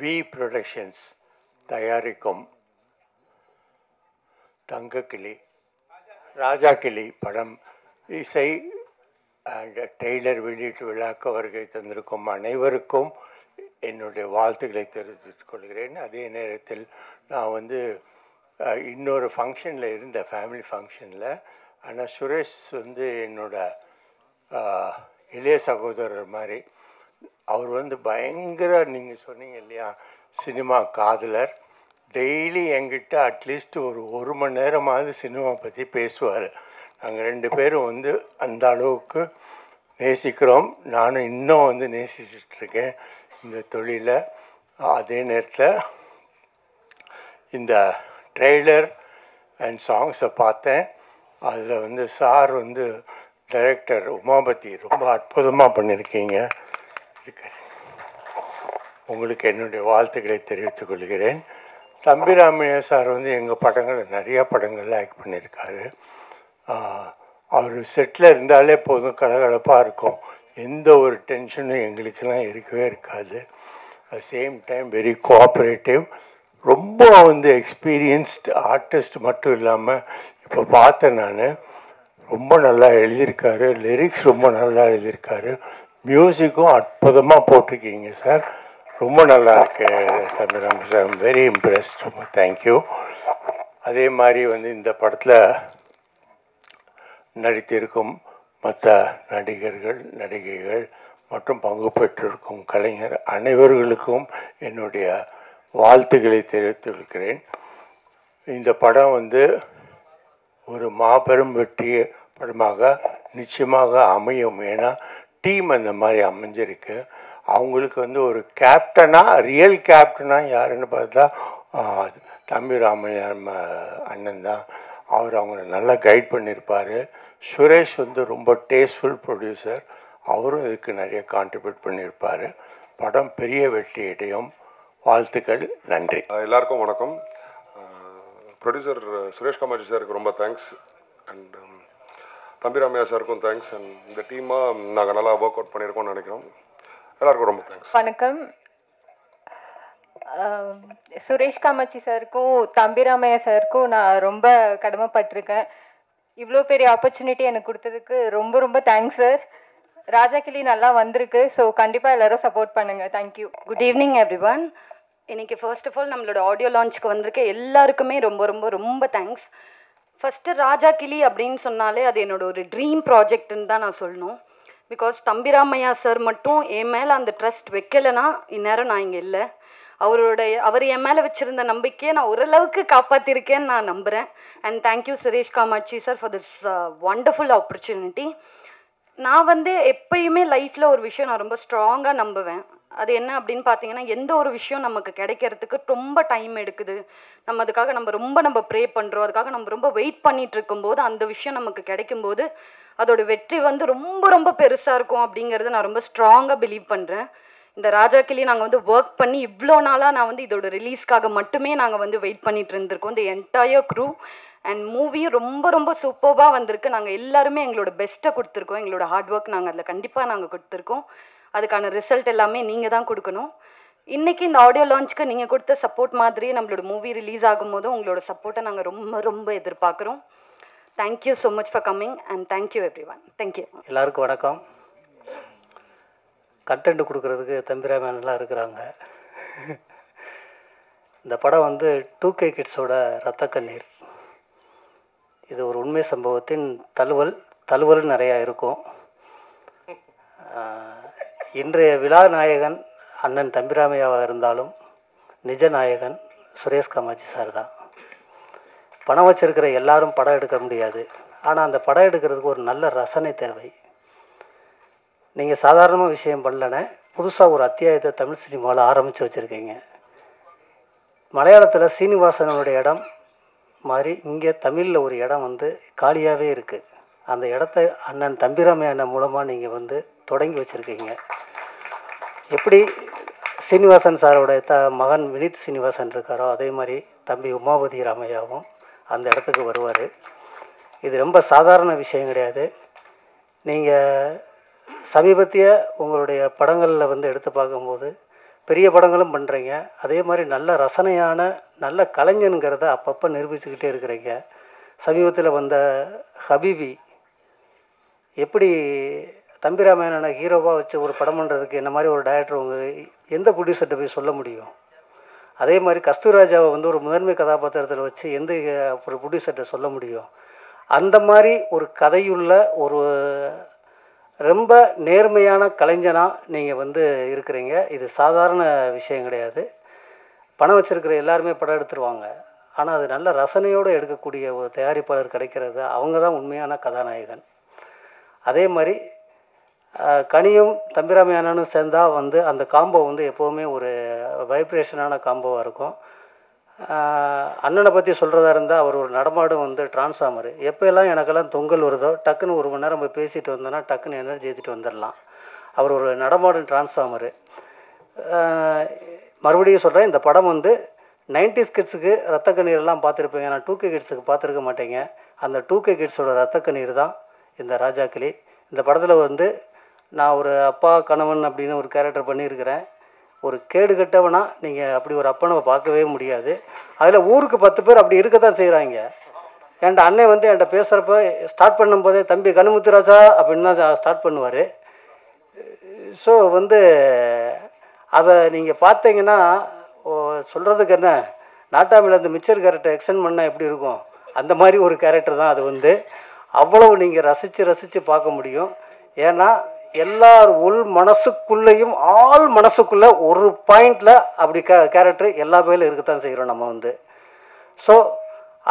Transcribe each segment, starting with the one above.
We productions தயாரிக்கும் தங்கக்கிளி ராஜா கிளி படம் இசை அண்ட் டெய்லர் வெளியீட்டு விழாக்கு வருகை தந்திருக்கும் அனைவருக்கும் என்னுடைய வாழ்த்துக்களை தெரிவித்துக் கொள்கிறேன். அதே நேரத்தில் நான் இன்னொரு ஃபங்க்ஷனில் இருந்த ஃபேமிலி ஃபங்க்ஷனில், ஆனால் சுரேஷ் என்னோட இளைய சகோதரர் மாதிரி. அவர் பயங்கர, நீங்கள் சொன்னீங்க இல்லையா, சினிமா காதலர். டெய்லி என்கிட்ட அட்லீஸ்ட் ஒரு மணி நேரமாவது சினிமா பற்றி பேசுவார். நாங்கள் ரெண்டு பேரும் அந்த அளவுக்கு நேசிக்கிறோம். நானும் இன்னும் நேசிச்சிட்ருக்கேன் இந்த தொழிலை. அதே நேரத்தில் இந்த ட்ரெய்லர் அண்ட் சாங்ஸை பார்த்தேன். அதில் சார் டைரக்டர் உமாபதி ரொம்ப அற்புதமாக பண்ணியிருக்கீங்க. உங்களுக்கு என்னுடைய வாழ்த்துக்களை தெரிவித்துக் கொள்கிறேன். தம்பிராமையா சார் எங்கள் படங்களில் நிறையா படங்களில் ஆக்ட் பண்ணியிருக்காரு. அவர் செட்டில் இருந்தாலே போதும், கலகலப்பாக இருக்கும். எந்த ஒரு டென்ஷனும் எங்களுக்கெல்லாம் இருக்கவே இருக்காது. At same time very cooperative. ரொம்ப எக்ஸ்பீரியன்ஸ்டு ஆர்டிஸ்ட் மட்டும் இல்லாமல், இப்போ பார்த்தேன் நான், ரொம்ப நல்லா எழுதியிருக்காரு. லிரிக்ஸ் ரொம்ப நல்லா எழுதியிருக்காரு. மியூசிக்கும் அற்புதமாக போட்டிருக்கீங்க சார். ரொம்ப நல்லா இருக்கு தம்பிராம சார். Very impressed. ரொம்ப தேங்க்யூ. அதே மாதிரி இந்த படத்தில் நடித்திருக்கும் மற்ற நடிகர்கள், நடிகைகள் மற்றும் பங்கு பெற்றிருக்கும் கலைஞர் அனைவர்களுக்கும் என்னுடைய வாழ்த்துக்களை தெரிவித்திருக்கிறேன். இந்த படம் ஒரு மாபெரும் வெற்றி படமாக நிச்சயமாக அமையும். ஏன்னா டீம் அந்த மாதிரி அமைஞ்சிருக்கு. அவங்களுக்கு ஒரு கேப்டனாக, ரியல் கேப்டனாக யாருன்னு பார்த்தா தம்பிராமையா அண்ணன் தான். அவர் அவங்கள நல்லா கைட் பண்ணியிருப்பார். சுரேஷ் ரொம்ப டேஸ்ட்ஃபுல் ப்ரொடியூசர். அவரும் இதுக்கு நிறைய கான்ட்ரிபியூட் பண்ணியிருப்பார். படம் பெரிய வெற்றி அடையும். வாழ்த்துக்கள். நன்றி. எல்லாருக்கும் வணக்கம். ப்ரொடியூசர் சுரேஷ் காமாட்சி சாருக்கு ரொம்ப தேங்க்ஸ். அண்ட் தம்பிராமையா சாருக்கும் தேங்க்ஸ். அண்ட் இந்த டீமாக நாங்கள் நல்லா ஒர்க் அவுட் பண்ணியிருக்கோம்னு நினைக்கிறோம். எல்லாருக்கும் ரொம்ப தேங்க்ஸ். வணக்கம். சுரேஷ் காமாட்சி சாருக்கும் தம்பிராமையா சாருக்கும் நான் ரொம்ப கடமைப்பட்டிருக்கேன். இவ்வளோ பெரிய ஆப்பர்ச்சுனிட்டி எனக்கு கொடுத்ததுக்கு ரொம்ப ரொம்ப தேங்க்ஸ் சார். ராஜா கிளி நல்லா வந்திருக்கு. ஸோ கண்டிப்பாக எல்லோரும் சப்போர்ட் பண்ணுங்கள். தேங்க்யூ. Good evening everyone. இன்றைக்கி ஃபர்ஸ்ட் ஆஃப் ஆல் நம்மளோட ஆடியோ லான்ச்சுக்கு வந்திருக்க எல்லாருக்குமே ரொம்ப ரொம்ப ரொம்ப தேங்க்ஸ். ஃபஸ்ட்டு ராஜா கிளி அப்படின்னு சொன்னாலே அது என்னோட ஒரு ட்ரீம் ப்ராஜெக்ட்னு தான் நான் சொல்லணும். பிகாஸ் தம்பிராமையா சார் மட்டும் என் மேலே அந்த ட்ரஸ்ட் வைக்கலைன்னா இந்நேரம் நான் இங்கே இல்லை. அவர் என் மேலே வச்சுருந்த நம்பிக்கையை நான் ஓரளவுக்கு காப்பாற்றிருக்கேன்னு நான் நம்புகிறேன். And thank you Suresh Kamatchi sir for this wonderful opportunity. நான் எப்பயுமே லைஃப்பில் ஒரு விஷயம் நான் ரொம்ப ஸ்ட்ராங்காக நம்புவேன். அது என்ன அப்படின்னு பார்த்தீங்கன்னா, எந்த ஒரு விஷயம் நமக்கு கிடைக்கிறதுக்கு ரொம்ப டைம் எடுக்குது, அதுக்காக நம்ம ப்ரே பண்ணுறோம், அதுக்காக நம்ம ரொம்ப வெயிட் பண்ணிகிட்டு இருக்கும்போது அந்த விஷயம் நமக்கு கிடைக்கும்போது அதோட வெற்றி ரொம்ப ரொம்ப பெருசாக இருக்கும் அப்படிங்கிறத நான் ரொம்ப ஸ்ட்ராங்காக பிலீவ் பண்ணுறேன். இந்த ராஜா கிளி நாங்கள் ஒர்க் பண்ணி இவ்வளோ நாளாக நான் இதோட ரிலீஸ்க்காக மட்டுமே நாங்கள் வெயிட் பண்ணிட்டு இருந்திருக்கோம். இந்த என்டையர் க்ரூ அண்ட் மூவியும் ரொம்ப ரொம்ப சூப்பராக வந்திருக்கு. நாங்கள் எல்லாருமே எங்களோட பெஸ்ட்டை கொடுத்துருக்கோம். எங்களோட ஹார்ட் ஒர்க் நாங்கள் அதில் கண்டிப்பாக கொடுத்துருக்கோம். அதுக்கான ரிசல்ட் எல்லாமே நீங்கள் தான் கொடுக்கணும். இன்றைக்கி இந்த ஆடியோ லான்ச்சுக்கு நீங்கள் கொடுத்த சப்போர்ட் மாதிரியே நம்மளோட மூவி ரிலீஸ் ஆகும்போதும் உங்களோட சப்போர்ட்டை நாங்கள் ரொம்ப ரொம்ப எதிர்பார்க்குறோம். Thank you so much for coming and thank you every one. Thank you. எல்லாருக்கும் வணக்கம். கண்டென்ட் கொடுக்குறதுக்கு தம்பிராமையா நல்லா இருக்கிறாங்க. இந்த படம் 2K கிட்ஸோட ரத்த கண்ணீர். இது ஒரு உண்மை சம்பவத்தின் தழுவல் நிறையா இருக்கும். இன்றைய விழா நாயகன் அண்ணன் தம்பிராமையாவாக இருந்தாலும் நிஜ நாயகன் சுரேஷ் காமாட்சி சார் தான். பணம் வச்சிருக்கிற எல்லாரும் படம் எடுக்க முடியாது. ஆனால் அந்த படம் எடுக்கிறதுக்கு ஒரு நல்ல ரசனை தேவை. நீங்கள் சாதாரணமாக விஷயம் பண்ணலன்னு புதுசாக ஒரு அத்தியாயத்தை தமிழ் சினிமாவில் ஆரம்பித்து வச்சுருக்கீங்க. மலையாளத்தில் சீனிவாசனுடைய இடம் மாதிரி இங்கே தமிழில் ஒரு இடம் காலியாகவே இருக்குது. அந்த இடத்த அண்ணன் தம்பிராமையா அண்ணன் மூலமாக நீங்கள் தொடங்கி வச்சுருக்கீங்க. எப்படி சீனிவாசன் சாரோடைய மகன் வினித் சீனிவாசன் இருக்காரோ அதே மாதிரி தம்பி உமாபதி ராமையாவும் அந்த இடத்துக்கு வருவார். இது ரொம்ப சாதாரண விஷயம் கிடையாது. நீங்கள் சமீபத்திய உங்களுடைய படங்களில் எடுத்து பார்க்கும்போது பெரிய படங்களும் பண்ணுறீங்க, அதே மாதிரி நல்ல ரசனையான நல்ல கலைஞனுங்கிறத அப்பப்போ நிரூபிச்சுக்கிட்டே இருக்கிறீங்க. சமீபத்தில் வந்த ஹபீபி எப்படி தம்பிராமையான ஹீரோவாக வச்சு ஒரு படம் பண்ணுறதுக்கு என்ன மாதிரி ஒரு டைரக்டர் உங்கள் எந்த ப்ரொடியூசர்கிட்ட போய் சொல்ல முடியும்? அதே மாதிரி கஸ்தூராஜாவை வந்து ஒரு முதன்மை கதாபாத்திரத்தில் வச்சு எந்த ஒரு ப்ரொடியூசர்கிட்ட சொல்ல முடியும்? அந்த மாதிரி ஒரு கதையுள்ள ஒரு ரொம்ப நேர்மையான கலைஞனாக நீங்கள் வந்து இருக்கிறீங்க. இது சாதாரண விஷயம் கிடையாது. பணம் வச்சுருக்கிற எல்லாருமே படம் எடுத்துருவாங்க, ஆனால் அது நல்ல ரசனையோடு எடுக்கக்கூடிய ஒரு தயாரிப்பாளர் கிடைக்கிறது, அவங்க தான் உண்மையான கதாநாயகன். அதே மாதிரி கனியும் தம்பிராமையானும் சேர்ந்தால் வந்து அந்த காம்போ வந்து எப்போவுமே ஒரு வைப்ரேஷனான காம்போவாக இருக்கும். அண்ணனை பற்றி சொல்கிறதா இருந்தால் அவர் ஒரு நடமாடும் வந்து டிரான்ஸ்ஃபார்மரு. எப்போல்லாம் எனக்கெல்லாம் தொங்கல் வருதோ டக்குன்னு 1 மணி நேரம் போய் பேசிட்டு வந்தோன்னா டக்குன்னு எனர்ஜி ஏற்றிட்டு வந்துடலாம். அவர் ஒரு நடமாடும் டிரான்ஸ்ஃபார்மரு. மறுபடியும் சொல்கிறேன், இந்த படம் வந்து 90s கிட்ஸுக்கு ரத்த கண்ணீரெல்லாம் பார்த்துருப்பீங்க, நான் 2K கிட்ஸுக்கு பார்த்துருக்க மாட்டேங்க. அந்த 2K கிட்ஸோட ரத்த கண்ணீர் தான் இந்த ராஜாக்கிளி. இந்த படத்தில் வந்து நான் ஒரு அப்பா கணவன் அப்படின்னு ஒரு கேரக்டர் பண்ணியிருக்கிறேன். ஒரு கேடு கட்டவனா நீங்கள் அப்படி ஒரு அப்பனை பார்க்கவே முடியாது. அதில் ஊருக்கு 10 பேர் அப்படி இருக்க தான் செய்கிறாங்க. என்கிட்ட அண்ணன் வந்து என்கிட்ட பேசுகிறப்ப ஸ்டார்ட் பண்ணும்போதே தம்பி கனுமுத்துராஜா அப்படின்னு தான் ஸ்டார்ட் பண்ணுவார். ஸோ வந்து அதை நீங்கள் பார்த்தீங்கன்னா சொல்கிறதுக்கு என்ன, நாட்டாமில் அந்த மிச்சர் கேரக்டர் எக்ஸ்டெண்ட் பண்ணால் எப்படி இருக்கும், அந்த மாதிரி ஒரு கேரக்டர் தான் அது. வந்து அவ்வளவு நீங்கள் ரசித்து பார்க்க முடியும். ஏன்னா எல்லார் உள் மனசுக்குள்ளேயும் ஆள் மனசுக்குள்ளே ஒரு பாயிண்டில் அப்படி கேரக்டர் எல்லா பேரும் இருக்கத்தான் செய்கிறோம் நம்ம வந்து. ஸோ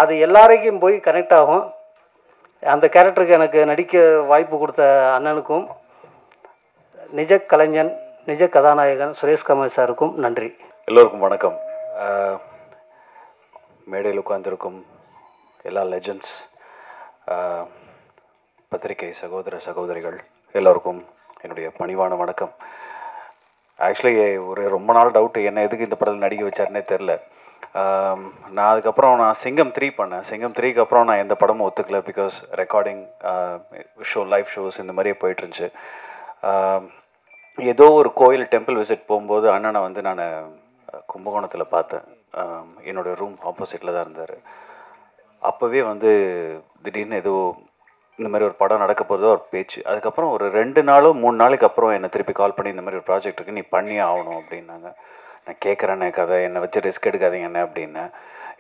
அது எல்லாரையும் போய் கனெக்ட் ஆகும். அந்த கேரக்டருக்கு எனக்கு நடிக்க வாய்ப்பு கொடுத்த அண்ணனுக்கும் நிஜ கலைஞன் நிஜ கதாநாயகன் சுரேஷ் கமல் சாருக்கும் நன்றி. எல்லோருக்கும் வணக்கம். மேடையில் உட்கார்ந்திருக்கும் எல்லா லெஜண்ட்ஸ், பத்திரிகை சகோதர சகோதரிகள் எல்லோருக்கும் என்னுடைய பணிவான வணக்கம். ஆக்சுவலி ஒரு ரொம்ப நாள் டவுட்டு, என்ன எதுக்கு இந்த படத்தில் நடிக்க வச்சாருன்னே தெரில. நான் அதுக்கப்புறம் சிங்கம் 3 பண்ணேன். சிங்கம் 3க்கு அப்புறம் நான் எந்த படமும் ஒத்துக்கல. Because recording show, live shows இந்த மாதிரியே போயிட்டுருந்துச்சு. ஏதோ ஒரு கோயில் டெம்பிள் விசிட் போகும்போது அண்ணனை வந்து நான் கும்பகோணத்தில் பார்த்தேன். என்னோடய ரூம் ஆப்போசிட்டில் தான் இருந்தார். அப்போவே வந்து திடீர்னு ஏதோ இந்த மாதிரி ஒரு படம் நடக்க போகிறதோ ஒரு பேச்சு. அதுக்கப்புறம் ஒரு 2 நாளோ 3 நாளைக்கு அப்புறம் என்னை திருப்பி கால் பண்ணி இந்த மாதிரி ஒரு ப்ராஜெக்ட் இருக்குது, நீ பண்ணியே ஆகணும் அப்படின்னாங்க. நான் கேட்குறேன்னே கதை, என்னை வச்சு ரிஸ்க் எடுக்காதீங்க என்ன அப்படின்னேன்.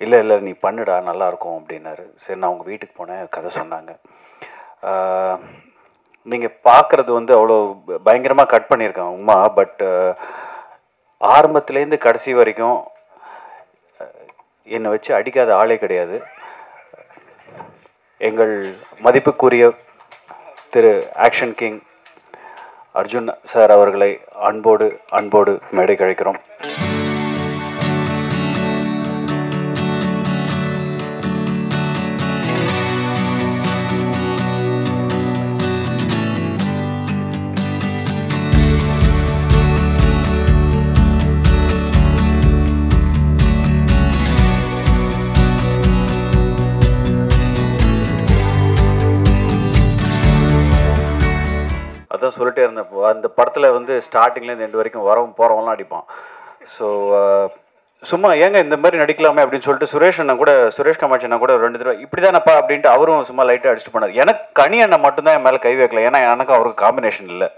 இல்லை நீ பண்ணுடா நல்லாயிருக்கும் அப்படின்னாரு. சரி, நான் உங்கள் வீட்டுக்கு போனேன், கதை சொன்னாங்க. நீங்கள் பார்க்குறது வந்து அவ்வளோ பயங்கரமாக கட் பண்ணியிருக்காங்க உமா. பட் ஆரம்பத்துலேருந்து கடைசி வரைக்கும் என்னை வச்சு அடிக்காத ஆளே கிடையாது. எங்கள் மதிப்புக்குரிய திரு ஆக்ஷன் கிங் அர்ஜுன் சார் அவர்களை அன்போடு மேடை கழிக்கிறோம். அதான் சொல்லிட்டே இருந்தேன். அந்த படத்தில் வந்து ஸ்டார்டிங்லேருந்து எண்டு வரைக்கும் வரவும் போகிறவங்களாம் அடிப்பான். ஸோ சும்மா ஏங்க இந்த மாதிரி நடிக்கலாமே அப்படின்னு சொல்லிட்டு சுரேஷ் காமாட்சி அண்ணா கூட 2 தடவை இப்படி தானப்பா அப்படின்ட்டு அவரும் சும்மா லைட்டாக அடிச்சுட்டு போனார். எனக்கு கனி அண்ணன் மட்டும்தான் என் மேலே கை வைக்கல. ஏன்னா எனக்கும் அவருக்கு காம்பினேஷன் இல்லை.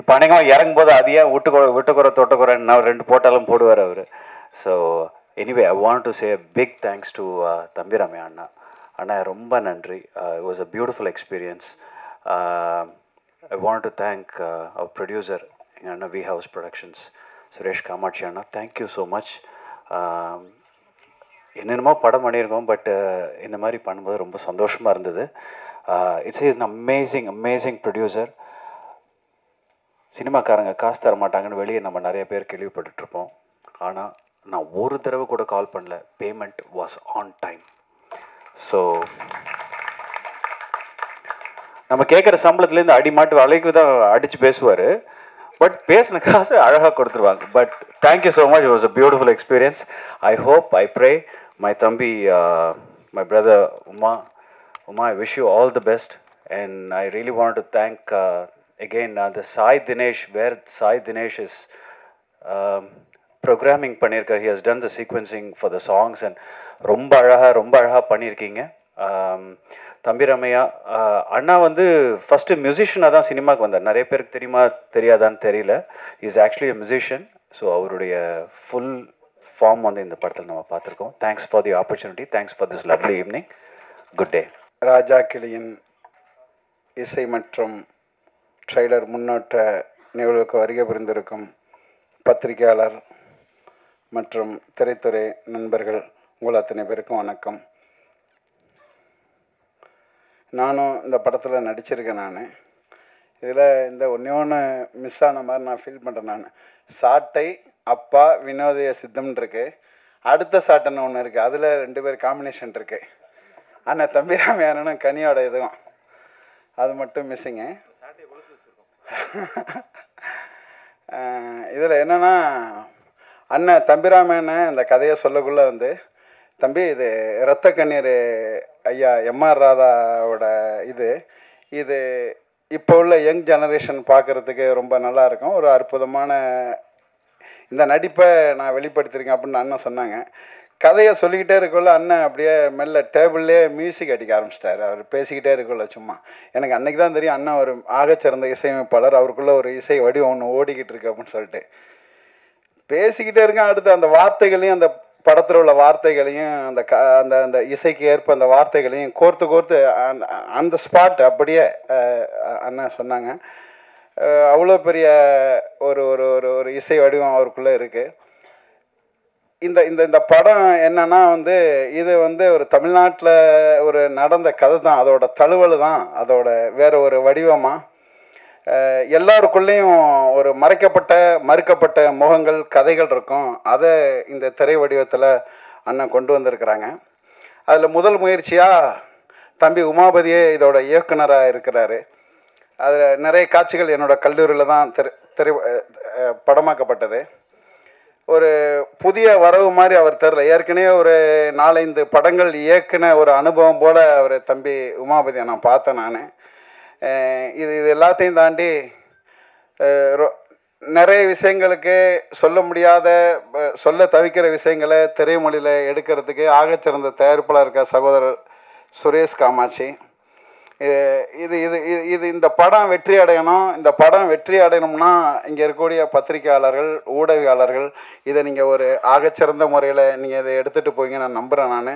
இப்போ அநேகமாக இறங்கும் போது அதையே விட்டுக்குறை தொட்டக்குறை நான் 2 போட்டாலும் போடுவார் அவர். So anyway I want to say big thanks to Thambi Ramaiah அண்ணா. ரொம்ப நன்றி. It was a beautiful experience. I want to thank our producer in V House Productions, Suresh Kamachi Anna. Thank you so much. என்னென்னமோ படம் பண்ணியிருக்கோம், but இந்த மாதிரி பண்ணும்போது ரொம்ப சந்தோஷமாக இருந்தது. It's is an amazing producer. சினிமாக்காரங்க காசு தர மாட்டாங்கன்னு வெளியே நம்ம நிறைய பேர் கேள்விப்பட்டுருப்போம். ஆனால் நான் ஒரு தடவை கூட கால் பண்ணல. Payment was on time. So நம்ம கேட்குற சம்பளத்துலேருந்து அடிமாட்டு வலைக்கு தான் அடித்து பேசுவார். பட் பேசின காசு அழகாக கொடுத்துருவாங்க. But thank you so much. It was a beautiful experience. I hope, I pray my தம்பி, my brother Uma, I wish you all the best. And I really want to thank again the Sai Dinesh, where Sai Dinesh is programming பண்ணியிருக்கார். He has done the sequencing for the songs and ரொம்ப அழகாக பண்ணியிருக்கீங்க. தம்பிராமையா அண்ணா வந்து first மியூசிஷியனாக தான் சினிமாவுக்கு வந்தார். நிறைய பேருக்கு தெரியுமா தெரியாதான்னு தெரியல. Is actually a musician. So அவருடைய ஃபுல் ஃபார்ம் வந்து இந்த படத்தில் நம்ம பார்த்துருக்கோம். Thanks for the opportunity. Thanks for this lovely evening. Good day. Raja கிளியின் இசை மற்றும் ட்ரெய்லர் முன்னோட்ட நிகழ்வுக்கு வருகை புரிந்திருக்கும் பத்திரிகையாளர் மற்றும் திரைத்துறை நண்பர்கள் உங்கள் அத்தனை பேருக்கும் வணக்கம். நானும் இந்த படத்தில் நடிச்சிருக்கேன். நான் இதில் இந்த ஒன்று மிஸ் ஆன மாதிரி நான் ஃபீல் பண்ணுறேன். நான் சாட்டை அப்பா வினோதய சித்தம்னு இருக்கு, அடுத்த சாட்டைன்னு ஒன்று இருக்குது, அதில் 2 பேர் காம்பினேஷன் இருக்குது. ஆனால் தம்பிராமையானும் கனியோட இதுவும் அது மட்டும் மிஸ்ஸிங்க. இதில் என்னென்னா அண்ணன் தம்பிராமையான இந்த கதையை சொல்லக்குள்ளே வந்து தம்பி இது இரத்த கண்ணீர் ஐயா எம்ஆர் ராதாவோட இது இப்போ உள்ள யங் ஜெனரேஷன் பார்க்குறதுக்கு ரொம்ப நல்லாயிருக்கும். ஒரு அற்புதமான இந்த நடிப்பை நான் வெளிப்படுத்தியிருக்கேன் அப்படின்னு அண்ணன் சொன்னாங்க. கதையை சொல்லிக்கிட்டே இருக்கக்குள்ள அண்ணன் அப்படியே மெல்ல டேபிள்லேயே மியூசிக் அடிக்க ஆரம்பிச்சிட்டாரு. அவர் பேசிக்கிட்டே இருக்கக்குள்ள சும்மா எனக்கு அன்றைக்கி தான் தெரியும் அண்ணன் ஒரு ஆகச்சிறந்த இசையமைப்பாளர், அவருக்குள்ளே ஒரு இசை வடிவம் ஒன்று ஓடிக்கிட்டு இருக்கு அப்படின்னு சொல்லிட்டு பேசிக்கிட்டே இருக்கேன். அடுத்து அந்த வார்த்தைகளையும் அந்த படத்தில் உள்ள வார்த்தைகளையும் அந்த அந்த அந்த இசைக்கு ஏற்ப அந்த வார்த்தைகளையும் கோர்த்து அந்த ஸ்பாட் அப்படியே அண்ணன் சொன்னாங்க. அவ்வளோ பெரிய ஒரு ஒரு ஒரு ஒரு இசை வடிவம் அவருக்குள்ளே இருக்குது. இந்த இந்த இந்த படம் என்னன்னா வந்து இது வந்து ஒரு தமிழ்நாட்டில் ஒரு நடந்த கதை தான், அதோட தழுவல் தான், அதோட வேற ஒரு வடிவமாக எல்லாருக்குள்ளேயும் ஒரு மறுக்கப்பட்ட முகங்கள் கதைகள் இருக்கும். அதை இந்த திரை வடிவத்தில் அண்ணன் கொண்டு வந்திருக்கிறாங்க. அதில் முதல் முயற்சியாக தம்பி உமாபதியே இதோட இயக்குனராக இருக்கிறாரு. அதில் நிறைய காட்சிகள் என்னோடய கல்லூரியில் தான் படமாக்கப்பட்டது. ஒரு புதிய வரவு மாதிரி அவர் தெரில. ஏற்கனவே ஒரு 4-5 படங்கள் இயக்குன ஒரு அனுபவம் போல் அவர் தம்பி உமாபதியை நான் பார்த்தேன். நான் இது எல்லாத்தையும் தாண்டி நிறைய விஷயங்களுக்கு சொல்ல தவிக்கிற விஷயங்களை திரைமொழியில் எடுக்கிறதுக்கு ஆகச்சிறந்த தயாரிப்பாளர் இருக்க சகோதரர் சுரேஷ் காமாட்சி. இது இது இது இந்த படம் வெற்றி அடையணும். இந்த படம் வெற்றி அடையணும்னா இங்கே இருக்கக்கூடிய பத்திரிகையாளர்கள், ஊடகவியாளர்கள் இதை நீங்கள் ஒரு ஆகச்சிறந்த முறையில் நீங்கள் இதை எடுத்துகிட்டு போய்ங்க நான் நம்புகிறேன். நான்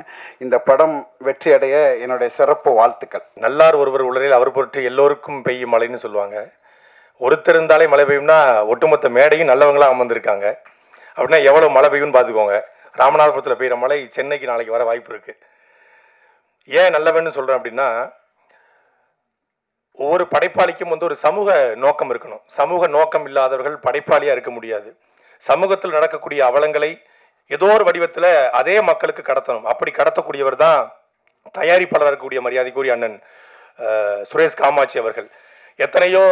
இந்த படம் வெற்றி அடைய என்னுடைய சிறப்பு வாழ்த்துக்கள். நல்லார் ஒருவர் உலரில் அவர் பொருட்டு எல்லோருக்கும் பெய்யும் மழைன்னு சொல்லுவாங்க. ஒருத்தர் இருந்தாலே மழை பெய்யும்னா ஒட்டுமொத்த மேடையும் நல்லவங்களாக அமர்ந்திருக்காங்க. அப்படின்னா எவ்வளோ மழை பெய்யும்னு பார்த்துக்கோங்க. ராமநாதபுரத்தில் பெய்கிற மழை சென்னைக்கு நாளைக்கு வர வாய்ப்பு இருக்குது. ஏன் நல்லவன்னு சொல்கிறேன் அப்படின்னா, ஒவ்வொரு படைப்பாளிக்கும் வந்து ஒரு சமூக நோக்கம் இருக்கணும். சமூக நோக்கம் இல்லாதவர்கள் படைப்பாளியாக இருக்க முடியாது. சமூகத்தில் நடக்கக்கூடிய அவலங்களை ஏதோ ஒரு வடிவத்தில் அதே மக்களுக்கு கடத்தணும். அப்படி கடத்தக்கூடியவர் தான் தயாரிப்பாளர் இருக்கக்கூடிய மரியாதைக்குரிய அண்ணன் சுரேஷ் காமாட்சி அவர்கள். எத்தனையோ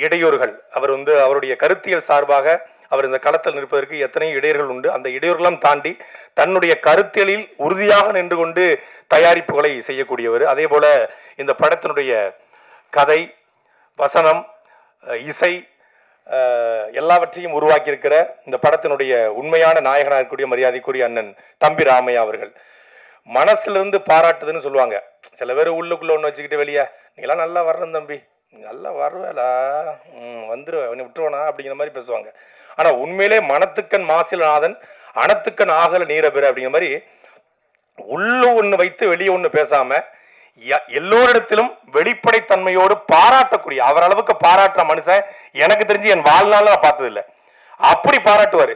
இடையூறுகள், அவர் வந்து அவருடைய கருத்தியல் சார்பாக அவர் இந்த களத்தில் நிற்பதற்கு எத்தனையோ இடையூறுகள் உண்டு. அந்த இடையூறுகளும் தாண்டி தன்னுடைய கருத்தியலில் உறுதியாக நின்று கொண்டு தயாரிப்புகளை செய்யக்கூடியவர். அதே போல இந்த படத்தினுடைய கதை, வசனம், இசை எல்லாவற்றையும் உருவாக்கியிருக்கிற இந்த படத்தினுடைய உண்மையான நாயகனாக இருக்கக்கூடிய மரியாதைக்குரிய அண்ணன் தம்பி ராமையா அவர்கள். மனசுலேருந்து பாராட்டுதுன்னு சொல்லுவாங்க. சில பேர் உள்ளுக்குள்ளே ஒன்று வச்சுக்கிட்டு வெளியே நீலாம் நல்லா வர்றேன் தம்பி, நல்லா வருவேலா, வந்துடுவேன், விட்டுருவேனா அப்படிங்கிற மாதிரி பேசுவாங்க. ஆனால் உண்மையிலே மனத்துக்கண் மாசிலநாதன் அனத்துக்கண் ஆகல நீரபெற அப்படிங்கிற மாதிரி உள்ளு ஒன்று வைத்து வெளியே ஒன்று பேசாமல் எல்லோரிடத்திலும் வெளிப்படைத்தன்மையோடு பாராட்டக்கூடிய, அவர் அளவுக்கு பாராட்டுற மனுஷன் எனக்கு தெரிஞ்சு என் வாழ்நாள் நான் பார்த்ததில்லை. அப்படி பாராட்டுவார்.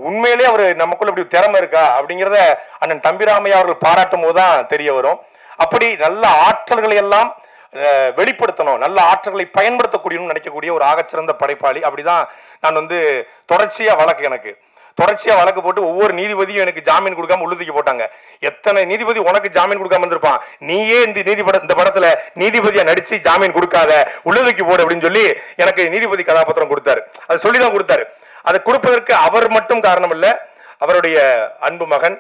உண்மையிலே அவர் நமக்குள்ள இப்படி திறமை இருக்கா அப்படிங்கிறத அண்ணன் தம்பிராமையா அவர்கள் பாராட்டும் போது தான் தெரிய வரும். அப்படி நல்ல ஆற்றல்களை எல்லாம் வெளிப்படுத்தணும், நல்ல ஆற்றல்களை பயன்படுத்தக்கூடியன்னு நினைக்கக்கூடிய ஒரு ஆகச்சிறந்த படைப்பாளி. அப்படிதான் நான் வந்து தொடர்ச்சியாக வழக்கு போட்டு ஒவ்வொரு நீதிபதியும் எனக்கு ஜாமீன் கொடுக்காம உள்ளுதிக்கு போட்டாங்க. எத்தனை நீதிபதி உனக்கு ஜாமீன் கொடுக்காம இருந்திருப்பான், நீயே இந்த படத்துல நீதிபதியா நடிச்சு ஜாமீன் கொடுக்காத, உள்ளுதிக்கு போடு அப்படின்னு சொல்லி எனக்கு நீதிபதி கதாபாத்திரம் கொடுத்தாரு. அது சொல்லிதான் கொடுத்தாரு. அதை கொடுப்பதற்கு அவர் மட்டும் காரணம் இல்லை, அவருடைய அன்பு மகன்.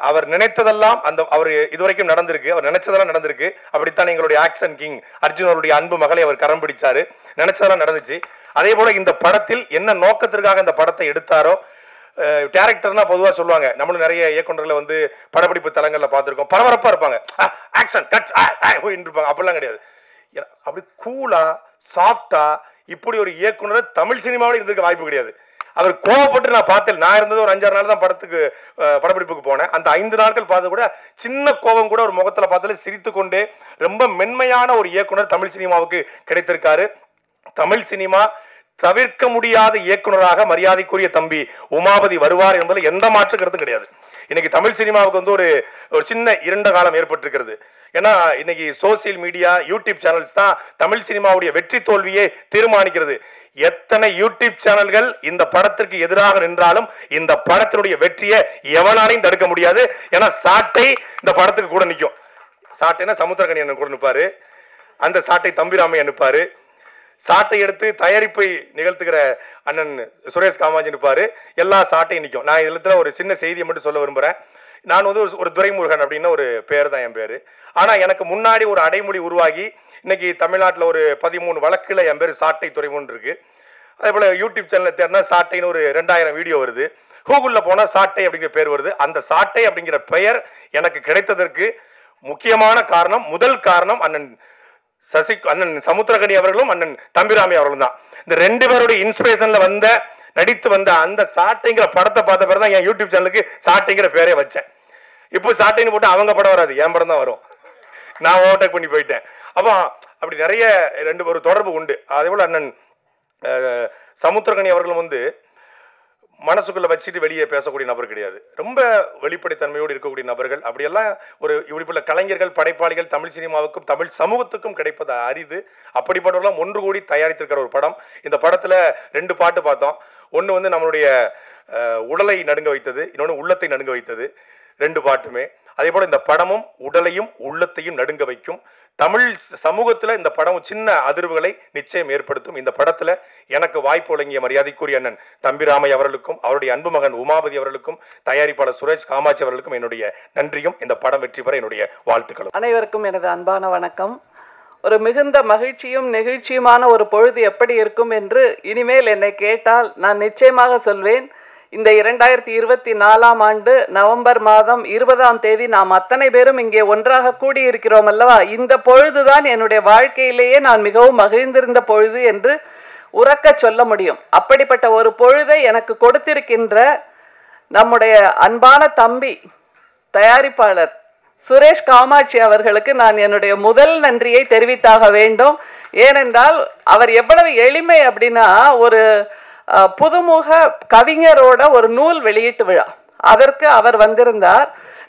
அவர் நினைத்ததெல்லாம் அவர் இதுவரைக்கும் நடந்திருக்கு, அவர் நினைச்சதெல்லாம் நடந்திருக்கு. அப்படித்தான் எங்களுடைய ஆக்ஷன் கிங் அர்ஜுன் அவருடைய அன்பு மகளை அவர் கரம் பிடிச்சாரு. நினைச்சதெல்லாம் நடந்துச்சு. அதே போல இந்த படத்தில் என்ன நோக்கத்திற்காக இந்த படத்தை எடுத்தாரோ, டேரக்டர்னா பொதுவாக சொல்லுவாங்க, நம்மளும் நிறைய இயக்குநர்களை வந்து படப்பிடிப்பு தளங்களில் பார்த்துருக்கோம், பரபரப்பாக இருப்பாங்க, ஆக்ஷன் கட் இருப்பாங்க. அப்படிலாம் கிடையாது. அப்படி கூலா சாஃப்டா இப்படி ஒரு இயக்குனர் தமிழ் சினிமாவில் இருந்திருக்க வாய்ப்பு கிடையாது. அவர் கோவப்பட்டு நான் பார்த்தேன். நான் இருந்தது ஒரு 5-6 நாள் தான் படப்பிடிப்புக்கு போனேன். அந்த 5 நாட்கள் பார்த்து கூட சின்ன கோபம் கூட ஒரு முகத்தில் பார்த்தாலே சிரித்து கொண்டே ரொம்ப மென்மையான ஒரு இயக்குனர் தமிழ் சினிமாவுக்கு கிடைத்திருக்காரு. தமிழ் சினிமா தவிர்க்க முடியாத இயக்குனராக மரியாதைக்குரிய தம்பி உமாபதி வருவார் என்பதில் எந்த மாற்று கருத்தும் கிடையாது. இன்னைக்கு தமிழ் சினிமாவுக்கு வந்து ஒரு சின்ன இருண்ட காலம் ஏற்பட்டிருக்கிறது. ஏன்னா இன்னைக்கு சோசியல் மீடியா, யூடியூப் சேனல்ஸ் தான் தமிழ் சினிமாவுடைய வெற்றி தோல்வியை தீர்மானிக்கிறது. எத்தனை யூடியூப் சேனல்கள் இந்த படத்திற்கு எதிராக நின்றாலும் இந்த படத்தினுடைய வெற்றியை எவனாலையும் தடுக்க முடியாது. ஏன்னா சாட்டை இந்த படத்துக்கு கூட நிற்கும். சாட்டைனா சமுத்திரக்கனி அண்ணன் கூட நிற்பாரு, அந்த சாட்டை தம்பிராமையா நிற்பாரு. சாட்டை எடுத்து தயாரிப்பை நிகழ்த்துகிற அண்ணன் சுரேஷ் காமாஜி நிற்பாரு. எல்லா சாட்டையும் நிற்கும். நான் இதில் ஒரு சின்ன செய்தியை மட்டும் சொல்ல விரும்புகிறேன். நான் வந்து ஒரு துரைமுருகன் அப்படின்னு ஒரு பேர் தான் என் பேர். ஆனால் எனக்கு முன்னாடி ஒரு அடைமொழி உருவாகி இன்னைக்கு தமிழ்நாட்டில் ஒரு 13 வழக்கில் என் பேர் சாட்டை துரைமுருகன் இருக்கு. அதே போல் யூடியூப் சேனலில் தேடினா சாட்டைன்னு ஒரு 2000 வீடியோ வருது. கூகுளில் போனால் சாட்டை அப்படிங்கிற பேர் வருது. அந்த சாட்டை அப்படிங்கிற பெயர் எனக்கு கிடைத்ததற்கு முக்கியமான காரணம், முதல் காரணம் அண்ணன் சமுத்திரகனி அவர்களும் அண்ணன் தம்பிராமி அவர்களும் தான். இந்த 2 பேருடைய இன்ஸ்பிரேஷன்ல நடித்து வந்த அந்த சாட்டைங்கிற படத்தை பார்த்த பிறகு தான் என் யூடியூப் சேனலுக்கு சாட்டைங்கிற பேரே வச்சேன். இப்போ சாட்டைன்னு போட்டு அவங்க படம் வராது, என் படம் தான் வரும். நான் ஓவர்டேக் பண்ணி போயிட்டேன். அப்போ அப்படி நிறைய ஒரு தொடர்பு உண்டு. அதே போல அண்ணன் சமுத்திரகனி அவர்களும் வந்து மனசுக்குள்ள வச்சுட்டு வெளியே பேசக்கூடிய நபர் கிடையாது. ரொம்ப வெளிப்படைத்தன்மையோடு இருக்கக்கூடிய நபர்கள். அப்படியெல்லாம் இப்படிப்பட்ட கலைஞர்கள், படைப்பாளிகள் தமிழ் சினிமாவுக்கும் தமிழ் சமூகத்துக்கும் கிடைப்பது அரிது. அப்படிப்பட்டவர்களாம் ஒன்று கூடி தயாரித்திருக்கிற ஒரு படம். இந்த படத்துல 2 பாட்டு பார்த்தோம். ஒன்று வந்து நம்மளுடைய உடலை நடுங்க வைத்தது, இன்னொன்று உள்ளத்தை நடுங்க வைத்தது. 2 பாட்டுமே. அதே போல இந்த படமும் உடலையும் உள்ளத்தையும் நடுங்க வைக்கும். தமிழ் சமூகத்தில் இந்த படம் சின்ன அதிர்வுகளை நிச்சயம் ஏற்படுத்தும். இந்த படத்தில் எனக்கு வாய்ப்பு வழங்கிய மரியாதைக்குரிய அண்ணன் தம்பிராமை அவர்களுக்கும் அவருடைய அன்பு மகன் உமாபதி அவர்களுக்கும் தயாரிப்பாளர் சுரேஷ் காமாட்சி அவர்களுக்கும் என்னுடைய நன்றியும் இந்த படம் வெற்றி பெற என்னுடைய வாழ்த்துக்களும். அனைவருக்கும் எனது அன்பான வணக்கம். ஒரு மிகுந்த மகிழ்ச்சியும் நெகிழ்ச்சியுமான ஒரு பொழுது எப்படி இருக்கும் என்று இனிமேல் என்னை கேட்டால் நான் நிச்சயமாக சொல்வேன். இந்த 2024ஆம் ஆண்டு நவம்பர் மாதம் 20ஆம் தேதி நாம் அத்தனை பேரும் இங்கே ஒன்றாக கூடியிருக்கிறோம் அல்லவா? இந்த பொழுதுதான் என்னுடைய வாழ்க்கையிலேயே நான் மிகவும் மகிழ்ந்திருந்த பொழுது என்று உறக்க சொல்ல முடியும். அப்படிப்பட்ட ஒரு பொழுதை எனக்கு கொடுத்திருக்கின்ற நம்முடைய அன்பான தம்பி தயாரிப்பாளர் சுரேஷ் காமாட்சி அவர்களுக்கு நான் என்னுடைய முதல் நன்றியை தெரிவித்தாக வேண்டும். ஏனென்றால் அவர் எவ்வளவு எளிமை அப்படின்னா, ஒரு புதுமுக கவிஞரோட ஒரு நூல் வெளியீட்டு விழா, அதற்கு அவர் வந்திருந்தார்.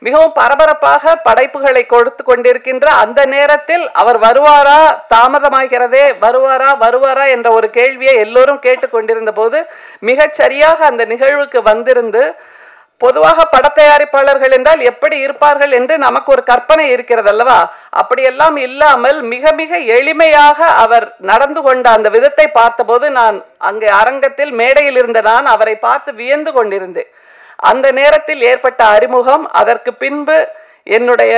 மிகவும் பரபரப்பாக படைப்புகளை கொடுத்து கொண்டிருக்கின்ற அந்த நேரத்தில் அவர் வருவாரா, தாமதமாகிறதே, வருவாரா என்ற ஒரு கேள்வியை எல்லோரும் கேட்டுக்கொண்டிருந்த போது மிகச்சரியாக அந்த நிகழ்வுக்கு வந்திருந்து, பொதுவாக படத்தயாரிப்பாளர்கள் என்றால் எப்படி இருப்பார்கள் என்று நமக்கு ஒரு கற்பனை இருக்கிறது அல்லவா? அப்படியெல்லாம் இல்லாமல் மிக மிக எளிமையாக அவர் நடந்து கொண்ட அந்த விதத்தை பார்த்தபோது நான் அங்கே அரங்கத்தில் மேடையில் இருந்த நான் அவரை பார்த்து வியந்து கொண்டிருந்தேன். அந்த நேரத்தில் ஏற்பட்ட அறிமுகம், அதற்கு பின்பு என்னுடைய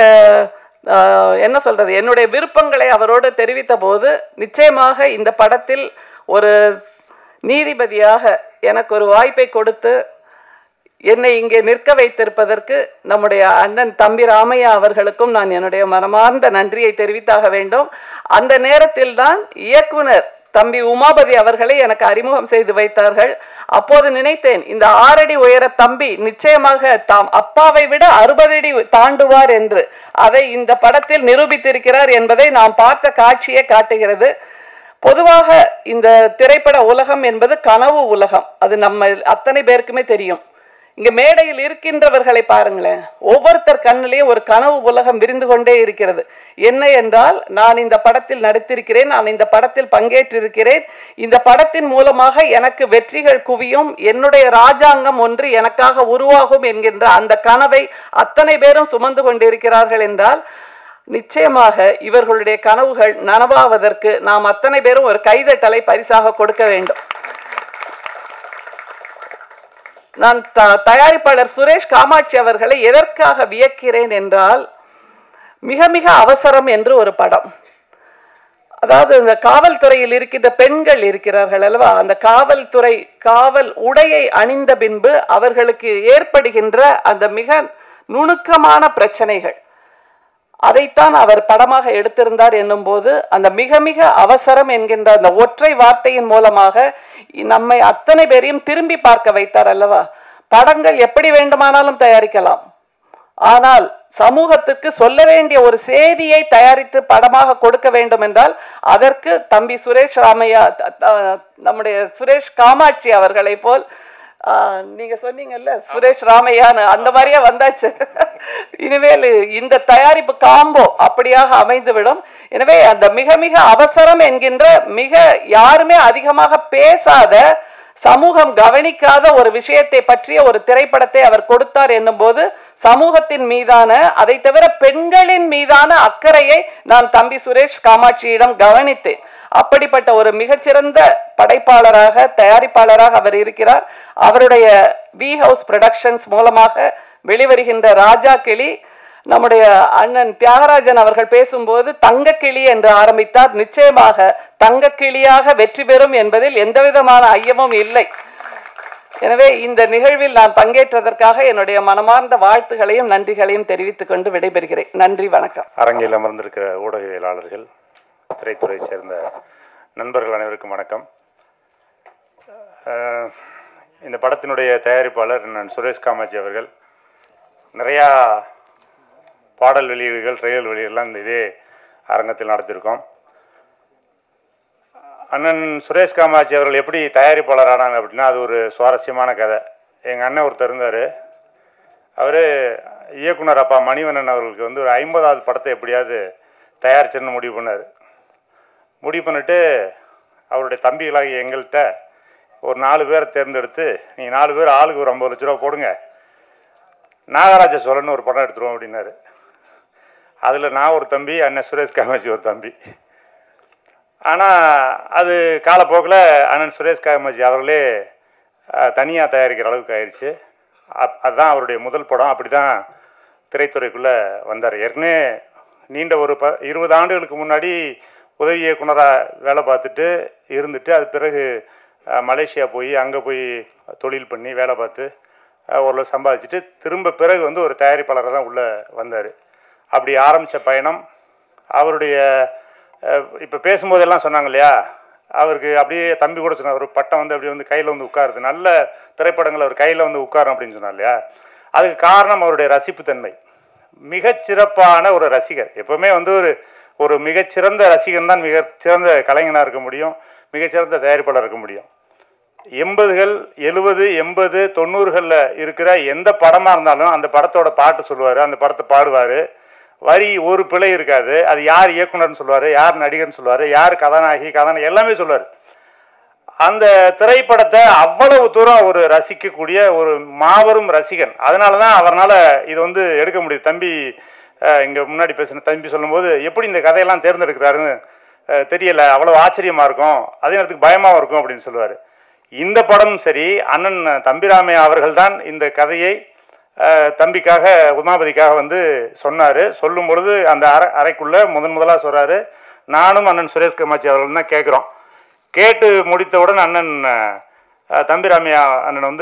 என்னுடைய விருப்பங்களை அவரோடு தெரிவித்த போது நிச்சயமாக இந்த படத்தில் ஒரு நீதிபதியாக எனக்கு ஒரு வாய்ப்பை கொடுத்து என்னை இங்கே நிற்க வைத்திருப்பதற்கு நம்முடைய அண்ணன் தம்பி ராமையா அவர்களுக்கும் நான் என்னுடைய மனமார்ந்த நன்றியை தெரிவித்தாக வேண்டும். அந்த நேரத்தில் தான் இயக்குனர் தம்பி உமாபதி அவர்களை எனக்கு அறிமுகம் செய்து வைத்தார்கள். அப்போது நினைத்தேன், இந்த 6 அடி உயர தம்பி நிச்சயமாக தாம் அப்பாவை விட 60 அடி தாண்டுவார் என்று. அதை இந்த படத்தில் நிரூபித்திருக்கிறார் என்பதை நாம் பார்த்த காட்சியே காட்டுகிறது. பொதுவாக இந்த திரைப்பட உலகம் என்பது கனவு உலகம், அது நம்ம அத்தனை பேருக்குமே தெரியும். இங்க மேடையில் இருக்கின்றவர்களை பாருங்களேன், ஒவ்வொருத்தர் கண்ணிலேயும் ஒரு கனவு உலகம் விரிந்து கொண்டே இருக்கிறது. என்ன என்றால், நான் இந்த படத்தில் நடித்திருக்கிறேன், நான் இந்த படத்தில் பங்கேற்றிருக்கிறேன், இந்த படத்தின் மூலமாக எனக்கு வெற்றிகள் குவியும், என்னுடைய ராஜாங்கம் ஒன்று எனக்காக உருவாகும் என்கின்ற அந்த கனவை அத்தனை பேரும் சுமந்து கொண்டிருக்கிறார்கள் என்றால், நிச்சயமாக இவர்களுடைய கனவுகள் நனவாவதற்கு நாம் அத்தனை பேரும் ஒரு கைதட்டலை பரிசாக கொடுக்க வேண்டும். நான் தயாரிப்பாளர் சுரேஷ் காமாட்சி அவர்களை எதற்காக வியக்கிறேன் என்றால், மிக மிக அவசரம் என்று ஒரு படம், அதாவது இந்த காவல்துறையில் இருக்கின்ற பெண்கள் இருக்கிறார்கள் அல்லவா, அந்த காவல்துறை காவல் உடையை அணிந்த பின்பு அவர்களுக்கு ஏற்படுகின்ற அந்த மிக நுணுக்கமான பிரச்சனைகள், அதைத்தான் அவர் படமாக எடுத்திருந்தார் என்னும் போது அந்த மிக மிக அவசரம் என்கின்ற அந்த ஒற்றை வார்த்தையின் மூலமாக நம்மை அத்தனை பேரையும் திரும்பி பார்க்க வைத்தார் அல்லவா. படங்கள் எப்படி வேண்டுமானாலும் தயாரிக்கலாம், ஆனால் சமூகத்துக்கு சொல்ல வேண்டிய ஒரு செய்தியை தயாரித்து படமாக கொடுக்க வேண்டும் என்றால் அதற்கு தம்பி சுரேஷ் ராமையா, நம்முடைய சுரேஷ் காமாட்சி அவர்களை போல், நீங்க சொன்னீங்கல்ல சுரேஷ் ராமையான்னு, அந்த மாதிரியே வந்தாச்சு. இனிமேல் இந்த தயாரிப்பு காம்போ அப்படியாக அமைந்துவிடும். எனவே அந்த மிக மிக அவசரம் என்கின்ற மிக யாருமே அதிகமாக பேசாத, சமூகம் கவனிக்காத ஒரு விஷயத்தை பற்றிய ஒரு திரைப்படத்தை அவர் கொடுத்தார் என்னும் போது சமூகத்தின் மீதான, அதை தவிர பெண்களின் மீதான அக்கறையை நான் தம்பி சுரேஷ் காமாட்சியிடம் கவனித்தேன். அப்படிப்பட்ட ஒரு மிகச்சிறந்த படைப்பாளராக, தயாரிப்பாளராக அவர் இருக்கிறார். அவருடைய வி ஹவுஸ் புரொடக்ஷன்ஸ் மூலமாக வெளிவருகின்ற ராஜா கிளி, நம்முடைய அண்ணன் தியாகராஜன் அவர்கள் பேசும்போது தங்கக்கிளி என்று ஆரம்பித்தார். நிச்சயமாக தங்கக்கிளியாக வெற்றி பெறும் என்பதில் எந்தவிதமான ஐயமும் இல்லை. எனவே இந்த நிகழ்வில் நான் பங்கேற்றதற்காக என்னுடைய மனமார்ந்த வாழ்த்துகளையும் நன்றிகளையும் தெரிவித்துக் கொண்டு விடைபெறுகிறேன். நன்றி, வணக்கம். அரங்கில் அமர்ந்திருக்கிற ஊடகவியலாளர்கள், திரைத்துறை சேர்ந்த நண்பர்கள் அனைவருக்கும் வணக்கம். இந்த படத்தினுடைய தயாரிப்பாளர் நான் சுரேஷ் காமாட்சி அவர்கள். நிறையா பாடல் வெளியீடுகள், ட்ரெயல் வெளியீடுலாம் இந்த இதே அரங்கத்தில் நடத்தியிருக்கோம். அண்ணன் சுரேஷ் காமாட்சி அவர்கள் எப்படி தயாரிப்பாளர் ஆனாங்க அப்படின்னா, அது ஒரு சுவாரஸ்யமான கதை. எங்கள் அண்ணன் ஒருத்தர் இருந்தார். அவர் இயக்குனர் அப்பா மணிவண்ணன் அவர்களுக்கு ஒரு 50வது படத்தை எப்படியாவது தயாரிச்சுன்னு முடிவு பண்ணார். முடிவு பண்ணிட்டு அவருடைய தம்பிகளாகி எங்கள்கிட்ட ஒரு 4 பேரை தேர்ந்தெடுத்து, நீங்கள் 4 பேர் ஆளுக்கு ஒரு 50 லட்ச ரூபா போடுங்க, நாகராஜ சோழன் ஒரு படம் எடுத்துருவோம் அப்படின்னாரு. அதில் நான் ஒரு தம்பி, அண்ணன் சுரேஷ் காமாட்சி ஒரு தம்பி. ஆனால் அது காலப்போக்கில் அண்ணன் சுரேஷ் காமாட்சி அவர்களே தனியாக தயாரிக்கிற அளவுக்கு ஆயிடுச்சு. அதுதான் அவருடைய முதல் படம். அப்படி தான் திரைத்துறைக்குள்ளே வந்தார். ஏற்கனவே நீண்ட ஒரு 20 ஆண்டுகளுக்கு முன்னாடி உதவி இயக்குனராக வேலை பார்த்துட்டு இருந்துட்டு, அது பிறகு மலேசியா போய் அங்கே போய் தொழில் பண்ணி வேலை பார்த்து ஓரளவு சம்பாதிச்சுட்டு திரும்ப பிறகு ஒரு தயாரிப்பாளராக தான் உள்ளே வந்தார். அப்படி ஆரம்பித்த பயணம் அவருடைய, இப்போ பேசும்போதெல்லாம் சொன்னாங்க இல்லையா, அவருக்கு அப்படியே தம்பி கூட சொன்னார், ஒரு பட்டம் அப்படி கையில் உட்காருது, நல்ல திரைப்படங்கள் அவர் கையில் உட்காரும் அப்படின்னு சொன்னார் இல்லையா. அதுக்கு காரணம் அவருடைய ரசிப்புத்தன்மை. மிகச்சிறப்பான ஒரு ரசிகர். எப்போவுமே ஒரு மிகச்சிறந்த ரசிகன் தான் மிகச்சிறந்த கலைஞனாக இருக்க முடியும், மிகச்சிறந்த தயாரிப்பாளர் இருக்க முடியும். 80கள் 70 80 90களில் இருக்கிற எந்த படமாக இருந்தாலும் அந்த படத்தோட பாட்டு சொல்லுவார், அந்த படத்தை பாடுவார். வரி ஒரு பிழை இருக்காது. அது யார் இயக்குனர்னு சொல்லுவார், யார் நடிகர்னு சொல்லுவார், யார் கதாநாயகி எல்லாமே சொல்லுவார். அந்த திரைப்படத்தை அவ்வளவு தூரம் ஒரு ரசிக்கக்கூடிய ஒரு மாபெரும் ரசிகன். அதனால தான் அவரால் இது எடுக்க முடியுது. தம்பி இங்கே முன்னாடி பேசின தம்பி சொல்லும்போது எப்படி இந்த கதையெல்லாம் தேர்ந்தெடுக்கிறாருன்னு தெரியல, அவ்வளோ ஆச்சரியமாக இருக்கும், அதே நேரத்துக்கு பயமாகவும் இருக்கும் அப்படின்னு சொல்லுவார். இந்த படமும் சரி, அண்ணன் தம்பிராமையா அவர்கள் தான் இந்த கதையை தம்பிக்காக, உமாபதிக்காக சொன்னார். சொல்லும் பொழுது அந்த அறைக்குள்ளே முதலாக சொல்கிறாரு, நானும் அண்ணன் சுரேஷ் காமாட்சி அவர்கள் தான் கேட்குறோம். கேட்டு முடித்தவுடன் அண்ணன் தம்பிராமையா அண்ணன்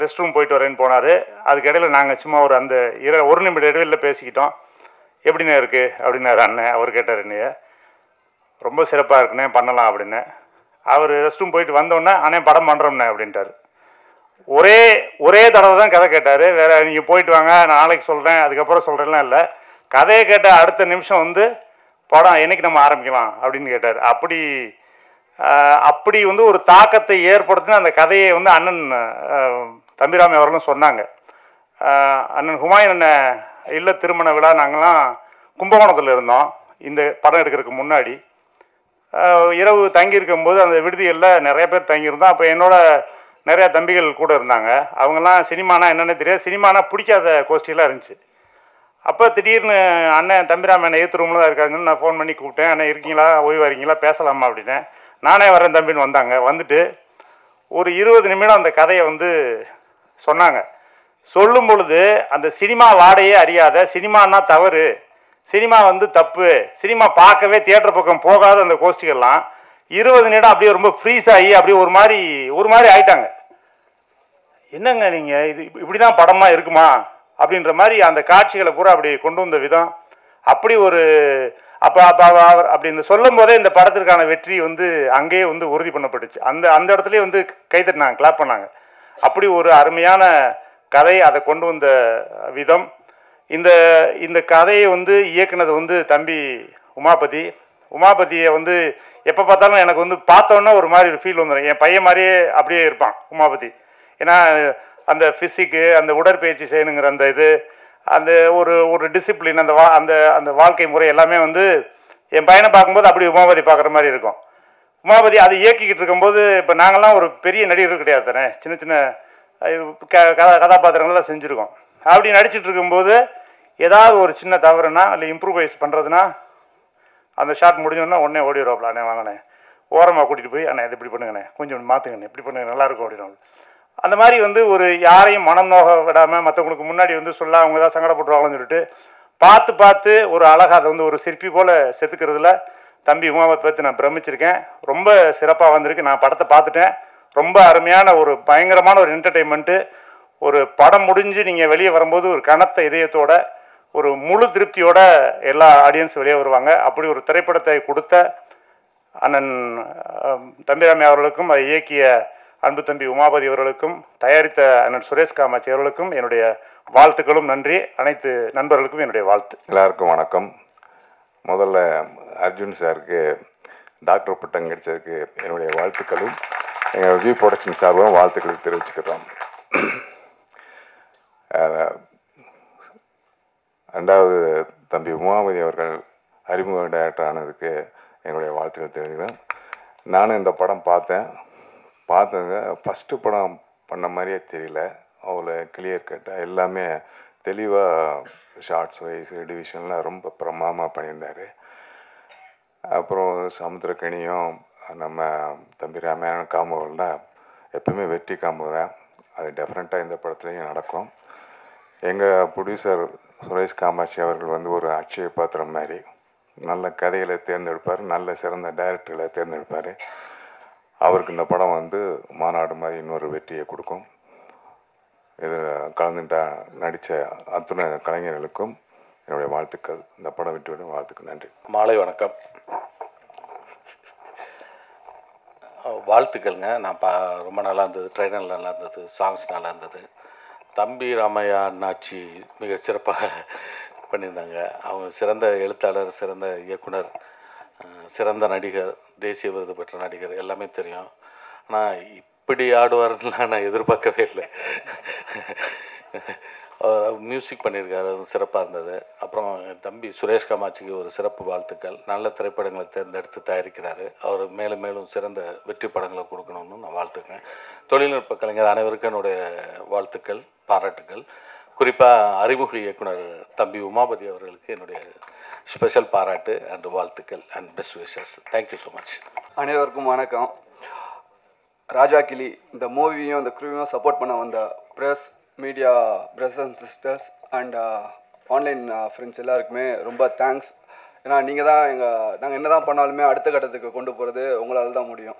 ரெஸ்ட் ரூம் போயிட்டு வரேன்னு போனார். அதுக்கிடையில் நாங்கள் சும்மா அந்த 1 நிமிட இடைவெளியில் பேசிக்கிட்டோம். எப்படிண்ணே இருக்குது அப்படின்னாரு அண்ணன். அவர் கேட்டார், என்னைய ரொம்ப சிறப்பாக இருக்குண்ணே, பண்ணலாம் அப்படின்னு. அவர் ரெஸ்ட் ரூம் போயிட்டு வந்தோடனே, அண்ணே படம் பண்ணுறோம்ண்ணே அப்படின்ட்டார். ஒரே தடவை தான் கதை கேட்டார். வேறு நீங்கள் போயிட்டு வாங்க, நாளைக்கு சொல்கிறேன், அதுக்கப்புறம் சொல்கிறேன்லாம் இல்லை. கதையை கேட்ட அடுத்த நிமிஷம் படம் என்னைக்கு நம்ம ஆரம்பிக்கலாம் அப்படின்னு கேட்டார். அப்படி ஒரு தாக்கத்தை ஏற்படுத்தின அந்த கதையை அண்ணன் தம்பிராமை அவர்களும் சொன்னாங்க. அண்ணன் ஹுமாயூன் அண்ணன் இல்ல திருமண விழா நாங்கள்லாம் கும்பகோணத்தில் இருந்தோம் இந்த படம் எடுக்கிறதுக்கு முன்னாடி. இரவு தங்கியிருக்கும்போது அந்த விடுதிகளில் நிறைய பேர் தங்கியிருந்தோம். அப்போ என்னோட நிறையா தம்பிகள் கூட இருந்தாங்க. அவங்கெல்லாம் சினிமானா என்னென்னு தெரியாது, சினிமானா பிடிக்காத கோஷ்டியெல்லாம் இருந்துச்சு. அப்போ திடீர்னு அண்ணன் தம்பிராமன் என்ன எதிர்த்து ரூமில் தான் இருக்காங்கன்னு நான் ஃபோன் பண்ணி கூப்பிட்டேன். அண்ணன் இருக்கீங்களா, ஓய்வு வரீங்களா, பேசலாமா அப்படின்னேன். நானே வரேன் தம்பின்னு வந்தாங்க. வந்துட்டு ஒரு 20 நிமிடம் அந்த கதையை சொன்னாங்க. சொல்லும் பொழுது அந்த சினிமா வாடையே அறியாத, சினிமானா தவறு, சினிமா வந்து தப்பு, சினிமா பார்க்கவே தியேட்டர் பக்கம் போகாத அந்த கோஷ்டிகள்லாம் 20 நிமிடம் அப்படியே ரொம்ப ஃப்ரீஸ் ஆகி அப்படியே ஒரு மாதிரி ஆயிட்டாங்க. என்னங்க நீங்கள் இது இப்படி தான் படமாக இருக்குமா அப்படின்ற மாதிரி அந்த காட்சிகளை பூரா அப்படி கொண்டு வந்த விதம் அப்படி ஒரு அப்போ அப்படின்னு சொல்லும் போதே இந்த படத்திற்கான வெற்றி வந்து அங்கேயே வந்து உறுதி பண்ணப்பட்டுச்சு. அந்த இடத்துலேயே வந்து கைத்தட்டினாங்க, கிளாப் பண்ணாங்க. அப்படி ஒரு அருமையான கதை, அதை கொண்டு வந்த விதம். இந்த கதையை வந்து இயக்குனது வந்து தம்பி உமாபதியை வந்து எப்போ பார்த்தாலும் எனக்கு வந்து பார்த்தோன்னா ஒரு மாதிரி ஒரு ஃபீல் வந்துடும். என் பையன் மாதிரியே அப்படியே இருப்பான் உமாபதி. ஏன்னா அந்த ஃபிசிக்கு, அந்த உடற்பயிற்சி செய்யணுங்கிற அந்த இது, அந்த ஒரு டிசிப்ளின், அந்த வாழ்க்கை முறை எல்லாமே வந்து என் பையனை பார்க்கும்போது அப்படி உமாபதி பார்க்குற மாதிரி இருக்கும். உமாபதி அதை இயக்கிக்கிட்டு இருக்கும்போது இப்போ நாங்கள்லாம் ஒரு பெரிய நடிகர்கள் கிடையாது தானே, சின்ன சின்ன கதாபாத்திரங்கள்லாம் செஞ்சுருக்கோம். அப்படி நடிச்சிட்டு இருக்கும்போது ஏதாவது ஒரு சின்ன தவறுனா இல்லை இம்ப்ரூவைஸ் பண்ணுறதுனா அந்த ஷாட் முடிஞ்சோன்னா உடனே ஓடி வருவாப்ல, அண்ணே வாங்கண்ணே, ஓரமாக கூட்டிகிட்டு போய் அண்ணே இது இப்படி பண்ணுங்கண்ணே, கொஞ்சம் மாற்றுங்கண்ணே, இப்படி பண்ணுங்க நல்லாயிருக்கும் அப்படின்னா. அந்த மாதிரி வந்து ஒரு யாரையும் மனம் நோக விடாமல் மற்றவங்களுக்கு முன்னாடி வந்து சொல்ல அவங்க தான் சங்கடப்பட்டுருவாங்கன்னு சொல்லிட்டு பார்த்து ஒரு அழகாக அதை வந்து ஒரு சிற்பி போல் செதுக்கிறதுல தம்பி உமாபதி பற்றி நான் பிரமிச்சிருக்கேன். ரொம்ப சிறப்பாக வந்திருக்கு. நான் படத்தை பார்த்துட்டேன். ரொம்ப அருமையான ஒரு பயங்கரமான ஒரு என்டர்டெயின்மெண்ட்டு. ஒரு படம் முடிஞ்சு நீங்கள் வெளியே வரும்போது ஒரு கனத்த இதயத்தோட ஒரு முழு திருப்தியோட எல்லா ஆடியன்ஸ் வெளியே வருவாங்க. அப்படி ஒரு திரைப்படத்தை கொடுத்த அண்ணன் தம்பிராமே அவர்களுக்கும், அதை இயக்கிய அன்பு தம்பி உமாபதி அவர்களுக்கும், தயாரித்த அண்ணன் சுரேஷ் காமாட்சி அவர்களுக்கும் என்னுடைய வாழ்த்துக்களும் நன்றி. அனைத்து நண்பர்களுக்கும் என்னுடைய வாழ்த்து. எல்லாருக்கும் வணக்கம். முதல்ல அர்ஜுன் சாருக்கு டாக்டர் பட்டம் கிடைச்சதுக்கு என்னுடைய வாழ்த்துக்களும் எங்கள் வி ப்ரொடக்ஷன் சார்பாக வாழ்த்துக்களை தெரிவிச்சுக்கிறோம். ரெண்டாவது தம்பி உமாபதி அவர்கள் அறிமுக டைரக்டர் ஆனதுக்கு என்னுடைய வாழ்த்துக்கள் தெரிவிக்கிறேன். நானும் இந்த படம் பார்த்தேங்க. ஃபஸ்ட்டு படம் பண்ண மாதிரியே தெரியல. அவ்வளோ கிளியர் கட்டாக எல்லாமே தெளிவாக ஷார்ட்ஸ் வைஸ் டிவிஷன்லாம் ரொம்ப பிரமாதமாக பண்ணியிருந்தார். அப்புறம் சமுத்திரக்கனியும் நம்ம தம்பி ராமாயண காம்போவில் எப்பவுமே வெற்றி காம்புறேன். அது டெஃபினட்டாக இந்த படத்துலையும் நடக்கும். எங்கள் ப்ரொடியூசர் சுரேஷ் காமாட்சி அவர்கள் வந்து ஒரு அட்சய பாத்திரம் மாதிரி நல்ல கதைகளை தேர்ந்தெடுப்பார், நல்ல சிறந்த டைரக்டர்களை தேர்ந்தெடுப்பார். அவருக்கு இந்த படம் வந்து மாநாடு மாதிரி இன்னொரு வெற்றியை கொடுக்கும். இதில் கலந்துட்டா நடித்த அத்துணை கலைஞர்களுக்கும் என்னுடைய வாழ்த்துக்கள். இந்த படம் விட்டு வாழ்த்துக்கள். நன்றி. மாலை வணக்கம். வாழ்த்துக்கள்ங்க. நான் ரொம்ப நல்லா இருந்தது, ட்ரெய்லர் நல்லா இருந்தது, சாங்ஸ் நல்லா இருந்தது. தம்பி ராமையா அண்ணாச்சி மிக சிறப்பாக பண்ணியிருந்தாங்க. அவங்க சிறந்த எழுத்தாளர், சிறந்த இயக்குனர், சிறந்த நடிகர், தேசிய விருது பெற்ற நடிகர், எல்லாமே தெரியும். ஆனால் இப்படி ஆடுவார்னு நான் எதிர்பார்க்கவே இல்லை. மியூசிக் பண்ணியிருக்காரு, அது சிறப்பாக இருந்தது. அப்புறம் என் தம்பி சுரேஷ் காமாட்சிக்கு ஒரு சிறப்பு வாழ்த்துக்கள். நல்ல திரைப்படங்களை தேர்ந்தெடுத்து தயாரிக்கிறாரு. அவர் மேலும் மேலும் சிறந்த வெற்றி படங்களை கொடுக்கணும்னு நான் வாழ்த்துக்கிறேன். தொழில்நுட்ப கலைஞர் அனைவருக்கும் என்னுடைய வாழ்த்துக்கள், பாராட்டுக்கள். குறிப்பாக அறிமுக இயக்குனர் தம்பி உமாபதி அவர்களுக்கு என்னுடைய ஸ்பெஷல் பாராட்டு அண்ட் வாழ்த்துக்கள் and best wishes. Thank you so much. அனைவருக்கும் வணக்கம். ராஜா கிளி இந்த மூவியும் இந்த க்ரூவையும் சப்போர்ட் பண்ண வந்த press, media brothers and sisters and online friends எல்லாருக்குமே ரொம்ப தேங்க்ஸ். ஏன்னா நீங்கள் தான் நாங்கள் என்ன தான் பண்ணாலுமே அடுத்த கட்டத்துக்கு கொண்டு போகிறது உங்களால் தான் முடியும்.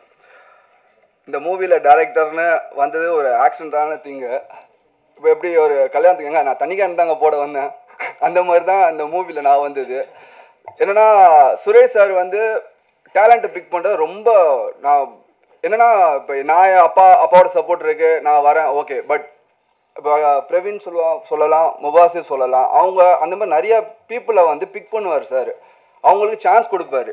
இந்த மூவியில் டைரக்டர்னு வந்தது ஒரு ஆக்சிடென்டான திங்கு. இப்போ எப்படி ஒரு கல்யாணத்துக்குங்க நான் தண்ணிக்கான தாங்க போட வந்தேன், அந்த மாதிரி தான் அந்த மூவியில் நான் வந்தது. என்னென்னா சுரேஷ் சார் வந்து டேலண்ட்டை பிக் பண்ணுறது ரொம்ப என்னென்னா இப்போ நான் அப்பாவோட சப்போர்ட் இருக்குது, நான் வரேன், ஓகே. பட் இப்போ பிரவீன் சொல்லலாம், முபாசி சொல்லலாம், அவங்க அந்த மாதிரி நிறைய பீப்புளை வந்து பிக் பண்ணுவார் சார். அவங்களுக்கு சான்ஸ் கொடுப்பாரு.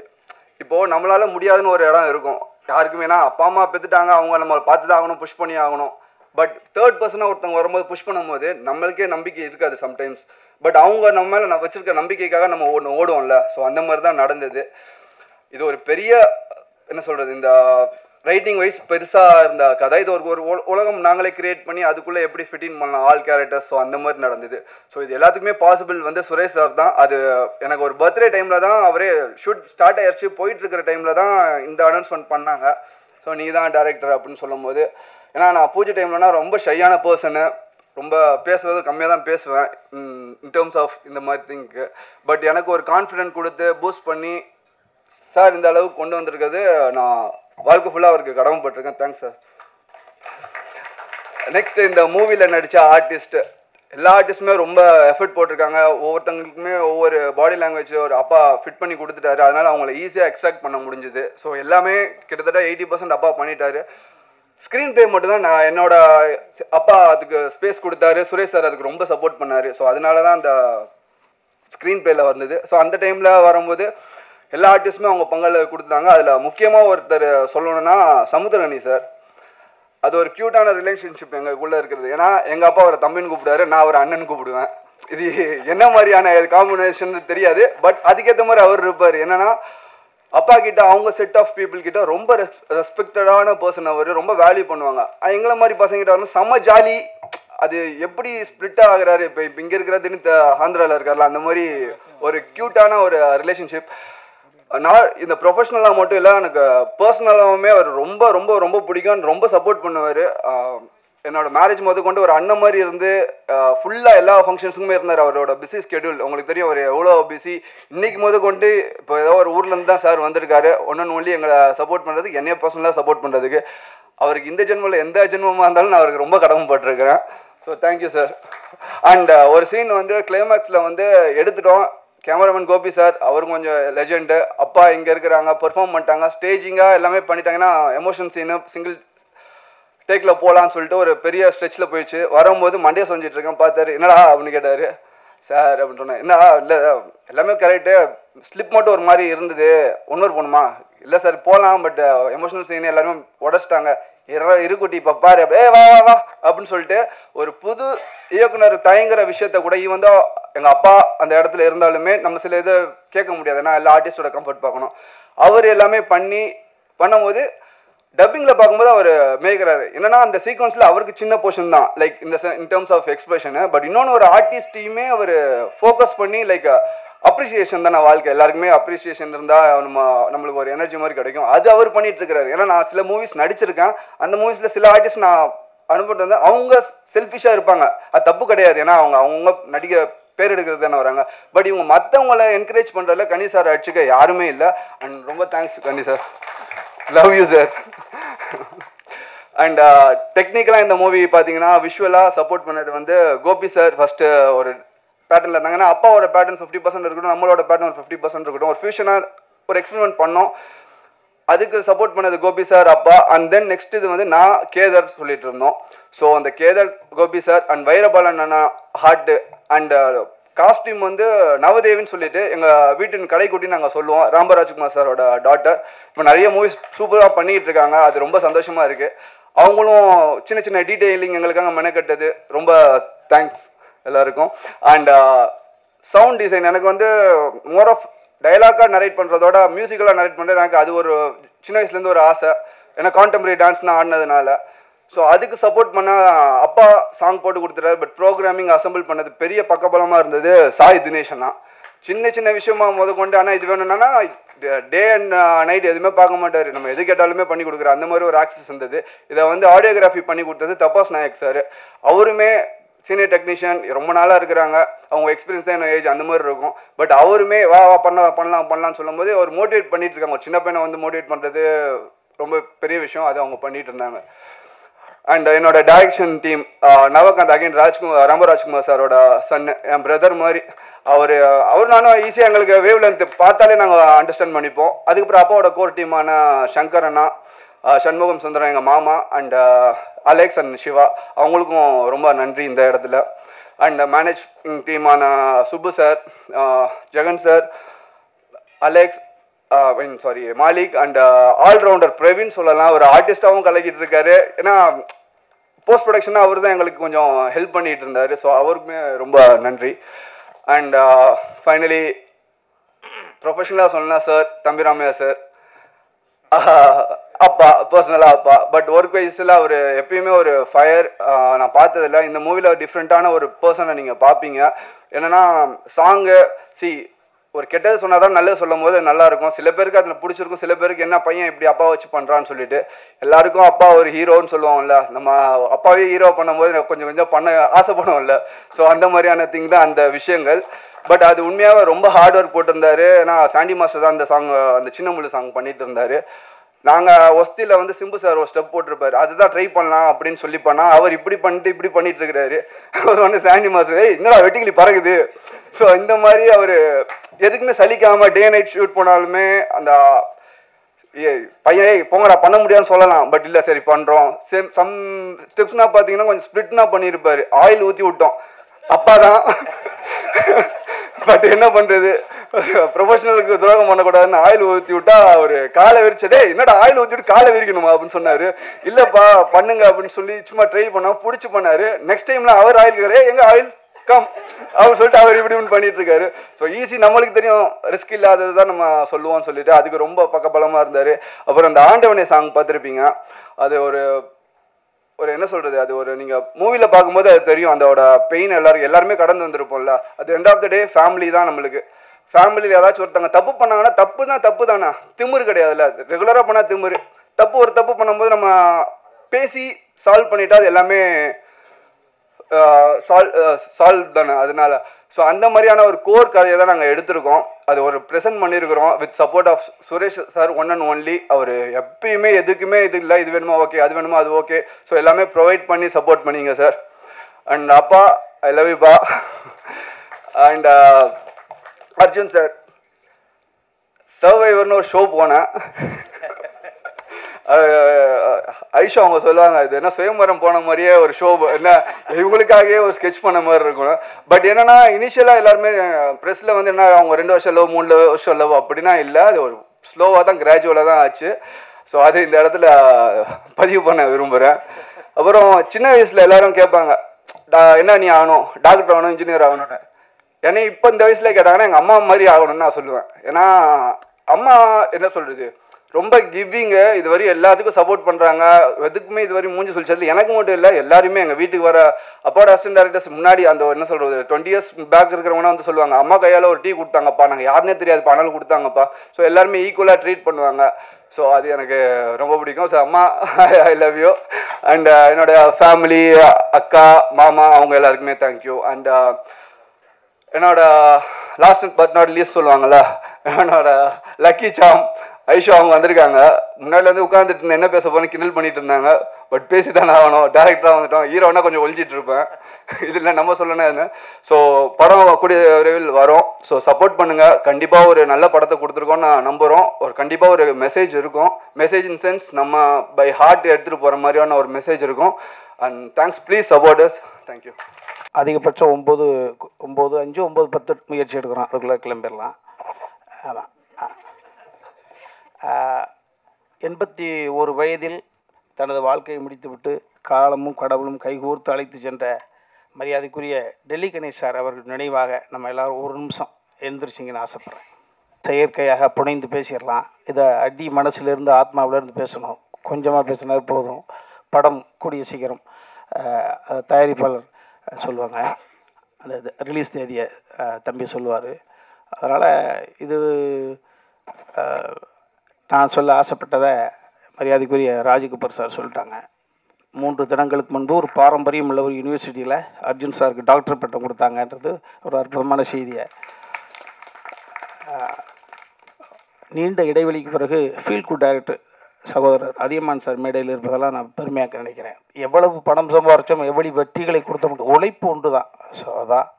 இப்போது நம்மளால் முடியாதுன்னு ஒரு இடம் இருக்கும் யாருக்குமே. ஏன்னா அப்பா அம்மா பெற்றுட்டாங்க, அவங்க நம்ம பார்த்து தான் ஆகணும், புஷ் பண்ணி ஆகணும். பட் தேர்ட் பர்சனாக ஒருத்தவங்க வரும்போது புஷ் பண்ணும்போது நம்மளுக்கே நம்பிக்கை இருக்காது சம்டைம்ஸ். பட் அவங்க நம்ம மேலே நான் வச்சுருக்க நம்பிக்கைக்காக நம்ம ஓடுவோம்ல. ஸோ அந்த மாதிரி தான் நடந்தது. இது ஒரு பெரிய என்ன சொல்கிறது, இந்த ரைட்டிங் வைஸ் பெருசாக இருந்த கதை. இது ஒரு உலகம் நாங்களே கிரியேட் பண்ணி அதுக்குள்ளே எப்படி ஃபிட்டின் பண்ணலாம் ஆல் கேரக்டர்ஸ். ஸோ அந்த மாதிரி நடந்தது. ஸோ இது எல்லாத்துக்குமே பாசிபிள் வந்து சுரேஷ் சார் தான். அது எனக்கு ஒரு பர்த்டே டைமில் தான் அவரே ஷூட் ஸ்டார்ட் ஆயிடுச்சு, போயிட்டுருக்கிற டைமில் தான் இந்த அனௌன்ஸ்மெண்ட் பண்ணாங்க. ஸோ நீ தான் டேரக்டர் அப்படின்னு சொல்லும் போது, ஏன்னா நான் பூஜை டைம்லனா ரொம்ப ஷையான பர்சனு, ரொம்ப பேசுகிறது கம்மியாக தான் பேசுவேன் இன் டேர்ம்ஸ் ஆஃப் இந்த மாதிரி திங்க்கு. பட் எனக்கு ஒரு கான்ஃபிடென்ட் கொடுத்து பூஸ்ட் பண்ணி சார் இந்த அளவுக்கு கொண்டு வந்திருக்கிறது நான் வாழ்க்கை ஃபுல்லாக அவருக்கு கடமைப்பட்டிருக்கேன். Thanks sir. நெக்ஸ்ட் இந்த மூவியில் நடித்த ஆர்டிஸ்ட் எல்லா ஆர்டிஸ்ட்டுமே ரொம்ப எஃபர்ட் போட்டிருக்காங்க. ஒவ்வொருத்தங்களுக்குமே ஒவ்வொரு பாடி லாங்குவேஜ் ஒரு அப்பா ஃபிட் பண்ணி கொடுத்துட்டாரு. அதனால் அவங்கள ஈஸியாக எக்ஸ்ட்ராக்ட் பண்ண முடிஞ்சுது. ஸோ எல்லாமே கிட்டத்தட்ட 80% அப்பா பண்ணிட்டாரு. ஸ்க்ரீன் ப்ளே மட்டும்தான் நான் என்னோட அப்பா அதுக்கு ஸ்பேஸ் கொடுத்தாரு. சுரேஷ் சார் அதுக்கு ரொம்ப சப்போர்ட் பண்ணார். ஸோ அதனால தான் அந்த ஸ்க்ரீன் ப்ளேயில் வந்தது. ஸோ அந்த டைமில் வரும்போது எல்லா ஆர்டிஸ்ட்டுமே அவங்க பங்களில் கொடுத்தாங்க. அதில் முக்கியமாக ஒருத்தர் சொல்லணும்னா சமுத்திரகனி சார். அது ஒரு க்யூட்டான ரிலேஷன்ஷிப் எங்களுக்குள்ளே இருக்கிறது. ஏன்னா எங்கள் அப்பா அவரை தம்பின்னு கூப்பிடுவாரு, நான் அவரை அண்ணன் கூப்பிடுவேன். இது என்ன மாதிரியான காம்பினேஷன் தெரியாது. பட் அதுக்கேற்ற மாதிரி அவர் இருப்பார். என்னென்னா அப்பா கிட்ட அவங்க செட் ஆஃப் பீப்புள் கிட்ட ரொம்ப ரெஸ்பெக்டடான பர்சன். அவர் ரொம்ப வேல்யூ பண்ணுவாங்க. எங்களை மாதிரி பசங்கிட்ட வரணும் செம்ம ஜாலி. அது எப்படி ஸ்ப்ளிட்டாக ஆகுறாரு. இப்போ இங்கே இருக்கிறதுன்னு ஆந்திராவில் இருக்கார்ல, அந்த மாதிரி ஒரு க்யூட்டான ஒரு ரிலேஷன்ஷிப். நான் இந்த ப்ரொஃபஷ்னலாக மட்டும் இல்லை, எனக்கு பர்சனலாகவுமே அவர் ரொம்ப ரொம்ப ரொம்ப பிடிக்கும். ரொம்ப சப்போர்ட் பண்ணுவார். என்னோட மேரேஜ் கொண்டு ஒரு அண்ணன் மாதிரி இருந்து ஃபுல்லாக எல்லா ஃபங்க்ஷன்ஸுக்குமே இருந்தார். அவரோட பிஸி ஸ்கெடியூல் உங்களுக்கு தெரியும். அவர் எவ்வளோ பிஸி. இன்றைக்கி கொண்டு இப்போ ஏதோ ஒரு ஊர்லேருந்து தான் சார் வந்திருக்காரு. ஒன்று ஒன்லி எங்களை சப்போர்ட் பண்ணுறதுக்கு, என்னைய பர்சனலாக சப்போர்ட் பண்ணுறதுக்கு. அவருக்கு இந்த ஜென்மத்தில் எந்த ஜென்மமாக இருந்தாலும் நான் அவருக்கு ரொம்ப கடமைப்பட்டிருக்கிறேன். So thank you sir. அண்ட் ஒரு சீன் கிளைமேக்ஸில் எடுத்துட்டோம். கேமராமேன் கோபி சார் அவர் கொஞ்சம் லெஜெண்டு. அப்பா இங்கே இருக்கிறாங்க, பெர்ஃபார்ம் பண்ணிட்டாங்க, ஸ்டேஜிங்காக எல்லாமே பண்ணிட்டாங்கன்னா எமோஷன் சீனு சிங்கிள் டேக்கில் போகலான்னு சொல்லிட்டு ஒரு பெரிய ஸ்ட்ரெச்சில் போயிடுச்சு. வரும்போது மண்டே சொல்லிட்டு இருக்கேன். பார்த்தாரு, என்னடா அப்படின்னு கேட்டார். சார் அப்படின்னு சொன்னேன். என்ன இல்லை எல்லாமே கரெக்டு, ஸ்லிப் மட்டும் ஒரு மாதிரி இருந்தது, ஒன்னொரு போகணுமா? இல்லை சார் போகலாம், பட் எமோஷனல் சீன் எல்லாருமே உடச்சிட்டாங்க. இருக்குட்டி இப்போ பாரு, வா வா வா அப்படின்னு சொல்லிட்டு ஒரு புது இயக்குனர் தயங்குற விஷயத்த கூட எங்கள் அப்பா அந்த இடத்துல இருந்தாலுமே நம்ம சில இதை கேட்க முடியாது. ஏன்னா எல்லா ஆர்டிஸ்டோட கம்ஃபர்ட் பார்க்கணும். அவர் எல்லாமே பண்ணும்போது டப்பிங்கில் பார்க்கும்போது அவர் மேய்க்கிறாரு. என்னன்னா அந்த சீக்வன்ஸில் அவருக்கு சின்ன போர்ஷன் தான், like in terms of expression. But இன்னொன்று ஒரு ஆர்டிஸ்டையுமே அவர் ஃபோக்கஸ் பண்ணி லைக் அப்ரிசியேஷன் தானே வாழ்க்கை. எல்லாருக்குமே அப்ரிசியேஷன் இருந்தால் நம்மளுக்கு ஒரு எனர்ஜி மாதிரி கிடைக்கும். அது அவர் பண்ணிட்டு இருக்கிறாரு. ஏன்னா நான் சில மூவிஸ் நடிச்சிருக்கேன். அந்த மூவிஸில் சில ஆர்டிஸ்ட் நான் அனுப்பிட்டு வந்தேன். அவங்க செல்ஃபிஷாக இருப்பாங்க. அது தப்பு கிடையாது. ஏன்னா அவங்க நடிக்க பேர் எடுக்கிறது தானே வராங்க. பட் இவங்க மற்றவங்களை என்கரேஜ் பண்ணுறதுல கனி சார் அடிச்சுக்க யாருமே இல்லை. அண்ட் ரொம்ப thanks Ghani sir. Love you sir. And டெக்னிக்கலாக இந்த மூவி பார்த்தீங்கன்னா விஷுவலாக சப்போர்ட் பண்ணது கோபி சார் ஃபஸ்ட்டு ஒரு பேட்டர்னில் இருந்தாங்க. ஏன்னா அப்பாவோட பேட்டர்ன் 50% இருக்கட்டும், நம்மளோட பேட்டர்ன் ஒரு 50% இருக்கட்டும். ஒரு ஃபியூஷனாக ஒரு எக்ஸ்பெரிமெண்ட் பண்ணோம். அதுக்கு சப்போர்ட் பண்ணது கோபி சார், அப்பா. அண்ட் தென் நெக்ஸ்ட் இது நான் கேதர் சொல்லிட்டு இருந்தோம். ஸோ அந்த கேதர் கோபி சார் அண்ட் வைரபாலன் அண்ணா ஹார்ட் அண்ட் காஸ்டியூம் நவதேவின்னு சொல்லிட்டு எங்கள் வீட்டின் கடைக்குட்டி நாங்கள் சொல்லுவோம். ராம்பராஜ்குமார் சாரோட டாட்டர். இப்போ நிறைய மூவிஸ் சூப்பராக பண்ணிக்கிட்டு இருக்காங்க. அது ரொம்ப சந்தோஷமாக இருக்குது. அவங்களும் சின்ன சின்ன டீட்டெயிலிங் எங்களுக்காக மெனக்கட்டது. ரொம்ப தேங்க்ஸ் எல்லாருக்கும். அண்ட் சவுண்ட் டிசைன் எனக்கு மோர் ஆஃப் டைலாக்காக நரேட் பண்ணுறதோட மியூசிக்கலாக நரேட் பண்ணுறது எனக்கு அது ஒரு சின்ன வயசுலேருந்து ஒரு ஆசை. ஏன்னா கான்டெம்பரரி டான்ஸ் நான் ஆடினதுனால. ஸோ அதுக்கு சப்போர்ட் பண்ண அப்பா சாங் போட்டு கொடுத்துட்டாரு. பட் ப்ரோக்ராமிங் அசம்பிள் பண்ணது பெரிய பக்கபலமாக இருந்தது சாய் தினேஷனா. சின்ன சின்ன விஷயமா கொண்டு ஆனால் இது வேணும்னா டே அண்ட் நைட் எதுவுமே பார்க்க மாட்டார். நம்ம எது கேட்டாலுமே பண்ணி கொடுக்குற அந்த மாதிரி ஒரு ஆக்சஸ் இருந்தது. இதை ஆடியோகிராஃபி பண்ணி கொடுத்தது தபாஸ் நாயக் சார். அவருமே சீனியர் டெக்னீஷியன், ரொம்ப நாளாக இருக்கிறாங்க. அவங்க எக்ஸ்பீரியன்ஸ் தான் என்ன ஏஜ் அந்த மாதிரி இருக்கும். பட் அவருமே வா வா பண்ணலாம்னு சொல்லும் போது அவர் மோட்டிவேட் பண்ணிட்டு இருக்காங்க. ஒரு சின்ன பையனை மோட்டிவேட் பண்ணுறது ரொம்ப பெரிய விஷயம். அது அவங்க பண்ணிட்டு இருந்தாங்க. அண்ட் என்னோட டைரக்ஷன் டீம் நவகாந்த் அகைன் ராமராஜ்குமார் சாரோட சன், என் பிரதர் மாதிரி. அவர் நானும் ஈஸியாக எங்களுக்கு வேவ் லென்த் பார்த்தாலே நாங்கள் அண்டர்ஸ்டாண்ட் பண்ணிப்போம். அதுக்கப்புறம் அப்பாவோட கோர் டீமான சங்கர் அண்ணா, சண்முகம் சுந்தரம் எங்கள் மாமா, அண்ட் அலெக்ஸ் அண்ட் சிவா, அவங்களுக்கும் ரொம்ப நன்றி இந்த இடத்துல. அண்ட் மேனேஜிங் டீமான Subbu sir, Jagan sir, Alex Malik and all rounder Praveen சொல்லலாம். ஒரு ஆர்டிஸ்டாகவும் கலக்கிட்டு இருக்காரு. ஏன்னா போஸ்ட் ப்ரொடக்ஷனாக அவர் தான் எங்களுக்கு கொஞ்சம் ஹெல்ப் பண்ணிட்டு இருந்தார். ஸோ அவருக்குமே ரொம்ப நன்றி. அண்ட் ஃபைனலி ப்ரொஃபஷனலாக சொல்லலாம் சார், தம்பிராமையா சார் அப்பா, பர்சனலாக அப்பா. பட் ஒர்க் வைஸில் அவர் எப்பயுமே ஒரு ஃபயர். நான் பார்த்ததில்ல. இந்த மூவியில் டிஃப்ரெண்ட்டான ஒரு பர்சனை நீங்கள் பார்ப்பீங்க. என்னென்னா சாங்கு ஒரு கெட்டது சொன்னால் தான் நல்லது சொல்லும் போது நல்லா இருக்கும். சில பேருக்கு அதில் பிடிச்சிருக்கும், சில பேருக்கு என்ன பையன் இப்படி அப்பா வச்சு பண்ணுறான்னு சொல்லிட்டு. எல்லாருக்கும் அப்பா ஒரு ஹீரோன்னு சொல்லுவோம்ல, நம்ம அப்பாவே ஹீரோ பண்ணும்போது கொஞ்சம் கொஞ்சம் பண்ண ஆசைப்படுவோம்ல. ஸோ அந்த மாதிரியான திங் தான் அந்த விஷயங்கள். பட் அது உண்மையாகவே ரொம்ப ஹார்ட் ஒர்க் போட்டிருந்தாரு. ஏன்னா சாண்டி மாஸ்டர் தான் அந்த சாங், அந்த சின்ன முள்ளு சாங் பண்ணிட்டு இருந்தாரு. நாங்கள் ஒஸ்தியில் வந்து சிம்பு சார் ஒரு ஸ்டெப் போட்டிருப்பாரு, அதுதான் ட்ரை பண்ணலாம் அப்படின்னு சொல்லி பண்ணால் அவர் இப்படி பண்ணிட்டு இருக்கிறாரு. அவர் வந்து சாண்டி மாஸ்டர் என்னடா வெட்டிக்கிளி பறகுது. ஸோ இந்த மாதிரி அவர் எதுக்குமே சலிக்காமல் டே நைட் ஷூட் போனாலுமே அந்த பையன் போங்கடா பண்ண முடியாதுன்னு சொல்லலாம், பட் இல்லை சரி பண்ணுறோம். சம் ஸ்டெப்ஸ்னால் பார்த்தீங்கன்னா கொஞ்சம் ஸ்ப்ளிட்னா பண்ணியிருப்பார். ஆயில் ஊற்றி விட்டோம், அப்பா தான். பட் என்ன பண்ணுறது, ப்ரொஃபஷனலுக்கு துரோகம் பண்ணக்கூடாதுன்னு ஆயில் ஊற்றி விட்டா அவர் காலை விரிச்சதே, என்னடா ஆயில் ஊற்றிட்டு காலை விரிக்கணுமா அப்படின்னு சொன்னார். இல்லைப்பா பண்ணுங்க அப்படின்னு சொல்லி சும்மா ட்ரை பண்ணால் பிடிச்சி பண்ணார். நெக்ஸ்ட் டைமில் அவர் ஆயில் கேட்குறாரு, எங்கே ஆயில் கம் அப்படின்னு சொல்லிட்டு அவர் இப்படி பண்ணிட்டு இருக்காரு. ஸோ ஈஸி, நம்மளுக்கு தெரியும் ரிஸ்க் இல்லாதது தான் நம்ம சொல்லுவோம்னு சொல்லிட்டு அதுக்கு ரொம்ப பக்கபலமாக இருந்தார். அப்புறம் அந்த ஆண்டவனே சாங் பார்த்துருப்பீங்க, அது ஒரு என்ன சொல்கிறது, அது ஒரு நீங்கள் மூவியில் பார்க்கும்போது அது தெரியும் அதோட பெயின். எல்லாருமே கடந்து வந்திருப்போம்ல. அது end of the day family தான் நம்மளுக்கு. ஃபேமிலியில் ஏதாச்சும் ஒருத்தவங்க தப்பு பண்ணாங்கன்னா தப்பு தானே, திமிரு கிடையாதுல்ல. ரெகுலராக பண்ணால் திமிரு. ஒரு தப்பு பண்ணும்போது நம்ம பேசி சால்வ் பண்ணிட்டா அது எல்லாமே சால்வ் தானே. அதனால ஸோ அந்த மாதிரியான ஒரு கோர் கதையை தான் நாங்கள் எடுத்திருக்கோம். அது ஒரு ப்ரெசென்ட் பண்ணியிருக்கிறோம் with support of Suresh sir, one and only. அவர் எப்பயுமே எதுக்குமே இது இல்லை, இது வேணுமா ஓகே, அது வேணுமா அது ஓகே. ஸோ எல்லாமே ப்ரொவைட் பண்ணி சப்போர்ட் பண்ணிங்க சார். அண்ட் அப்பா, ஐ லவ் யூ பா. அண்ட் அர்ஜுன் சார், சர்வைவர்னு ஒரு ஷோ போனேன். ஐஷா அவங்க சொல்லுவாங்க, இது என்ன சுயம்பரம் போன மாதிரியே ஒரு ஷோ, என்ன இவங்களுக்காகவே ஒரு ஸ்கெட்ச் பண்ண மாதிரி இருக்கும். பட் என்னன்னா இனிஷியலாக எல்லாருமே ப்ரெஸ்ஸில் வந்து என்ன அவங்க 2 வருஷம் லவ் 3 வருஷம் லவ் அப்படின்னா இல்லை, அது ஒரு ஸ்லோவாக தான் கிராஜுவலாக தான் ஆச்சு. ஸோ அது இந்த இடத்துல பதிவு பண்ண விரும்புகிறேன். அப்புறம் சின்ன வயசில் எல்லாரும் கேட்பாங்க, என்ன நீ ஆகணும், டாக்டர் ஆகணும், இன்ஜினியர் ஆகணும்னு. ஏன்னா இப்போ இந்த வயசில் கேட்டாங்கன்னா எங்கள் அம்மா மாதிரி ஆகணும்னு நான் சொல்லுவேன். ஏன்னா அம்மா என்ன சொல்கிறது, ரொம்ப கிவிங்கு, இது வரையும் எல்லாத்துக்கும் சப்போர்ட் பண்ணுறாங்க. எதுக்குமே இது வரையும் மூஞ்சி சொல்லிச்சது எனக்கு மட்டும் இல்லை, எல்லாருமே எங்கள் வீட்டுக்கு வர அப்பாவோட அசிஸ்டன்ட் டேரக்டர்ஸ் முன்னாடி அந்த என்ன சொல்கிறது 20 years பேக் இருக்கிறவங்கன்னா வந்து சொல்லுவாங்க, அம்மா கையால் ஒரு டீ கொடுத்தாங்கப்பா, நாங்கள் யாருன்னே தெரியாது பணம் கொடுத்தாங்கப்பா. ஸோ எல்லாருமே ஈக்குவலாக ட்ரீட் பண்ணுவாங்க. ஸோ அது எனக்கு ரொம்ப பிடிக்கும். ஸோ அம்மா, ஐ லவ் யூ. அண்ட் என்னோடய ஃபேமிலி, அக்கா, மாமா, அவங்க எல்லாருக்குமே தேங்க்யூ. அண்ட் என்னோட லாஸ்ட் பட் நாட் லீஸ்ட் சொல்லுவாங்கள்ல, என்னோட லக்கி சாம் ஐஷா அவங்க வந்திருக்காங்க. முன்னாடி வந்து உட்காந்துட்டு இருந்தேன், என்ன பேச போகணும் கிண்டல் பண்ணிட்டு இருந்தாங்க. பட் பேசி தானே ஆகணும், டேரக்டராக வந்துட்டோம். ஹீரோனா கொஞ்சம் ஒழிச்சிட்டு இருப்பேன், இதில் நம்ம சொல்லணும் என்ன. ஸோ படம் கூடிய விரைவில் வரும். ஸோ சப்போர்ட் பண்ணுங்கள். கண்டிப்பாக ஒரு நல்ல படத்தை கொடுத்துருக்கோன்னு நான் நம்புகிறோம். கண்டிப்பாக ஒரு மெசேஜ் இருக்கும். மெசேஜ் இன் சென்ஸ் நம்ம பை ஹார்ட் எடுத்துகிட்டு போகிற மாதிரியான ஒரு மெசேஜ் இருக்கும். And thanks, please support us. Thank you. அதிகபட்சம் 9, 5, 9, 10 முயற்சி எடுக்கிறோம், அதுக்குள்ளே கிளம்பிடலாம். ஆமாம். 81 வயதில் தனது வாழ்க்கையை முடித்துவிட்டு காலமும் கடவுளும் கைகோர்த்து அழைத்து சென்ற மரியாதைக்குரிய டெல்லி கணேஷ் சார் அவர்கள் நினைவாக நம்ம எல்லோரும் ஒரு நிமிஷம் எழுந்திரிச்சிங்கன்னு ஆசைப்பட்றேன். செயற்கையாக புனைந்து பேசிடலாம், இதை அடி மனசுலேருந்து ஆத்மாவிலேருந்து பேசணும். கொஞ்சமாக பேசினா போதும். படம் கூடிய சீக்கிரம் தயாரிப்பாளர் சொல்லுவாங்க, அந்த ரிலீஸ் தேதியை தம்பி சொல்லுவார். அதனால் இது நான் சொல்ல ஆசைப்பட்டதை மரியாதைக்குரிய ராஜ்கபூர் சார் சொல்லிட்டாங்க. 3 தினங்களுக்கு முன்பு ஒரு பாரம்பரியம் உள்ள ஒரு யூனிவர்சிட்டியில் அர்ஜுன் சாருக்கு டாக்டர் பட்டம் கொடுத்தாங்கன்றது ஒரு அற்புதமான செய்தியை. நீண்ட இடைவெளிக்கு பிறகு ஃபீல் குட் டைரக்டர் சகோதரர் அதியமான் சார் மேடையில் இருப்பதெல்லாம் நான் பெருமையாக நினைக்கிறேன். எவ்வளவு பணம் சம்பாரித்தோம், எவ்வளவு வெற்றிகளை கொடுத்த உழைப்பு ஒன்று தான். ஸோ அதான்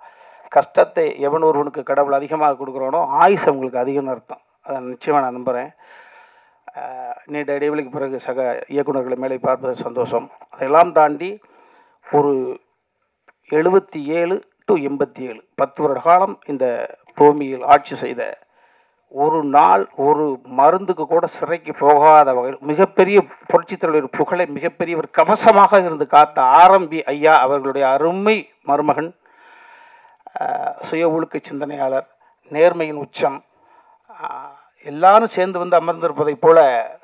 கஷ்டத்தை எவன் ஒருவனுக்கு கடவுள் அதிகமாக கொடுக்குறானோ ஆயுசு அவங்களுக்கு அதிகம்னு அர்த்தம். அதை நிச்சயமாக நான் நம்புகிறேன். நீண்ட இடைவெளிக்கு பிறகு சக இயக்குநர்களை மேலே பார்ப்பது சந்தோஷம். அதெல்லாம் தாண்டி ஒரு 77 to 87 10 வருட காலம் இந்த பூமியில் ஆட்சி செய்த, ஒரு நாள் ஒரு மருந்துக்கு கூட சிறைக்கு போகாத வகையில் மிகப்பெரிய புரட்சித் தலைவர் புகழை மிகப்பெரிய ஒரு கவசமாக இருந்து காத்த ஆரம்பி ஐயா அவர்களுடைய அருமை மருமகன், சுய ஒழுக்க சிந்தனையாளர், நேர்மையின் உச்சம், எல்லாரும் சேர்ந்து வந்து அமர்ந்திருப்பதைப் போல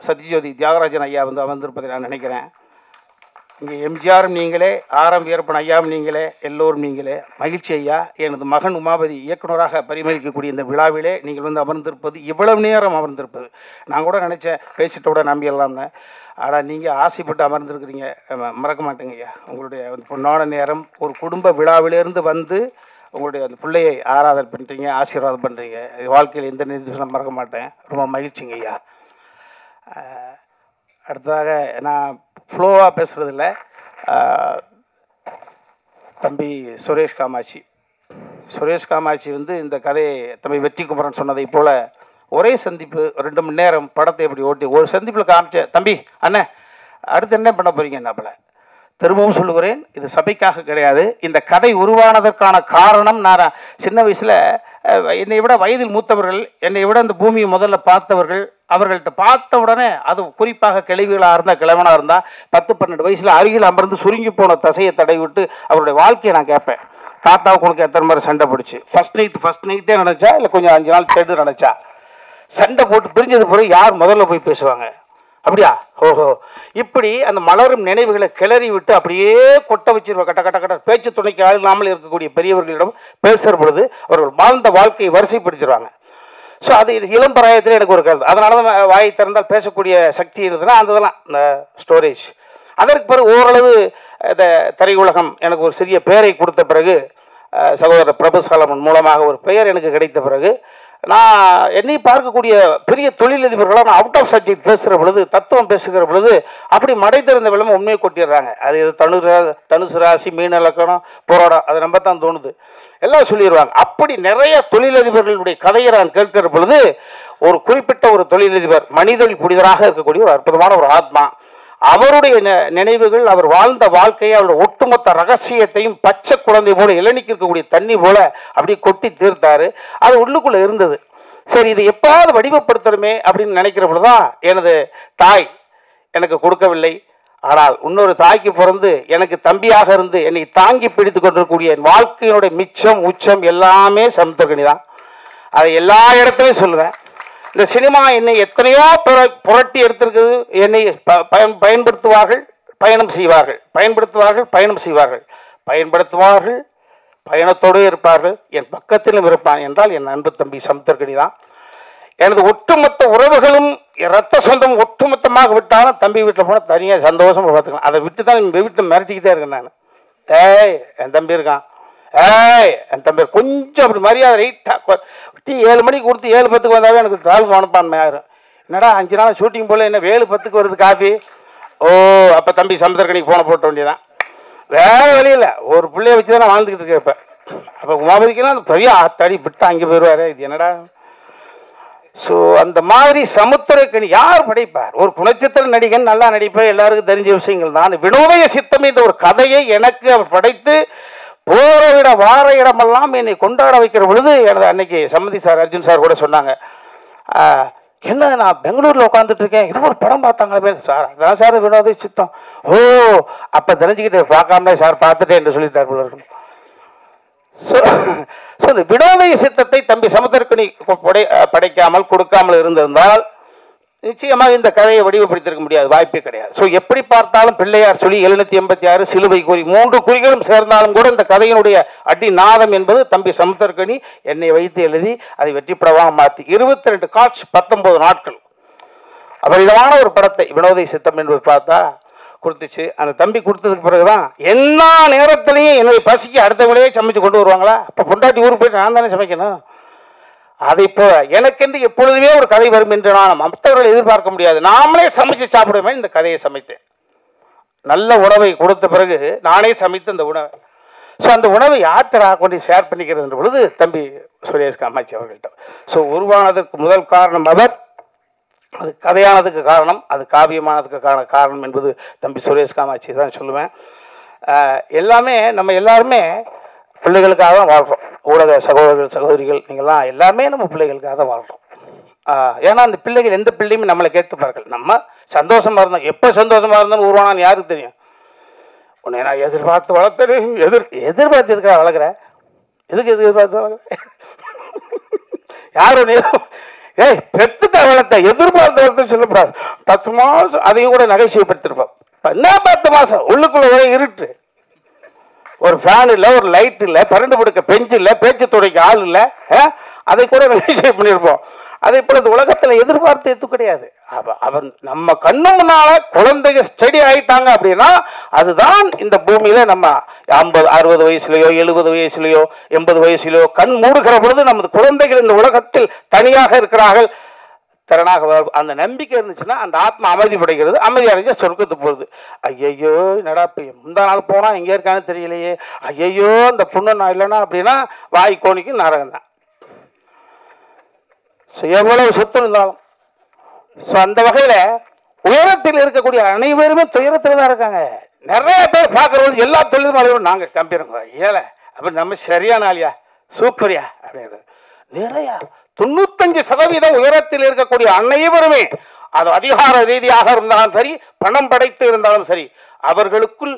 சத்யஜோதி தியாகராஜன் ஐயா வந்து அமர்ந்திருப்பதை நான் நினைக்கிறேன். இங்கே எம்ஜிஆரும் நீங்களே, ஆரம் வீரப்பன் ஐயாவும் நீங்களே, எல்லோரும் நீங்களே. மகிழ்ச்சி ஐயா. எனது மகன் உமாபதி இயக்குநராக பரிமளிக்கக்கூடிய இந்த விழாவிலே நீங்கள் வந்து அமர்ந்திருப்பது, இவ்வளவு நேரம் அமர்ந்திருப்பது, நான் கூட நினச்சேன் பேசிட்டு கூட நம்பிடலாம்னு. ஆனால் நீங்கள் ஆசைப்பட்டு அமர்ந்திருக்கிறீங்க, மறக்க மாட்டேங்க ஐயா. உங்களுடைய பொன்னான நேரம், ஒரு குடும்ப விழாவிலேருந்து வந்து உங்களுடைய அந்த பிள்ளையை ஆராதனை பண்ணுறீங்க, ஆசீர்வாதம் பண்ணுறீங்க. வாழ்க்கையில் எந்த நிறுத்தி மறக்க மாட்டேன். ரொம்ப மகிழ்ச்சிங்க ஐயா. அடுத்ததாக நான் ஃப்ளோவாக பேசுகிறதில்ல. தம்பி சுரேஷ் காமாட்சி வந்து இந்த கதையை தம்பி வெற்றி குமரன் சொன்னதை போல் ஒரே சந்திப்பு 2 மணி நேரம் படத்தை இப்படி ஓட்டி ஒரு சந்திப்பில் காமிச்ச தம்பி அண்ணே அடுத்து என்ன பண்ண போகிறீங்க நம்மள. திரும்பவும் சொல்லுகிறேன், இது சபைக்காக கிடையாது. இந்த கதை உருவானதற்கான காரணம், நான் சின்ன வயசில் என்னை விட வயதில் மூத்தவர்கள், என்னை விட இந்த பூமியை முதல்ல பார்த்தவர்கள், அவர்கள்ட்ட பார்த்த உடனே, அது குறிப்பாக கிழவிகளாக இருந்தால், கிழவனாக இருந்தால் 10-12 வயசில் அருகில் அமர்ந்து சுருங்கி போன தசையை தடை விட்டு அவருடைய வாழ்க்கையை நான் கேட்பேன். தாத்தாவுக்கு உனக்கு எத்தனை மாதிரி சண்டை பிடிச்சி, ஃபஸ்ட் நைட்டே நினச்சா இல்லை கொஞ்சம் 5 நாள் செடு நினச்சா, சண்டை போட்டு பிரிஞ்சது பிறகு யார் முதல்ல போய் பேசுவாங்க? அப்படியா? ஓஹோ. இப்படி அந்த மலரும் நினைவுகளை கிளறி விட்டு அப்படியே கொட்ட வச்சிருவோம். கட்ட பேச்சு துணைக்கு ஆள் இல்லாமல் இருக்கக்கூடிய பெரியவர்களிடம் பேசுகிற பொழுது அவர்கள் வாழ்ந்த வாழ்க்கையை வரிசைப்படுத்திடுவாங்க. ஸோ அது இளம் பிராயத்தில் எனக்கு ஒரு கருத்து. அதனால தான் வாயை திறந்தால் பேசக்கூடிய சக்தி இருந்ததுன்னா அந்த இதெல்லாம் இந்த ஸ்டோரேஜ். அதற்கு பிறகு ஓரளவு இந்த திரையுலகம் எனக்கு ஒரு சிறிய பெயரை கொடுத்த பிறகு, சகோதரர் பிரபு சாலமன் மூலமாக ஒரு பெயர் எனக்கு கிடைத்த பிறகு, நான் என்னை பார்க்கக்கூடிய பெரிய தொழிலதிபர்களாக நான் அவுட் ஆஃப் சப்ஜெக்ட் பேசுகிற பொழுது, தத்துவம் பேசுகிற பொழுது அப்படி மடை திறந்த விளம்பரம் உண்மையை கொட்டிடுறாங்க. அது தனுசு ராசி, மீன இலக்கணம், போராடம், அது நம்ம தான் தோணுது, எல்லாம் சொல்லிடுவாங்க. அப்படி நிறைய தொழிலதிபர்களுடைய கதையை நான் கேட்கிற பொழுது, ஒரு குறிப்பிட்ட ஒரு தொழிலதிபர் மனிதர்கள் புனிதராக இருக்கக்கூடிய ஒரு அற்புதமான ஒரு ஆத்மா, அவருடைய நினைவுகள், அவர் வாழ்ந்த வாழ்க்கையை, அவருடைய ஒட்டுமொத்த ரகசியத்தையும் பச்சை குழந்தை போல இளநிக்கு இருக்கக்கூடிய தண்ணி போல அப்படி கொட்டி தீர்த்தாரு. அது உள்ளுக்குள்ளே இருந்தது. சரி, இதை எப்பாவது வடிவப்படுத்தணுமே அப்படின்னு நினைக்கிற பொழுதுதான் எனது தாய் எனக்கு கொடுக்கவில்லை. ஆனால் இன்னொரு தாய்க்கு பிறந்து எனக்கு தம்பியாக இருந்து என்னை தாங்கி பிடித்து கொண்டிருக்கக்கூடிய என் வாழ்க்கையினுடைய மிச்சம் உச்சம் எல்லாமே சமுத்திரக்கனி தான். அதை எல்லா இடத்துலையும் சொல்லுவேன். இந்த சினிமா என்னை எத்தனையோ புரட்டி எடுத்திருக்குது. என்னை பயன்படுத்துவார்கள், பயணம் செய்வார்கள், பயணத்தோடு இருப்பார்கள், என் பக்கத்திலும் இருப்பான் என்றால் என் அன்பு தம்பி சமுத்திரக்கனி தான். எனது ஒட்டுமொத்த உறவுகளும் இரத்த சொந்தம் ஒட்டுமொத்தமாக விட்டாலும் தம்பி வீட்டில் போனால் தனியாக சந்தோஷமாக பார்த்துக்கலாம். அதை விட்டு தான் வீட்டை மிரட்டிக்கிட்டே இருக்கேன் நான். என் தம்பி இருக்கான், என் தம்பி கொஞ்சம் அப்படி மரியாதை ரைட்டாக டீ 7 மணிக்கு கொடுத்து 7:10 வந்தாவே எனக்கு தாழ்வு மனப்பான்மை ஆயிரும். என்னடா 5 நாள் ஷூட்டிங் போல என்ன 7:10 வருது காஃபி? ஓ, அப்போ தம்பி சமுத்திரக்கனிக்கு போன போட்ட வேண்டியதான். வேறு வழியில் ஒரு பிள்ளைய வச்சு தான் நான் வாழ்ந்துக்கிட்டு இருக்கேன். இப்போ அப்போ உமாபதிக்குன்னா அந்த பெரிய ஆத்தாடி விட்டு அங்கே போயிடுவார். இது என்னடா? ஸோ அந்த மாதிரி சமுத்திரக்கனி யார் படைப்பார்? ஒரு குணச்சித்திர நடிகன் நல்லா நடிப்பார், எல்லாருக்கும் தெரிஞ்ச விஷயங்கள் தான். வினோதய சித்தம் என்ற ஒரு கதையை எனக்கு அவர் படைத்து போகிற இடம் வார இடமெல்லாம் என்னை கொண்டாட வைக்கிற பொழுது, எனது அன்னைக்கு சம்மதி சார், அர்ஜுன் சார் கூட சொன்னாங்க, என்ன நான் பெங்களூரில் உட்காந்துட்டு இருக்கேன், இது ஒரு படம் பார்த்தாங்களே சார், அதான் சார் வினோதய சித்தம். ஓ, அப்போ தெரிஞ்சுக்கிட்டு பார்க்காமலே சார் பார்த்துட்டேன் என்று சொல்லிட்டார் போல இருக்கும். ஸோ இந்த வினோதய சித்தத்தை தம்பி சமுத்திரக்கனி படைக்காமல் கொடுக்காமல் இருந்திருந்தால் நிச்சயமாக இந்த கதையை வடிவப்படுத்திருக்க முடியாது, வாய்ப்பே கிடையாது. ஸோ எப்படி பார்த்தாலும் பிள்ளையார் சொல்லி 786 சிலுவை குறி 3 குறிகளும் சேர்ந்தாலும் கூட இந்த கதையினுடைய அடி நாதம் என்பது தம்பி சமுத்திரக்கனி என்னை வைத்து எழுதி அதை வெற்றிப்படமாக மாற்றி 22 காட்ச் 19 நாட்கள் அபரிதமான ஒரு படத்தை வினோதய சித்தம் என்பது பார்த்தா கொடுத்துச்சு. அந்த தம்பி கொடுத்ததுக்கு பிறகுதான் எல்லா நேரத்திலையும் என்னுடைய பசிக்கு அடுத்தவங்களே சமைச்சு கொண்டு வருவாங்களா? அப்போ பொண்டாட்டி ஊருக்கு போயிட்டு நான் தானே சமைக்கணும். அதை இப்போ எனக்கென்று எப்பொழுதுமே ஒரு கதை வரும் என்று நான் மற்றவர்கள் எதிர்பார்க்க முடியாது. நாமளே சமைச்சு சாப்பிடுவேன். இந்த கதையை சமைத்தேன். நல்ல உணவை கொடுத்த பிறகு நானே சமைத்து அந்த உணவை, ஸோ அந்த உணவை யார்கிட்ட கொண்டு ஷேர் பண்ணிக்கிறது பொழுது தம்பி சுரேஷ் காமாட்சி அவர்கள்ட்ட. ஸோ உருவானதற்கு முதல் காரணம் அவர், அது கதையானதுக்கு காரணம், அது காவியமானதுக்கான காரணம் என்பது தம்பி சுரேஷ் காமாட்சி தான் சொல்லுவேன். எல்லாமே நம்ம எல்லாருமே பிள்ளைகளுக்காக தான் வாழ்கிறோம். ஊடக சகோதரர்கள் சகோதரிகள் நீங்கள்லாம் எல்லாமே நம்ம பிள்ளைகளுக்காக தான் வாழ்கிறோம். ஏன்னா அந்த பிள்ளைகள் எந்த பிள்ளையுமே நம்மளை கேட்டுப்பார்கள். நம்ம சந்தோஷமாக இருந்தோம், எப்போ சந்தோஷமாக இருந்தாலும் உருவானான்னு யாருக்கு தெரியும்? உன்னை நான் எதிர்பார்த்து வளர்த்தேன். எதிர்பார்த்து எதுக்காக வளர்க்குற? எதுக்கு எதிர்பார்த்து வளர்க்குற? யாரும் பெற்றுக்க வளர்த்த எதிர்பார்த்து வளர்த்து சொல்லக்கூடாது. 10 மாதம் அதையும் கூட நகைச்சுவைப்படுத்திருப்போம். என்ன 10 மாதம் உள்ளுக்குள்ளே ஒரே இருட்டு, ஒரு ஃபேன் இல்லை, ஒரு லைட் இல்லை, பரண்டு படுக்க பெஞ்சு இல்லை, பேச்சு துடைக்க ஆள் இல்லை. அதை கூட ரிலீஸ் பண்ணியிருப்போம். அதே போல் இந்த உலகத்தில் எதிர்பார்த்து எது கிடையாது. அவன் நம்ம கண்ணு முன்னால குழந்தைங்க ஸ்டடி ஆயிட்டாங்க அப்படின்னா அதுதான் இந்த பூமியில நம்ம 50 60 வயசுலையோ 70 வயசுலையோ 80 வயசுலையோ கண் மூடுகிற பொழுது நமது குழந்தைகள் இந்த உலகத்தில் தனியாக இருக்கிறார்கள், திறனாக அந்த நம்பிக்கை இருந்துச்சுன்னா அந்த ஆத்மா அமைதி படைக்கிறது. அமைதி அடைஞ்ச சொர்க்கத்துக்கு போகுது. ஐயையோ என்னடா முந்தா நாள் போனால் எங்கே இருக்கான்னு தெரியலையே, ஐயையோ அந்த புண்ணு நான் இல்லைன்னா அப்படின்னா வாய் கோணிக்கு நரகம் தான். ஸோ எவ்வளவு சொத்து இருந்தாலும் ஸோ அந்த வகையில் உயரத்தில் இருக்கக்கூடிய அனைவருமே துயரத்தில் தான் இருக்காங்க. நிறைய பேர் பார்க்குறவங்க எல்லா தொழிலும் நாங்கள் கம்பீரம் ஏழை அப்படி நம்ம சரியான ஆளியா சூப்பரியா அப்படிங்கிறது நிறையா 95% உயரத்தில் இருக்கக்கூடிய அனைவருமே அது அதிகார ரீதியாக இருந்தாலும் சரி, பணம் படைத்து இருந்தாலும் சரி, அவர்களுக்குள்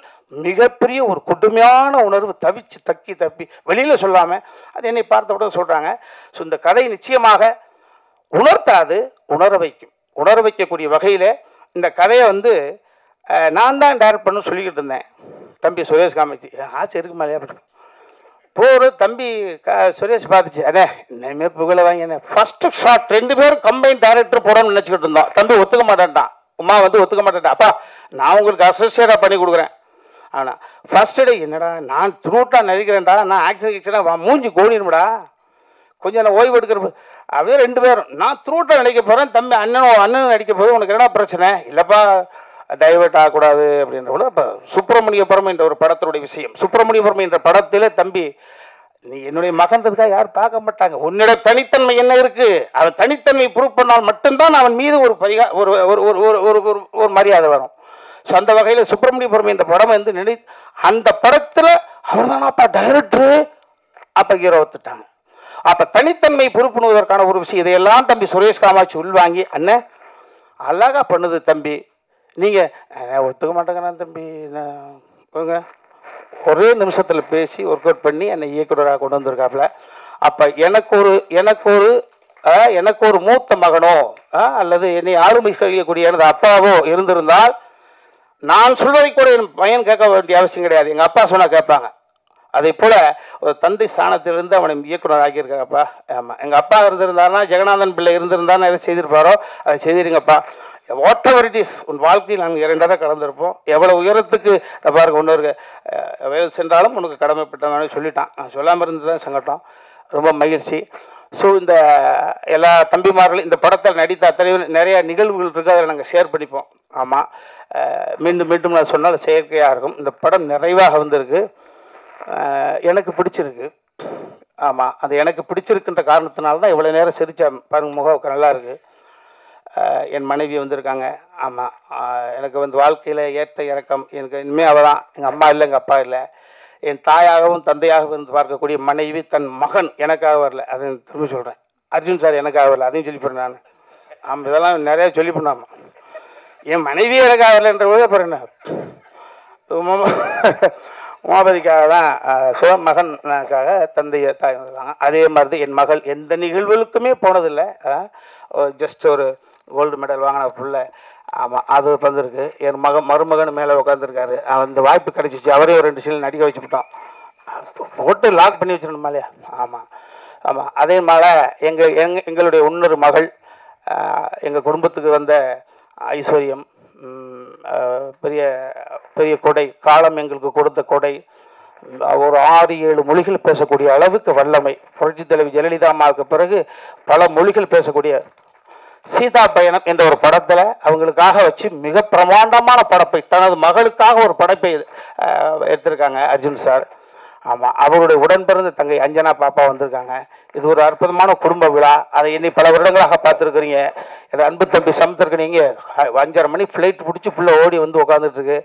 மிகப்பெரிய ஒரு கொடுமையான உணர்வு தவிச்சு தப்பி வெளியில் சொல்லாமல் அது என்னை பார்த்தவுடன் சொல்கிறாங்க. ஸோ இந்த கதை நிச்சயமாக உணர்த்தாது, உணர வைக்கக்கூடிய வகையில் இந்த கதையை நான் தான் டைரக்ட் பண்ணு சொல்லிக்கிட்டு இருந்தேன். தம்பி சுரேஷ் காமச்சி ஆசை இருக்குமா இல்லையா அப்படி போகிற தம்பி சுரேஷ் பார்த்துச்சு, அண்ணே இனிமே புகழ வாங்கினேன் ஃபர்ஸ்ட் ஷாட் 2 பேரும் கம்பைன் டைரக்டர் போடணும்னு நினச்சிக்கிட்டு இருந்தோம். தம்பி ஒத்துக்க மாட்டேன்ட்டான், உமா ஒத்துக்க மாட்டேன்ட்டான். அப்பா நான் உங்களுக்கு அசோசியேட்டாக பண்ணி கொடுக்குறேன். ஆனால் ஃபர்ஸ்ட் டே என்னடா நான் த்ரூட்டாக நடிக்கிறேன்டா, நான் ஆக்ஷன் மூஞ்சி கோணிடும்டா, கொஞ்சம் நான் ஓய்வு எடுக்கிற அப்படியே 2 பேரும் நான் த்ரூட்டாக நடிக்க போகிறேன், தம்பி அண்ணனும் நடிக்க போது உனக்கு என்ன பிரச்சனை இல்லைப்பா டைவர்ட் ஆகக்கூடாது அப்படின்ற கூட. இப்போ சுப்பிரமணியபுரம் என்ற ஒரு படத்தினுடைய விஷயம், சுப்பிரமணியபுரம் என்ற படத்தில் தம்பி நீ என்னுடைய மகன்றதுக்காக யாரும் பார்க்க மாட்டாங்க, உன்னோட தனித்தன்மை என்ன இருக்கு, அவன் தனித்தன்மை ப்ரூவ் பண்ணால் மட்டும்தான் அவன் மீது ஒரு ஒரு மரியாதை வரும். ஸோ அந்த வகையில் சுப்பிரமணியபுரம் என்ற படம் அந்த படத்தில் அவர் தானாப்பா டைரக்டரு, அப்போ ஹீரோ ஒத்துட்டாங்க. அப்போ தனித்தன்மை பொறுப்புணுவதற்கான ஒரு விஷயம் இதையெல்லாம் தம்பி சுரேஷ் காமாட்சி உள்வாங்கி அண்ணன் அழகா பண்ணுது தம்பி, நீங்கள் ஒத்துக்க மாட்டேங்கிறா தம்பி ஒரே நிமிஷத்தில் பேசி ஒர்க் அவுட் பண்ணி என்னை இயக்குநராக கொண்டு வந்திருக்காப்புல. அப்போ எனக்கு ஒரு மூத்த மகனோ அல்லது என்னை ஆளுமை கழியக்கூடிய எனது அப்பாவோ இருந்திருந்தால் நான் சொல்வதை கூட என் பையன் கேட்க வேண்டிய அவசியம் கிடையாது, எங்கள் அப்பா சொன்னால் கேட்பாங்க. அதே போல் ஒரு தந்தை ஸ்தானத்திலிருந்து அவனை இயக்குனர் ஆக்கியிருக்காப்பா. ஆமாம், எங்கள் அப்பா இருந்திருந்தாருன்னா ஜெகநாதன் பிள்ளை இருந்திருந்தாருன்னா எதை செய்திருப்பாரோ அதை செய்திருங்கப்பா. வாட் எவர் இட் இஸ், உன் வாழ்க்கையில் நாங்கள் 2 தடவை கலந்துருப்போம், எவ்வளோ உயரத்துக்கு பாருங்க இன்னொரு வயல் சென்றாலும் உனக்கு கடமைப்பட்டவனே சொல்லிட்டான். நான் சொல்லாமல் இருந்தது தான் சங்கட்டம், ரொம்ப மகிழ்ச்சி. ஸோ இந்த எல்லா தம்பிமார்களும் இந்த படத்தில் நடித்த அத்தனை நிறைய நிகழ்வுகள் இருக்குது, அதில் நாங்கள் ஷேர் பண்ணிப்போம். ஆமாம், மீண்டும் நான் சொன்னால் செயற்கையாக இருக்கும். இந்த படம் நிறைவாக வந்திருக்கு, எனக்கு பிடிச்சிருக்கு. ஆமாம், அது எனக்கு பிடிச்சிருக்குன்ற காரணத்தினால தான் இவ்வளோ நேரம் சிரிச்ச பாருங்க, முகம் நல்லா இருக்குது. என் மனைவி வந்திருக்காங்க. ஆமாம், எனக்கு வாழ்க்கையில் ஏற்ற இறக்கம் எனக்கு இனிமேல் அவள் தான், எங்கள் அம்மா இல்லை எங்கள் அப்பா இல்லை, என் தாயாகவும் தந்தையாகவும் இருந்து பார்க்கக்கூடிய மனைவி தன் மகன் எனக்காக வரல, அதை திரும்ப சொல்கிறேன். அர்ஜுன் சார் எனக்காக வரல, அதையும் சொல்லிப்பேன் நான். ஆமாம், இதெல்லாம் நிறையா சொல்லிப்பேன். என் மனைவி எனக்காக வரலன்ற போது அப்புறம் என்ன உமாபதிக்காக தான் மகனுக்காக தந்தையை தாய் வந்திருக்காங்க. அதே மாதிரி தான் என் மகள் எந்த நிகழ்வுகளுக்குமே போனதில்லை, ஜஸ்ட் ஒரு கோல்டு மெடல் வாங்கின புள்ள. ஆமாம், அது வந்திருக்கு. என் மருமகன் மேலே உட்காந்துருக்காரு, அந்த வாய்ப்பு கிடச்சிச்சு, அவரே ஒரு 2 சீல் நடிக்க வச்சுக்கிட்டோம், போட்டு லாக் பண்ணி வச்சிடணுமா இல்லையா. ஆமாம் ஆமாம், அதே மாதிரி எங்களுடைய இன்னொரு மகள் எங்கள் குடும்பத்துக்கு வந்த ஐஸ்வர்யம், பெரிய பெரிய கொடை, காலம் எங்களுக்கு கொடுத்த கொடை, ஒரு 6-7 மொழிகள் பேசக்கூடிய அளவுக்கு வல்லமை. புரட்சி தலைவி ஜெயலலிதா அம்மாவுக்கு பிறகு பல மொழிகள் பேசக்கூடிய சீதா பயணம் என்ற ஒரு படத்தில் அவங்களுக்காக வச்சு மிக பிரமாண்டமான படைப்பை, தனது மகளுக்காக ஒரு படைப்பை எடுத்திருக்காங்க அர்ஜுன் சார். ஆமாம், அவருடைய உடன்பிறந்த தங்கை அஞ்சனா பாப்பா வந்திருக்காங்க. இது ஒரு அற்புதமான குடும்ப விழா, அதை என்னை பல வருடங்களாக பார்த்துருக்குறீங்க. என் அன்பு தம்பி சமைத்திருக்கிறீங்க, 5:30 மணி ஃப்ளைட் பிடிச்சி ஃபுல்லாக ஓடி வந்து உட்காந்துட்டுருக்கு.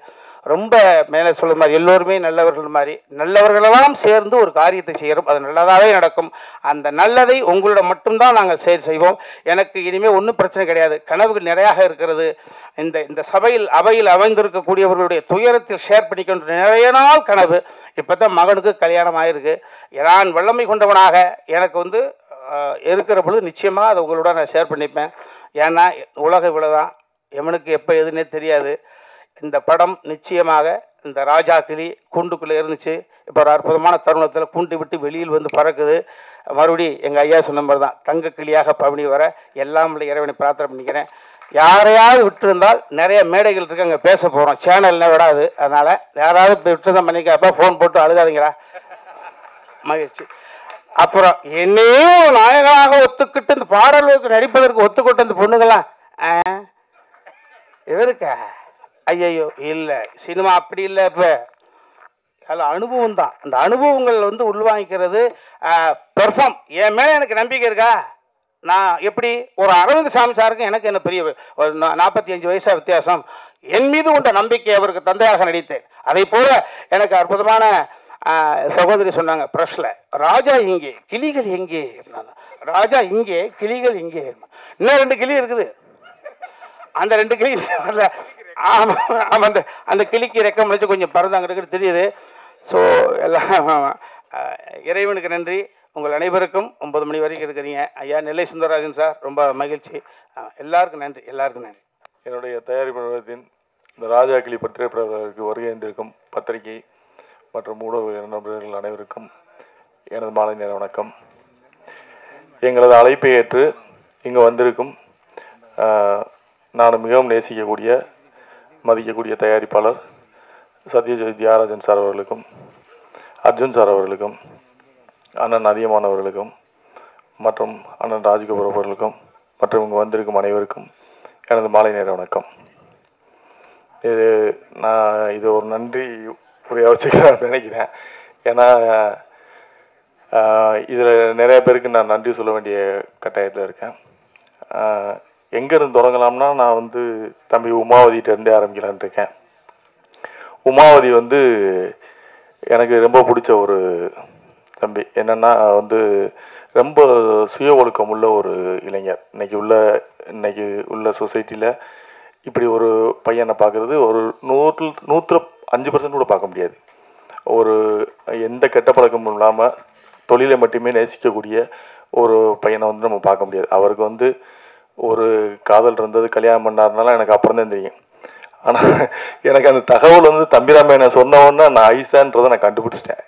ரொம்ப மேலே சொல்ல மாதிரி எல்லோருமே நல்லவர்கள் மாதிரி, நல்லவர்களெல்லாம் சேர்ந்து ஒரு காரியத்தை செய்கிறோம், அது நல்லதாகவே நடக்கும். அந்த நல்லதை உங்களோட மட்டும்தான் நாங்கள் செய்வோம். எனக்கு இனிமேல் ஒன்றும் பிரச்சனை கிடையாது, கனவுகள் நிறையாக இருக்கிறது. இந்த அவையில் அமைந்திருக்கக்கூடியவர்களுடைய துயரத்தில் ஷேர் பண்ணிக்கொண்டு நிறைய நாள் கனவு. இப்போ தான் மகனுக்கு கல்யாணம் ஆகிருக்கு. நான் வல்லமை கொண்டவனாக எனக்கு இருக்கிற பொழுது நிச்சயமாக அதை உங்களோட நான் ஷேர் பண்ணிப்பேன். ஏன்னா உலக இவ்வளோ தான், எவனுக்கு எப்போ எதுன்னே தெரியாது. இந்த படம் நிச்சயமாக இந்த ராஜா கிளி கூண்டுக்குள்ளே இருந்துச்சு, இப்போ ஒரு அற்புதமான தருணத்தில் கூண்டு விட்டு வெளியில் வந்து பறக்குது. மறுபடி எங்கள் ஐயா சொன்ன மாதிரி தான் தங்க கிளியாக பவனி வர எல்லாம் இறைவனை பிரார்த்தனை பண்ணிக்கிறேன். யாரையாவது விட்டுருந்தால் நிறைய மேடைகள் இருக்கு, அங்கே பேச போகிறோம், சேனல்னால் விடாது. அதனால் யாராவது விட்டுருந்தா பண்ணிக்கப்போ ஃபோன் போட்டு அழுகாதீங்களா, மகிழ்ச்சி. அப்புறம் என்னையும் நாயகனாக ஒத்துக்கிட்டு இந்த பாடல்களுக்கு நடிப்பதற்கு ஒத்துக்கிட்டு இந்த பொண்ணுங்களாம் இவருக்கா ஐயோ இல்லை, சினிமா அப்படி இல்லை. இப்போ அதில் அனுபவம் தான், அந்த அனுபவங்கள் வந்து உள்வாங்கிக்கிறது. பெர்ஃபார்ம் என் மேலே எனக்கு நம்பிக்கை இருக்கா? நான் எப்படி ஒரு அரவிந்த் சாமி சாருக்கும் எனக்கு என்ன பெரிய ஒரு 45 வயசா வித்தியாசம். என் மீது கொண்ட நம்பிக்கை அவருக்கு தந்தையாக நடித்தேன். அதை போல எனக்கு அற்புதமான சகோதரி சொன்னாங்க ப்ரெஷ்ல, ராஜா இங்கே கிளிகள் எங்கே, ராஜா இங்கே கிளிகள் இங்கே, இன்னும் 2 கிளி இருக்குது. அந்த 2 கிளி ஆமாம், அந்த கிளிக்கு ரெக்கம் முடிச்சு கொஞ்சம் பறந்தாங்க இருக்குது தெரியுது. ஸோ எல்லாம் இறைவனுக்கு நன்றி. உங்கள் அனைவருக்கும் 9 மணி வரைக்கும் இருக்கிறீங்க. ஐயா நெல்லை சுந்தரராஜன் சார் ரொம்ப மகிழ்ச்சி. எல்லாருக்கும் நன்றி, எல்லாருக்கும் நன்றி. என்னுடைய தயாரிப்பு நிறுவனத்தின் இந்த ராஜா கிளி திரைப்படத்திற்கு வருகின்றிருக்கும் பத்திரிகை மற்றும் ஊடக நண்பர்கள் அனைவருக்கும் எனது மாலை நேர வணக்கம். எங்களது அழைப்பை ஏற்று இங்கு வந்திருக்கும் நான் மிகவும் நேசிக்கக்கூடிய மதிக்கக்கூடிய தயாரிப்பாளர் சத்யஜித் தியாகராஜன் சார் அவர்களுக்கும், அர்ஜுன் சார் அவர்களுக்கும், அண்ணன் அதியமான் அவர்களுக்கும் மற்றும் அண்ணன் ராஜ்கபூர் அவர்களுக்கும் மற்றும் இங்கு வந்திருக்கும் அனைவருக்கும் எனது மாலை நேர வணக்கம். இது ஒரு நன்றி உரையாக வச்சுக்கலாம் நினைக்கிறேன். ஏன்னா இதில் நிறைய பேருக்கு நான் நன்றி சொல்ல வேண்டிய கட்டாயத்தில் இருக்கேன். எங்கேருந்து தொடங்கலாம்னா நான் வந்து தம்பி உமாவதிகிட்டேருந்தே ஆரம்பிக்கலான் இருக்கேன். உமாவதி வந்து எனக்கு ரொம்ப பிடிச்ச ஒரு தம்பி. என்னென்னா வந்து ரொம்ப சுய ஒழுக்கம் உள்ள ஒரு இளைஞர். இன்னைக்கு உள்ள சொசைட்டியில் இப்படி ஒரு பையனை பார்க்குறது ஒரு 105% கூட பார்க்க முடியாது. ஒரு எந்த கெட்ட பழக்கமும் இல்லாமல் தொழிலை மட்டுமே நேசிக்கக்கூடிய ஒரு பையனை வந்து நம்ம பார்க்க முடியாது. அவருக்கு வந்து ஒரு காதல் இருந்தது, கல்யாணம் பண்ணாருனால எனக்கு அப்புறம் தான் தெரியும். ஆனால் எனக்கு அந்த தகவல் வந்து தம்பிராமையனை சொன்ன உடனே நான் ஐசான்றதை நான் கண்டுபிடிச்சிட்டேன்.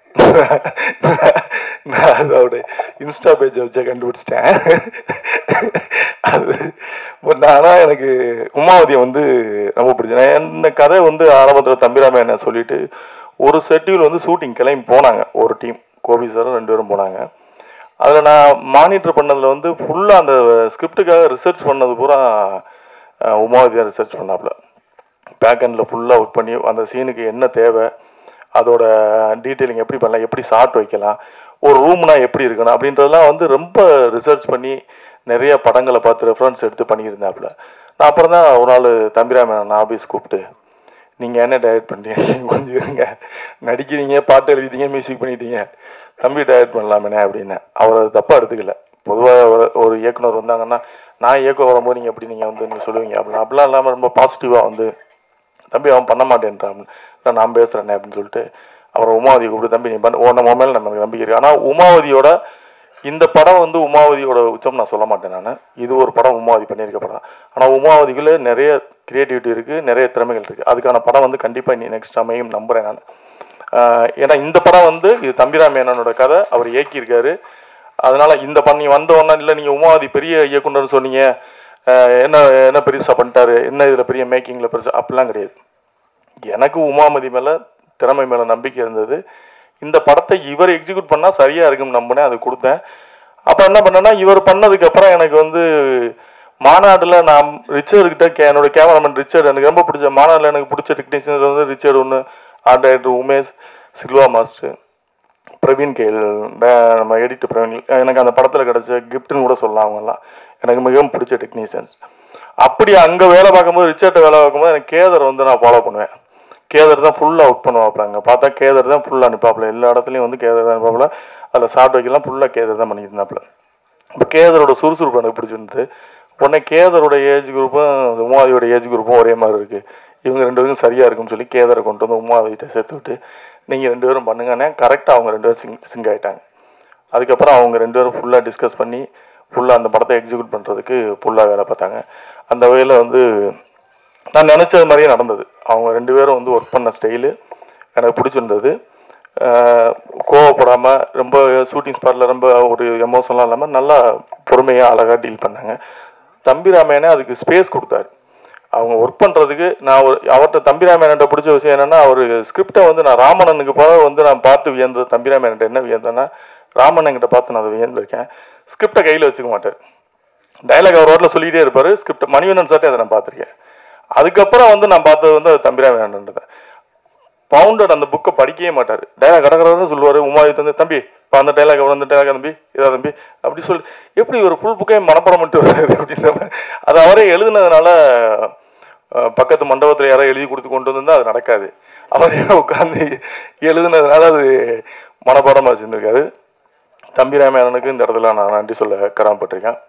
நான் அதோட இன்ஸ்டா பேஜை வச்சே கண்டுபிடிச்சிட்டேன். அது ஆனால் எனக்கு உமாவதியை வந்து ரொம்ப பிடிச்சேன். இந்த கதை வந்து ஆரம்பத்தில் தம்பிராமையனை சொல்லிட்டு ஒரு ஷெட்யூல் வந்து ஷூட்டிங் கிளம்பி போனாங்க. ஒரு டீம் கோபி சாரும் 2 பேரும் போனாங்க. அதில் நான் மானிட்டர் பண்ணதில் வந்து ஃபுல்லாக அந்த ஸ்கிரிப்டுக்காக ரிசர்ச் பண்ணது பூரா உமாவதியாக ரிசர்ச் பண்ணாப்புல. பேக்கெண்டில் ஃபுல்லாக ஒர்க் பண்ணி அந்த சீனுக்கு என்ன தேவை, அதோட டீட்டெயிலிங் எப்படி பண்ணலாம், எப்படி ஷார்ட் வைக்கலாம், ஒரு ரூம்னா எப்படி இருக்கணும் அப்படின்றதெல்லாம் வந்து ரொம்ப ரிசர்ச் பண்ணி நிறைய படங்களை பார்த்து ரெஃபரன்ஸ் எடுத்து பண்ணியிருந்தாப்புல. நான் அப்புறம் தான் ஒரு நாள் தம்பிராமன் ஆஃபீஸ் கூப்பிட்டு, நீங்கள் என்ன டைரக்ட் பண்ணுறீங்க, கொஞ்சம் இருங்க, நடிக்கிறீங்க, பாட்டு எழுதிட்டீங்க, மியூசிக் பண்ணிட்டீங்க, தம்பி டைரக்ட் பண்ணலாமே அப்படின்னு. அவர் அது தப்பாக எடுத்துக்கல. பொதுவாக ஒரு இயக்குனர் வந்தாங்கன்னா நான் இயக்க வரும்போது நீங்கள் எப்படி நீங்கள் சொல்லுவீங்க அப்படிலாம் இல்லாமல் ரொம்ப பாசிட்டிவாக வந்து தம்பி அவன் பண்ண மாட்டேன்றான், நான் பேசுகிறேனே அப்படின்னு சொல்லிட்டு அப்புறம் உமாவதியை கூப்பிட்டு தம்பி நீ நம்ம மேலே நமக்கு நம்பிக்கை இருக்குது. ஆனால் உமாவதியோட இந்த படம் வந்து உமாவதியோட உச்சம் நான் சொல்ல மாட்டேன். நான் இது ஒரு படம் உமாவதி பண்ணியிருக்க படம். ஆனால் உமாவதிக்குள்ளே நிறைய கிரியேட்டிவிட்டி இருக்குது, நிறைய திறமைகள் இருக்குது. அதுக்கான படம் வந்து கண்டிப்பாக நீ நெக்ஸ்ட் அமையும் நம்புகிறேன் நான். ஏன்னா இந்த படம் வந்து இது தம்பிராமேனனோட கதை, அவர் இயக்கியிருக்காரு. அதனால் இந்த பண்ணி வந்தோன்னா இல்லை நீங்கள் உமாவதி பெரிய இயக்குனர்னு சொன்னீங்க, என்ன பெருசாக பண்ணிட்டாரு, என்ன இதில் பெரிய மேக்கிங்கில் பெருசாக அப்படிலாம் கிடையாது. எனக்கு உமாவதி மேலே திறமை மேலே நம்பிக்கை இருந்தது. இந்த படத்தை இவர் எக்ஸிக்யூட் பண்ணால் சரியாக இருக்குன்னு நம்பினேன், அது கொடுத்தேன். அப்போ என்ன பண்ணேன்னா இவர் பண்ணதுக்கப்புறம் எனக்கு வந்து மாநாட்டில் நான் ரிச்சர்ட்கிட்ட என்னோட கேமராமேன் ரிச்சர்ட், எனக்கு ரொம்ப பிடிச்ச மாநாட்டில் எனக்கு பிடிச்ச டெக்னீஷியன்ஸ் வந்து ரிச்சர்ட் ஒன்று, art director Umesh, Silva master, Praveen Kale, நம்ம எடிட்டர் பிரவீன். எனக்கு அந்த படத்தில் கிடச்ச கிஃப்ட்னு கூட சொல்லலாம். அவங்கெல்லாம் எனக்கு மிகவும் பிடிச்ச டெக்னீஷியன்ஸ். அப்படி அங்கே வேலை பார்க்கும்போது ரிச்சர்ட்டை வேலை பார்க்கும்போது எனக்கு கேதர் வந்து நான் ஃபாலோ பண்ணுவேன். கேதர் தான் ஃபுல்லாக அவுட் பண்ணுவாப்பில். அங்கே பார்த்தா கேதர் தான் ஃபுல்லாக அனுப்பாப்பில். எல்லா இடத்துலையும் வந்து கேதர் தான் அனுப்பாப்பில். அதில் ஷார்ட் வைக்கலாம் ஃபுல்லாக கேதர் தான் பண்ணிட்டு இருந்தாப்பில். இப்போ கேதரோட சுறுசுறுப்பு எனக்கு பிடிச்சிருந்து உடனே கேதரோட ஏஜ் குரூப்பும் உமாவதியோட ஏஜ் குரூப்பும் ஒரே மாதிரி இருக்குது, இவங்க 2 பேரும் சரியாக இருக்குன்னு சொல்லி கேதரை கொண்டு வந்து உமாவதிகிட்ட சேர்த்து விட்டு நீங்கள் 2 பேரும் பண்ணுங்கன்னே கரெக்டாக அவங்க 2 பேரும் சிங்க் ஆகிட்டாங்க. அதுக்கப்புறம் அவங்க 2 பேரும் ஃபுல்லாக டிஸ்கஸ் பண்ணி ஃபுல்லாக அந்த படத்தை எக்ஸிக்யூட் பண்ணுறதுக்கு ஃபுல்லாக வேலை பார்த்தாங்க. அந்த வகையில் வந்து நான் நினச்சது மாதிரியே நடந்தது. அவங்க 2 பேரும் வந்து ஒர்க் பண்ண ஸ்டைலு எனக்கு பிடிச்சிருந்தது. கோவப்படாமல் ரொம்ப ஷூட்டிங் ஸ்பாட்டில் ரொம்ப ஒரு எமோஷனலாக இல்லாமல் நல்லா பொறுமையாக அழகாக டீல் பண்ணாங்க. தம்பிராமையனே அதுக்கு ஸ்பேஸ் கொடுத்தாரு. அவங்க ஒர்க் பண்ணுறதுக்கு நான் அவர்கிட்ட தம்பிராமையன்ட்ட பிடிச்ச விஷயம் என்னென்னா, அவர் ஸ்கிரிப்டை வந்து நான் ராமண்ணனுக்கு போக வந்து நான் பார்த்து வியந்தது. தம்பிராமையன்ட்ட என்ன வியந்தேன்னா, ராமண்ணன்கிட்ட பார்த்து நான் அதை வியந்திருக்கேன். ஸ்கிரிப்டை கையில் வச்சுக்க மாட்டார். டைலாக் அவர் ரோட்டில் சொல்லிகிட்டே இருப்பார். ஸ்கிரிப்டை மணிவண்ணன் சார்ட்டே அதை நான் பார்த்துருக்கேன். அதுக்கப்புறம் வந்து நான் பார்த்தது வந்து அது தம்பிராமையன்ன்றதை. பவுண்டட் அந்த புக்கை படிக்கவே மாட்டார். டைலாக் கடற்கடன்னு சொல்லுவார். உமாயுத் வந்து தம்பி இப்போ அந்த டைலாக் அந்த டைலாக் தம்பி இதா தம்பி அப்படி சொல்லி எப்படி ஒரு ஃபுல் புக்கையும் மனப்பாடம் பண்ணிட்டு வர்றாரு அப்படின்னு. அது அவரே எழுதுனதுனால பக்கத்து மண்டபத்தில் யாராவது எழுதி கொடுத்து கொண்டு வந்திருந்தால் அது நடக்காது. அவரே உட்காந்து எழுதுனதுனால அது மனப்பாடமாக வச்சுருந்துருக்காரு. தம்பிராமையனுக்கு இந்த இடத்துல நான் நன்றி சொல்ல கடமைப்பட்டிருக்கேன்.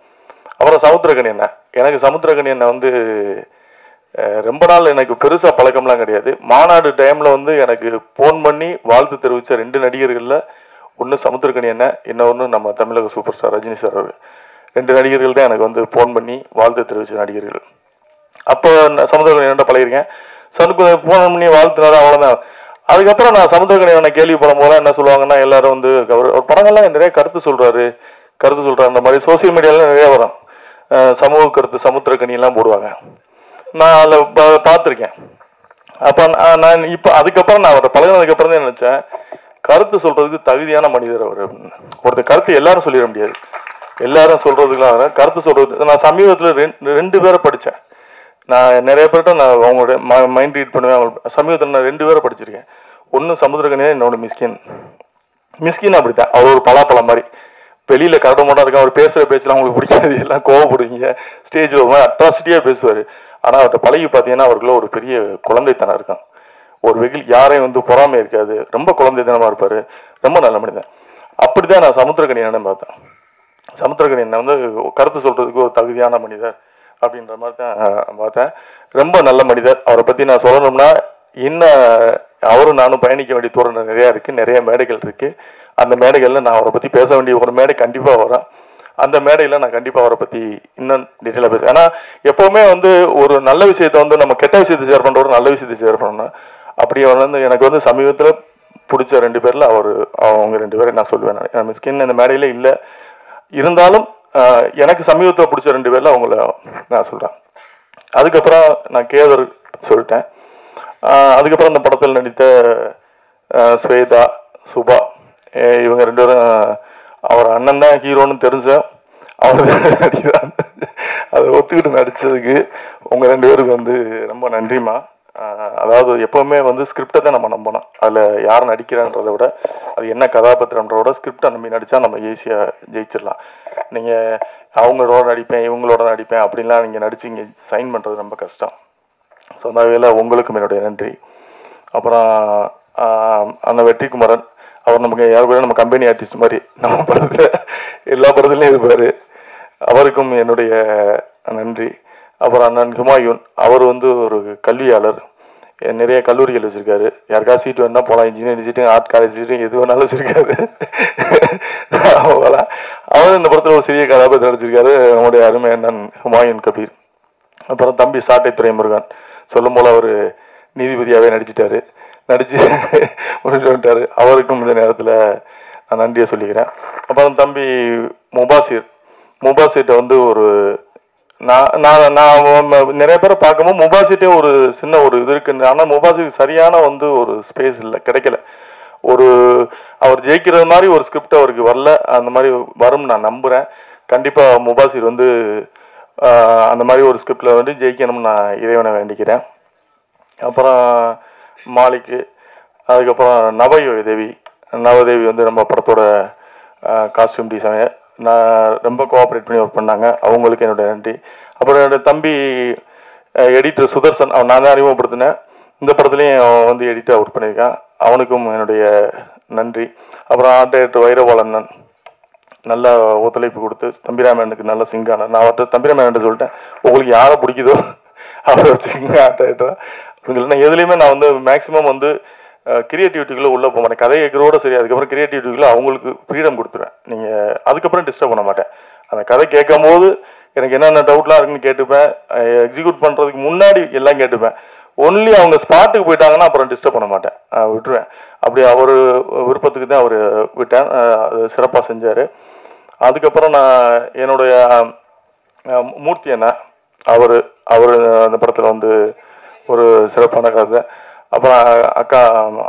அப்புறம் சமுத்திரக்கனி அண்ணன், எனக்கு சமுத்திரக்கனி அண்ணன் வந்து ரொம்ப நாள் எனக்கு பெருசாக பழக்கம்லாம் கிடையாது. மாநாடு டைமில் வந்து எனக்கு ஃபோன் பண்ணி வாழ்த்து தெரிவித்த 2 நடிகர்களில் ஒன்று சமுத்திரக்கனி அண்ணன், இன்னொன்று நம்ம தமிழக சூப்பர் ஸ்டார் ரஜினி சார். அவர் 2 நடிகர்கள் தான் எனக்கு வந்து ஃபோன் பண்ணி வாழ்த்து தெரிவித்த நடிகர்கள். அப்போ நான் சமுத்திரக்கனி அண்ணன் பழகிருக்கேன். ஃபோன் பண்ணி வாழ்த்துனாரு, அவ்வளோதான். அதுக்கப்புறம் நான் சமுத்திரக்கனி அண்ணன் கேள்விப்படும் போது என்ன சொல்லுவாங்கன்னா, எல்லாரும் வந்து அவர் படங்கள்லாம் நிறைய கருத்து சொல்கிறாரு அந்த மாதிரி சோசியல் மீடியாவில் நிறையா வரும். சமூக கருத்து சமுத்திரக்கனியெல்லாம் போடுவாங்க. நான் அதில் பார்த்துருக்கேன். அப்போ நான் இப்போ அதுக்கப்புறம் நான் அவரை பழகினதுக்கப்புறம் தான் நினச்சேன், கருத்து சொல்கிறதுக்கு தகுதியான மனிதர் அவர். ஒருத்தர் கருத்து எல்லாரும் சொல்லிட முடியாது. எல்லாரும் சொல்கிறதுக்குலாம் கருத்து சொல்கிறது. நான் சமீபத்தில் 2 பேரை படித்தேன். நான் நிறைய பேர்கிட்ட நான் அவங்களோட மைண்ட் ரீட் பண்ணுவேன். அவங்க சமீபத்தில் நான் 2 பேரை படிச்சிருக்கேன். ஒன்று சமுத்திரக்கனியா, என்னோட மிஸ்கின் அப்படித்தான். அவர் ஒரு பலாப்பழம் மாதிரி வெளியில் கரடு மாட்டா இருக்கா. அவர் பேசுகிற பேசலாம் அவங்களுக்கு பிடிக்காது, எல்லாம் கோவப்படுவீங்க. ஸ்டேஜில் ஒரு மாதிரி அட்ராசிட்டியாக பேசுவார். ஆனால் அவர்கிட்ட பழகி பார்த்தீங்கன்னா அவருக்குள்ள ஒரு பெரிய குழந்தைத்தனம் இருக்கும். ஒரு வெகுள் யாரையும் வந்து பொறாமை இருக்காது. ரொம்ப குழந்தைத்தனமாக இருப்பார். ரொம்ப நல்ல மனிதன். அப்படி தான் நான் சமுத்திரக்கனி அண்ணன் பார்த்தேன். சமுத்திரக்கனி அண்ணன் வந்து கருத்து சொல்கிறதுக்கு ஒரு தகுதியான மனிதர் அப்படின்ற மாதிரி தான் பார்த்தேன். ரொம்ப நல்ல மனிதர். அவரை பற்றி நான் சொல்லணும்னா இன்னும் அவரும் நானும் பயணிக்க வேண்டிய தூரம் நிறையா இருக்குது. நிறைய மேடைகள் இருக்குது. அந்த மேடைகளில் நான் அவரை பற்றி பேச வேண்டிய ஒரு மேடை கண்டிப்பாக வரேன். அந்த மேடையில் நான் கண்டிப்பாக அவரை பற்றி இன்னும் டீட்டெயிலாக பேசுவேன். ஏன்னா எப்போவுமே வந்து ஒரு நல்ல விஷயத்தை வந்து நம்ம கெட்ட விஷயத்தை ஷேர் பண்ணுற ஒரு நல்ல விஷயத்தை ஷேர் பண்ணணும். அப்படி வந்து எனக்கு வந்து சமீபத்தில் பிடிச்ச 2 பேரில் அவங்க 2 பேரை நான் சொல்லுவேன். நான் மிஸ்கின் இந்த மேடையில் இல்லை, இருந்தாலும் எனக்கு சமீபத்தில் பிடிச்ச 2 பேரில் அவங்கள நான் சொல்கிறேன். அதுக்கப்புறம் நான் கேதர் சொல்லிட்டேன். அதுக்கப்புறம் அந்த படத்தில் நடித்த ஸ்வேதா, சுபா, இவங்க 2 பேரும் அவர் அண்ணன் தான் ஹீரோன்னு தெரிஞ்சேன். அவர் நடிக்கிறான். அதை ஒத்துக்கிட்டு நடித்ததுக்கு உங்கள் 2 பேருக்கு வந்து ரொம்ப நன்றிம்மா. அதாவது எப்போவுமே வந்து ஸ்கிரிப்டை தான் நம்ம நம்பணும். அதில் யார் நடிக்கிறான்றதை விட அது என்ன கதாபாத்திரன்றத விட ஸ்கிரிப்டை நம்பி நடித்தா நம்ம ஈஸியாக ஜெயிச்சிடலாம். நீங்கள் அவங்களோட நடிப்பேன் இவங்களோட நடிப்பேன் அப்படின்லாம் நீங்கள் நடித்து இங்கே சைன் பண்ணுறது ரொம்ப கஷ்டம். ஸோ அந்த வகையில் உங்களுக்கும் என்னுடைய நன்றி. அப்புறம் அந்த வெற்றிக்குமரன், அவர் நமக்கு யார் கூட நம்ம கம்பெனி ஆர்டிஸ்ட் மாதிரி நம்ம படத்தில் எல்லா படத்துலையும் இருப்பார். அவருக்கும் என்னுடைய நன்றி. அப்புறம் அண்ணன் ஹுமாயூன், அவர் வந்து ஒரு கல்வியாளர். நிறைய கல்லூரிகள் வச்சுருக்காரு. யாருக்காவது சீட்டு வேணால் போகலாம். இன்ஜினியரிங் சீட்டு, ஆர்ட் காலேஜ் சீட்டு, எது வேணாலும் வச்சுருக்காரு. அவர் இந்த படத்தில் ஒரு சிறிய கதாபாத்திரம் நடிச்சிருக்காரு. நம்முடைய அருமை அண்ணன் ஹுமாயூன் கபீர். அப்புறம் தம்பி சாட்டை துரைமுருகன், சொல்லும் போல் அவர் நீதிபதியாகவே நடிச்சிட்டாரு. நடித்து முடிச்சு வந்துட்டார். அவருக்கும் இந்த நேரத்தில் நான் நன்றியை சொல்லிக்கிறேன். அப்புறம் தம்பி முபாசிர்கிட்ட வந்து ஒரு நான் நிறைய பேரை பார்க்கும்போது முபாசிட்டே ஒரு சின்ன ஒரு இது இருக்குன்னு. ஆனால் முபாசிக்கு சரியான வந்து ஒரு ஸ்பேஸ் இல்லை, கிடைக்கல. அவர் ஜெயிக்கிறது மாதிரி ஒரு ஸ்கிரிப்ட் அவருக்கு வரல. அந்த மாதிரி வரும்னு நான் நம்புகிறேன். கண்டிப்பாக முபாசிர் வந்து அந்த மாதிரி ஒரு ஸ்கிரிப்டில் வந்து ஜெயிக்கணும்னு நான் இறைவனை வேண்டிக்கிறேன். அப்புறம் மாலிக்கு, அதுக்கப்புறம் நவதேவி வந்து நம்ம படத்தோட காஸ்டியூம் டிசைனர். நான் ரொம்ப கோஆப்ரேட் பண்ணி ஒர்க் பண்ணாங்க. அவங்களுக்கு என்னுடைய நன்றி. அப்புறம் என்னோடய தம்பி எடிட்டர் சுதர்சன், அவன் நான் தான் அறிமுகப்படுத்தினேன். இந்த படத்துலையும் அவன் வந்து எடிட்டர் ஒர்க் பண்ணியிருக்கான். அவனுக்கும் என்னுடைய நன்றி. அப்புறம் ஆர்ட் டைரக்டர் வைரவாளன் நல்ல ஒத்துழைப்பு கொடுத்து தம்பிராமனுக்கு நல்ல சிங்கான. நான் அவர்கிட்ட தம்பிராமன் சொல்லிட்டேன், உங்களுக்கு யாரை பிடிக்குதோ அவரை வச்சுக்கோங்க ஆர்ட் டைரக்டராக அப்படின்னு. நான் எதுலேயுமே நான் வந்து மேக்ஸிமம் வந்து கிரியேட்டிவிட்டிக்குள்ளே உள்ளே போக மாட்டேன். கதை கேட்குறோட சரி, அதுக்கப்புறம் கிரியேட்டிவிட்டிக்குள்ளே அவங்களுக்கு ஃப்ரீடம் கொடுத்துருவேன். நீங்கள் அதுக்கப்புறம் டிஸ்டர்ப் பண்ண மாட்டேன். அந்த கதை கேட்கும் போது எனக்கு என்னென்ன டவுட்லாம் இருக்குன்னு கேட்டுப்பேன். எக்ஸிக்யூட் பண்ணுறதுக்கு முன்னாடி எல்லாம் கேட்டுப்பேன். ஒன்லி அவங்க ஸ்பாட்டுக்கு போயிட்டாங்கன்னா அப்புறம் டிஸ்டர்ப் பண்ண மாட்டேன், விட்டுருவேன். அப்படி அவர் விருப்பத்துக்கு தான் அவர் விட்டேன். சிறப்பாக செஞ்சார். அதுக்கப்புறம் நான் என்னுடைய மூர்த்தி அண்ணா அவர் அந்த படத்தில் வந்து ஒரு சிறப்பான கதை. அப்புறம் அக்கா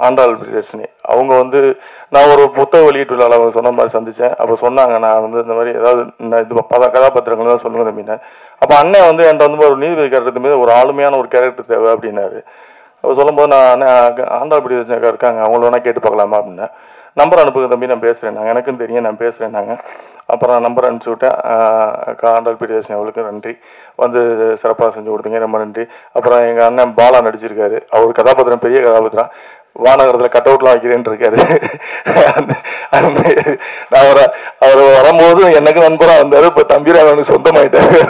ஆண்டாள் பிரியதர்ஷினி அவங்க வந்து நான் ஒரு புத்தக வெளியீட்டு விழாவில் அவங்க சொன்ன மாதிரி சந்தித்தேன். அப்போ சொன்னாங்க நான் வந்து இந்த மாதிரி ஏதாவது இது கதாபாத்திரங்கள் தான் சொல்லுவேன் தம்பின்னு. அப்போ அண்ணன் வந்து என்கிட்ட வந்து ஒரு நீதிபதி கேரக்டர் மீது ஒரு ஆளுமையான ஒரு கேரக்டர் தேவை அப்படின்னாரு. அப்போ சொல்லும்போது நான் அண்ணன் ஆண்டாள் பிரியதர்ஷினி அக்கா இருக்காங்க, அவங்கள வேணால் கேட்டு பார்க்கலாமா அப்படின்னேன். நம்பர் அனுப்புங்க தம்பி, நான் பேசுகிறேன், நாங்கள் எனக்கும் தெரியும், நான் பேசுகிறேன்னாங்க. அப்புறம் நம்பர் அனுப்பிச்சி விட்டேன். ஆண்டாள் பிரியதர்ஷினி அவளுக்கு நன்றி, வந்து சிறப்பாக செஞ்சு கொடுத்தீங்க, ரொம்ப நன்றி. அப்புறம் எங்கள் அண்ணன் பாலா நடிச்சிருக்காரு. அவர் கதாபாத்திரம் பெரிய கதாபாத்திரம், வானகரத்தில் கட் அவுட்லாம் வைக்கிறேன்னு இருக்காரு. நான் அவர் வரும்போது எனக்கு நண்பராக வந்தார். இப்போ தம்பிராமனுக்கு சொந்தமாயிட்டாரு.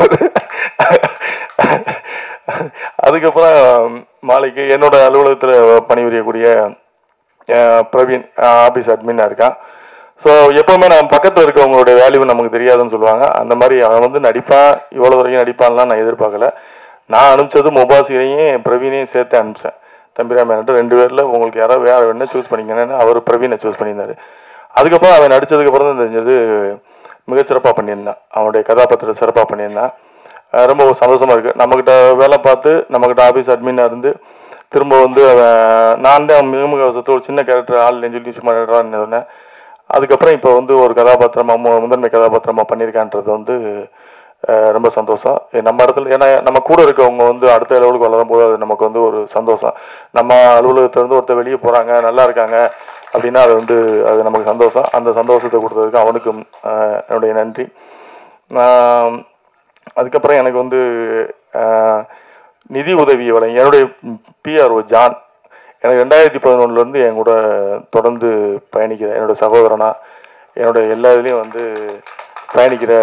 அதுக்கப்புறம் மாலைக்கு என்னோட அலுவலகத்தில் பணிபுரியக்கூடிய பிரவீன் ஆஃபீஸ் அட்மினாக இருக்கான். ஸோ எப்போவுமே நம்ம பக்கத்தில் இருக்கவங்களுடைய வேல்யூ நமக்கு தெரியாதுன்னு சொல்லுவாங்க. அந்த மாதிரி அவன் வந்து நடிப்பான், இவ்வளோ வரைக்கும் நடிப்பான்லாம் நான் எதிர்பார்க்கல. நான் அனுப்பிச்சது முபாசிரையும் பிரவீனையும் சேர்த்து அனுப்பிச்சேன். தம்பிராமன்ட்டு 2 பேரில் உங்களுக்கு யாராவது வேறு வேணா சூஸ் பண்ணிக்கணுன்னு அவர் பிரவீனை சூஸ் பண்ணியிருந்தார். அதுக்கப்புறம் அவன் நடித்ததுக்கப்புறம் தான் தெரிஞ்சது மிகச்சிறப்பாக பண்ணியிருந்தான், அவனுடைய கதாபாத்திரத்தை சிறப்பாக பண்ணியிருந்தான். ரொம்ப சந்தோஷமாக இருக்குது. நம்மக்கிட்ட வேலை பார்த்து நம்மக்கிட்ட ஆஃபீஸ் அட்மினாக இருந்து திரும்ப வந்து நான் தான் மிகமுகவசத்தில் ஒரு சின்ன கேரக்டர் ஆள் நெஞ்சு பண்ணுறான்னு சொன்னேன். அதுக்கப்புறம் இப்போ வந்து ஒரு கதாபாத்திரமாக முதன்மை கதாபாத்திரமாக பண்ணியிருக்கான்றது வந்து ரொம்ப சந்தோஷம். நம்ம இடத்துல ஏன்னா நம்ம கூட இருக்கவங்க வந்து அடுத்த லெவலுக்கு வளரும் போது அது நமக்கு வந்து ஒரு சந்தோஷம். நம்ம அலுவலகத்திலேருந்து ஒருத்தர் வெளியே போகிறாங்க, நல்லா இருக்காங்க அப்படின்னா அது நமக்கு சந்தோஷம். அந்த சந்தோஷத்தை கொடுத்ததுக்கு அவனுக்கும் என்னுடைய நன்றி. அதுக்கப்புறம் எனக்கு வந்து நிதி உதவி வழங்கி என்னுடைய பிஆர்ஓ ஜான், எனக்கு 2011 என் கூட தொடர்ந்து பயணிக்கிற என்னோடய சகோதரனா, என்னுடைய எல்லா இதுலேயும் வந்து பயணிக்கிற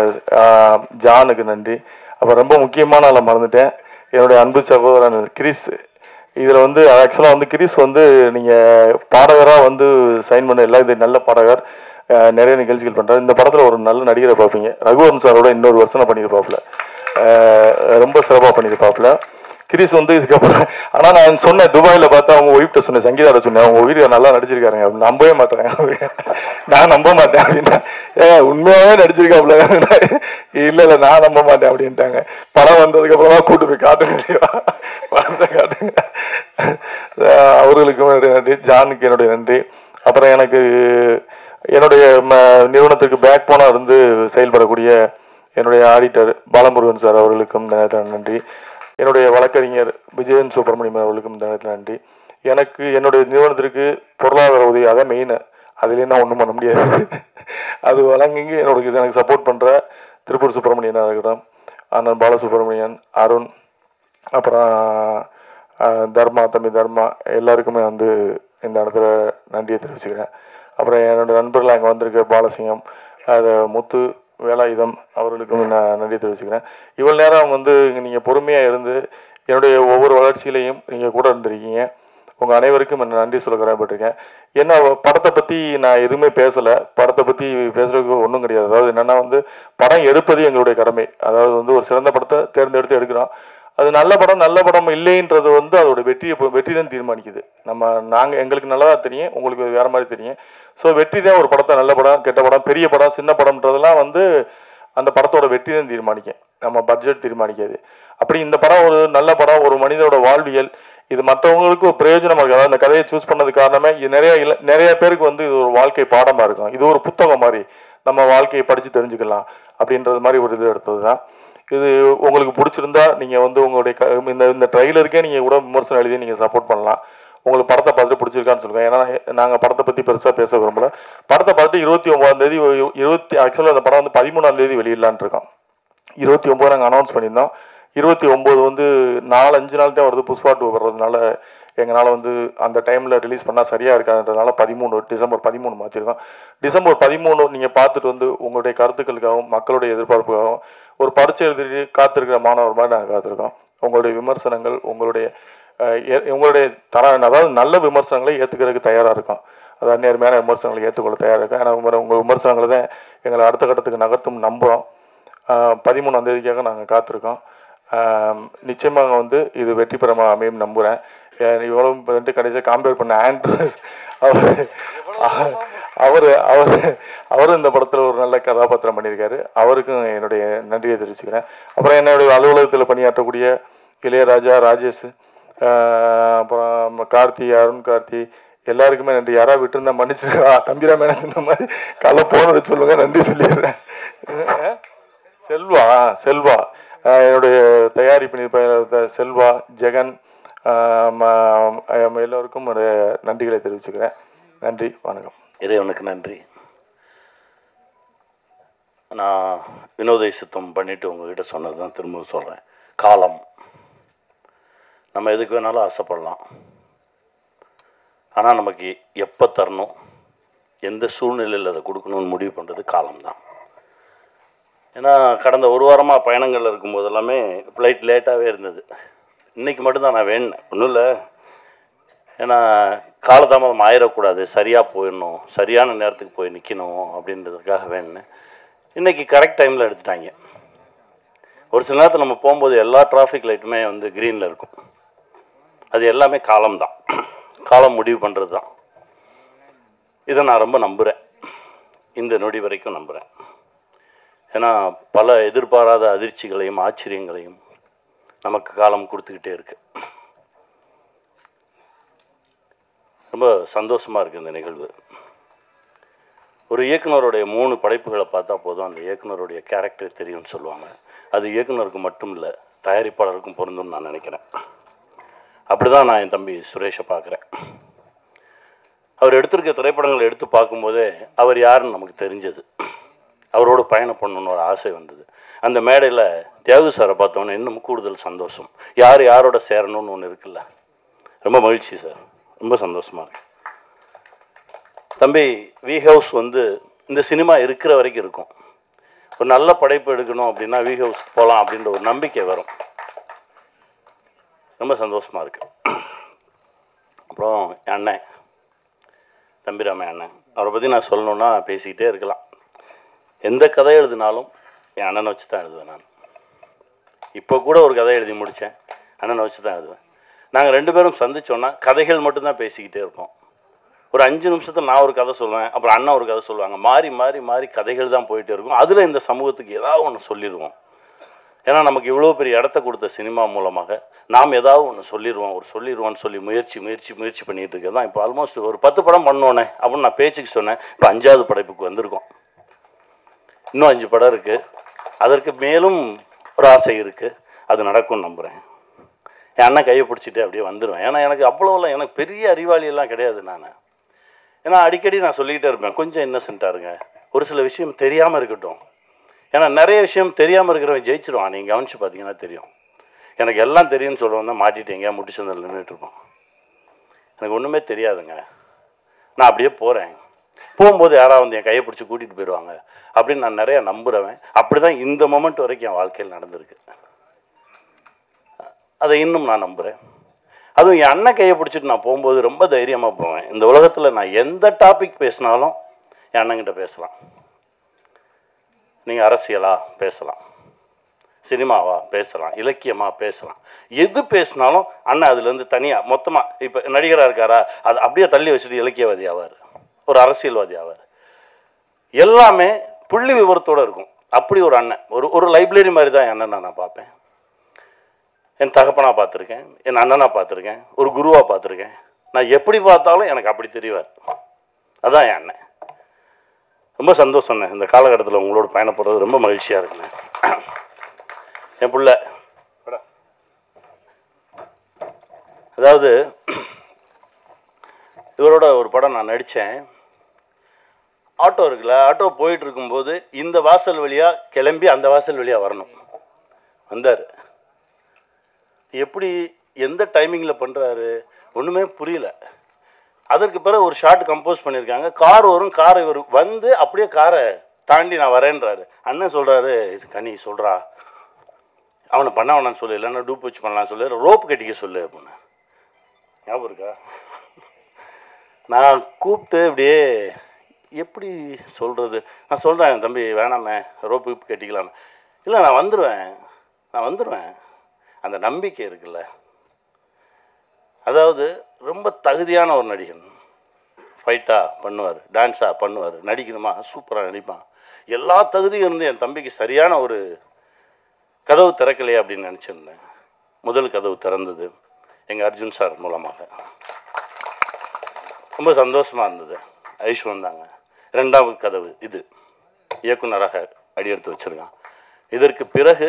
ஜானுக்கு நன்றி. அப்போ ரொம்ப முக்கியமான ஆளை மறந்துட்டேன், என்னுடைய அன்பு சகோதரன் கிரிஸ். இதில் வந்து ஆக்சுவலாக வந்து கிரிஸ் வந்து நீங்கள் பாடகராக வந்து சைன் பண்ண எல்லாம் இது நல்ல பாடகர், நிறைய நிகழ்ச்சிகள் பண்ணுறாரு. இந்த படத்தில் ஒரு நல்ல நடிகரை பார்ப்பீங்க. ரகுவரன் சாரோட இன்னொரு வருஷம் பண்ணியிருப்பாப்புல, ரொம்ப சிறப்பாக பண்ணியிருப்பாப்புல கிரிஸ் வந்து. இதுக்கப்புறம் ஆனால் நான் சொன்னேன் துபாயில் பார்த்தா அவங்க ஒய்ஃப்ட்ட சொன்னேன், சங்கீதாவில் சொன்னேன், அவங்க வீட்டில் நல்லா நடிச்சிருக்காருங்க அப்படின்னு. நம்பவே மாட்டேன், நான் நம்ப மாட்டேன் அப்படின்னா, உண்மையாகவே நடிச்சிருக்காப்புல. இல்லை நான் நம்ப மாட்டேன் அப்படின்ட்டாங்க. படம் வந்ததுக்கப்புறமா கூட்டு போய் காட்டுங்க, படத்தை காட்டுங்க. அவர்களுக்கும் என்னுடைய நன்றி, ஜானுக்கு என்னுடைய நன்றி. அப்புறம் எனக்கு என்னுடைய நிறுவனத்துக்கு பேக் போனாக இருந்து செயல்படக்கூடிய என்னுடைய ஆடிட்டர் பாலமுருகன் சார் அவர்களுக்கும் நன்றி. என்னுடைய வழக்கறிஞர் விஜயன் சுப்பிரமணியம் அவர்களுக்கும் இந்த நேரத்தில் நன்றி. எனக்கு என்னுடைய நிறுவனத்திற்கு பொருளாதார உதவி அதான் மெயின், அதுலேயும் நான் ஒன்றும் பண்ண முடியாது. அது வழங்கி எனக்கு சப்போர்ட் பண்ணுற திருப்பூர் சுப்பிரமணியனாக இருக்கட்டும், அண்ணன் பாலசுப்ரமணியன், அருண், அப்புறம் தர்மா, தம்பி தர்மா, எல்லாருக்குமே வந்து இந்த இடத்துல நன்றியை தெரிவிச்சுக்கிறேன். அப்புறம் என்னோடய நண்பர்கள் அங்கே வந்திருக்க பாலசிங்கம், முத்து, வேலாயுதம் அவர்களுக்கும் நான் நன்றி தெரிவிச்சுக்கிறேன். இவ்வளோ நேரம் வந்து நீங்கள் பொறுமையாக இருந்து என்னுடைய ஒவ்வொரு வளர்ச்சியிலையும் நீங்கள் கூட இருந்திருக்கீங்க. உங்கள் அனைவருக்கும் நான் நன்றி சொல்ல கடமைப்பட்டிருக்கேன். ஏன்னா படத்தை பற்றி நான் எதுவுமே பேசலை, படத்தை பற்றி பேசுகிறதுக்கு ஒன்றும் கிடையாது. அதாவது என்னென்னா வந்து படம் எடுப்பது எங்களுடைய கடமை. அதாவது வந்து ஒரு சிறந்த படத்தை தேர்ந்தெடுத்து எடுக்கிறோம், அது நல்ல படம் இல்லைன்றது வந்து அதோட வெற்றி தான் தீர்மானிக்குது. எங்களுக்கு நல்லதாக தெரியும், உங்களுக்கு வேறு மாதிரி தெரியும். ஸோ வெற்றி தான் ஒரு படத்தை நல்ல படம், கெட்ட படம், பெரிய படம், சின்ன படம்ன்றதெல்லாம் வந்து அந்த படத்தோட வெற்றி தான் தீர்மானிக்கும், நம்ம பட்ஜெட் தீர்மானிக்காது. அப்படி இந்த படம் ஒரு நல்ல படம், ஒரு மனிதனோட வாழ்வியல், இது மற்றவங்களுக்கு பிரயோஜனமாக இருக்குது. அதாவது அந்த கதையை சூஸ் பண்ணது காரணமே இது நிறைய பேருக்கு வந்து இது ஒரு வாழ்க்கை பாடமாக இருக்கும். இது ஒரு புத்தகம் மாதிரி நம்ம வாழ்க்கையை படித்து தெரிஞ்சுக்கலாம் அப்படின்றது மாதிரி ஒரு இது எடுத்தது தான். இது உங்களுக்கு பிடிச்சிருந்தா நீங்கள் வந்து உங்களுடைய இந்த ட்ரைலருக்கே நீங்கள் கூட விமர்சனம் எழுதி நீங்கள் சப்போர்ட் பண்ணலாம். உங்களுக்கு படத்தை பார்த்துட்டு பிடிச்சிருக்கான்னு சொல்லுங்கள். ஏன்னா நாங்கள் படத்தை பற்றி பெருசாக பேச விரும்பல. படத்தை பார்த்துட்டு 29 ஆக்சுவலாக அந்த படம் வந்து 13 வெளியிடலான் இருக்கோம். 29 நாங்கள் அனௌன்ஸ் பண்ணியிருந்தோம். 29 வந்து 4-5 நாள் தான் வருது. புஷ்பா 2 வர்றதுனால எங்களால் வந்து அந்த டைமில் ரிலீஸ் பண்ணால் சரியாக இருக்காதுன்றதுனால டிசம்பர் 13 மாற்றிருக்கோம். டிசம்பர் 13 நீங்கள் பார்த்துட்டு வந்து உங்களுடைய கருத்துக்களுக்காகவும் மக்களுடைய எதிர்பார்ப்புக்காகவும் ஒரு பரீட்சை எழுதி காத்திருக்கிற மாணவர் மாதிரி நாங்கள் காத்திருக்கோம். உங்களுடைய விமர்சனங்கள், உங்களுடைய அதாவது நல்ல விமர்சனங்களை ஏற்றுக்கிறதுக்கு தயாராக இருக்கும். அதாவது நேர்மையான விமர்சனங்களை ஏற்றுக்கொள்ள தயாராக இருக்கும். ஏன்னா உங்கள் விமர்சனங்களை தான் எங்களை அடுத்த கட்டத்துக்கு நகர்த்தும் நம்புகிறோம். 13ஆம் தேதிக்காக நாங்கள் காத்திருக்கோம். நிச்சயமாக வந்து இது வெற்றி பெறமாக அமையும் நம்புகிறேன். இவ்வளோ வந்துட்டு கடைசியாக காம்பேர் பண்ண ஆண்ட்ரூஸ் அவரும் இந்த படத்தில் ஒரு நல்ல கதாபாத்திரம் பண்ணியிருக்காரு. அவருக்கும் என்னுடைய நன்றியை தெரிவிச்சுக்கிறேன். அப்புறம் என்னுடைய அலுவலகத்தில் பணியாற்றக்கூடிய இளையராஜா, ராஜேஷ், அப்புறம் கார்த்தி, அருண் கார்த்தி, எல்லாருக்குமே நன்றி. யாராவது விட்டுருந்தா மன்னிச்சிருக்கா. தம்பிராம இந்த மாதிரி காலை போன சொல்லுங்க, நன்றி சொல்லிடுறேன். செல்வா என்னுடைய தயாரிப்பு செல்வா, ஜெகன், எல்லோருக்கும் ஒரு நன்றிகளை தெரிவிச்சுக்கிறேன். நன்றி, வணக்கம். இறைவனுக்கு நன்றி. நான் வினோதை சித்தம் பண்ணிவிட்டு உங்ககிட்ட சொன்னது தான் திரும்ப சொல்கிறேன். காலம், நம்ம எதுக்கு வேணாலும் ஆசைப்படலாம். ஆனால் நமக்கு எப்போ தரணும், எந்த சூழ்நிலையில் அதை கொடுக்கணும்னு முடிவு பண்ணுறது காலம்தான். ஏன்னா கடந்த ஒரு வாரமாக பயணங்களில் இருக்கும்போது எல்லாமே ஃப்ளைட் லேட்டாகவே இருந்தது. இன்றைக்கி மட்டும்தான் நான் வேணுனேன், ஒன்றும் இல்லை. ஏன்னா காலதாமதம் ஆயிடக்கூடாது, சரியாக போயிடணும், சரியான நேரத்துக்கு போய் நிற்கணும் அப்படின்றதுக்காக வேணுனேன். இன்றைக்கி கரெக்ட் டைமில் எடுத்துட்டாங்க. ஒரு சில நேரத்தில் நம்ம போகும்போது எல்லா டிராஃபிக் லைட்டுமே வந்து க்ரீனில் இருக்கும். அது எல்லாமே காலம்தான், காலம் முடிவு பண்ணுறது தான். இதை நான் ரொம்ப நம்புகிறேன், இந்த நொடி வரைக்கும் நம்புகிறேன். ஏன்னா பல எதிர்பாராத அதிர்ச்சிகளையும் ஆச்சரியங்களையும் நமக்கு காலம் கொடுத்துக்கிட்டே இருக்கு. ரொம்ப சந்தோஷமாக இருக்குது இந்த நிகழ்வு. ஒரு இயக்குனருடைய 3 படைப்புகளை பார்த்தா போதும் அந்த இயக்குனருடைய கேரக்டர் தெரியும்னு சொல்லுவாங்க. அது இயக்குனருக்கு மட்டும் இல்லை, தயாரிப்பாளருக்கும் பொருந்தும்னு நான் நினைக்கிறேன். அப்படி தான் நான் என் தம்பி சுரேஷை பார்க்குறேன். அவர் எடுத்திருக்க திரைப்படங்களை எடுத்து பார்க்கும்போதே அவர் யாருன்னு நமக்கு தெரிஞ்சது. அவரோட பயணம் பண்ணணுன்னு ஒரு ஆசை வந்தது. அந்த மேடையில் தியாகு சாரை பார்த்தோன்னே இன்னும் கூடுதல் சந்தோஷம். யார் யாரோட சேரணும்னு ஒன்று இருக்குல்ல, ரொம்ப மகிழ்ச்சி சார், ரொம்ப சந்தோஷமாக இருக்கு. தம்பி, வி ஹவுஸ் வந்து இந்த சினிமா இருக்கிற வரைக்கும் இருக்கும். ஒரு நல்ல படைப்பு எடுக்கணும் அப்படின்னா வி ஹவுஸ் போகலாம் அப்படின்ற ஒரு நம்பிக்கை வரும். ரொம்ப சந்தோஷமாக இருக்கு. அப்புறம் என் அண்ணன் தம்பிராம அண்ணன், அவரை பற்றி நான் சொல்லணுன்னா பேசிக்கிட்டே இருக்கலாம். எந்த கதை எழுதினாலும் என் அண்ணனை வச்சு தான் எழுதுவேன். நான் இப்போ கூட ஒரு கதை எழுதி முடித்தேன், அண்ணனை வச்சு தான் எழுதுவேன். நாங்கள் 2 பேரும் சந்திச்சோன்னா கதைகள் மட்டும்தான் பேசிக்கிட்டே இருப்போம். ஒரு 5 நிமிஷத்தில் நான் ஒரு கதை சொல்லுவேன், அப்புறம் அண்ணா ஒரு கதை சொல்லுவாங்க. மாறி மாறி மாறி கதைகள் தான் போயிட்டே இருக்கும். அதில் இந்த சமூகத்துக்கு ஏதாவது ஒன்று சொல்லிடுவோம். ஏன்னா நமக்கு இவ்வளோ பெரிய இடத்த கொடுத்த சினிமா மூலமாக நாம் ஏதாவது ஒன்று சொல்லிடுவோம்னு சொல்லி முயற்சி பண்ணிகிட்டு இருக்கேன் தான். இப்போ ஆல்மோஸ்ட் ஒரு 10 படம் பண்ணோன்னே அப்படின்னு நான் பேச்சுக்கு சொன்னேன். இப்போ 5வது படைப்புக்கு வந்திருக்கோம். இன்னும் 5 படம் இருக்குது. அதற்கு மேலும் ஒரு ஆசை இருக்குது. அது நடக்கும்னு நம்புகிறேன். என் அண்ணன் கையை பிடிச்சிட்டு அப்படியே வந்துடுவேன். ஏன்னா எனக்கு அவ்வளோலாம் எனக்கு பெரிய அறிவாளியெல்லாம் கிடையாது. ஏன்னா அடிக்கடி நான் சொல்லிக்கிட்டே இருப்பேன், கொஞ்சம் இன்னசென்ட்டாக இருங்க, ஒரு சில விஷயம் தெரியாமல் இருக்கட்டும். ஏன்னா நிறைய விஷயம் தெரியாமல் இருக்கிறவன் ஜெயிச்சிருவான். நீங்கள் கவனித்து பார்த்தீங்கன்னா தெரியும். எனக்கு எல்லாம் தெரியும்னு சொல்லுவோம் தான் மாட்டிட்டு எங்கேயா முட்டிச்சந்தில் நின்றுட்டுருப்போம். எனக்கு ஒன்றுமே தெரியாதுங்க, நான் அப்படியே போகிறேன். போகும்போது யாராவது வந்து என் கையை பிடிச்சி கூட்டிகிட்டு போயிடுவாங்க அப்படின்னு நான் நிறையா நம்புகிறவன். அப்படி தான் இந்த மொமெண்ட் வரைக்கும் என் வாழ்க்கையில் நடந்திருக்கு. அதை இன்னும் நான் நம்புகிறேன். அதுவும் என் அண்ணன் கையை பிடிச்சிட்டு நான் போகும்போது ரொம்ப தைரியமாக போவேன். இந்த உலகத்தில் நான் எந்த டாபிக் பேசினாலும் என் அண்ணங்கிட்ட பேசலாம். நீங்கள் அரசியலா பேசலாம், சினிமாவா பேசலாம், இலக்கியமாக பேசலாம், எது பேசினாலும் அண்ணன் அதுலேருந்து தனியாக மொத்தமாக. இப்போ நடிகராக இருக்காரா, அதை அப்படியே தள்ளி வச்சுட்டு இலக்கியவாதி ஆவார், ஒரு அரசியல்வாதி ஆவார். எல்லாமே புள்ளி விவரத்தோடு இருக்கும். அப்படி ஒரு அண்ணன், ஒரு லைப்ரரி மாதிரி தான் என் அண்ணனை நான் பார்ப்பேன். என் தகப்பனாக பார்த்துருக்கேன், என் அண்ணனாக பார்த்துருக்கேன், ஒரு குருவாக பார்த்துருக்கேன். நான் எப்படி பார்த்தாலும் எனக்கு அப்படி தெரிவார். அதுதான் என் அண்ணன். ரொம்ப சந்தோஷம்ண்ணே, இந்த காலகட்டத்தில் உங்களோட பயணப்படுறது ரொம்ப மகிழ்ச்சியாக இருக்குண்ணே. என் பிள்ளை, அதாவது இவரோட ஒரு படம் நான் நடித்தேன். ஆட்டோ இருக்குல்ல, ஆட்டோ போயிட்டு இருக்கும்போது இந்த வாசல் வழியாக கிளம்பி அந்த வாசல் வழியாக வரணும். வந்தார். எப்படி எந்த டைமிங்கில் பண்ணுறாரு ஒன்றுமே புரியல. அதற்கு பிறகு ஒரு ஷார்ட் கம்போஸ் பண்ணியிருக்காங்க. கார் வரும், கார் இவர் வந்து அப்படியே காரை தாண்டி நான் வரேன்றாரு. அண்ணன் சொல்கிறாரு, இது கனி சொல்கிறா, அவனை பண்ண வேணான்னு சொல்லு, இல்லைன்னா டூப் வச்சு பண்ணலான்னு சொல்லு, ரோப்பு கட்டிக்க சொல்லு அப்படின்னு. ஞாபகம் இருக்கா? நான் கூப்பிட்டு அப்படியே எப்படி சொல்கிறது, நான் சொல்கிறேன், தம்பி வேணாமே ரோப்பு கட்டிக்கலாம். இல்லை நான் வந்துடுவேன் அந்த நம்பிக்கை இருக்குல்ல. அதாவது ரொம்ப தகுதியான ஒரு நடிகன். ஃபைட்டாக பண்ணுவார், டான்ஸாக பண்ணுவார், நடிக்கணுமா சூப்பராக நடிப்பான். எல்லா தகுதியும் இருந்து என் தம்பிக்கு சரியான ஒரு கதவு திறக்கலையே அப்படின்னு நினச்சிருந்தேன். முதல் கதவு திறந்தது எங்கள் அர்ஜுன் சார் மூலமாக. ரொம்ப சந்தோஷமாக இருந்தது. ஐஷு வந்தாங்க. 2வது கதவு இது இயக்குனராக அடியெடுத்து வச்சுருக்கான். இதற்கு பிறகு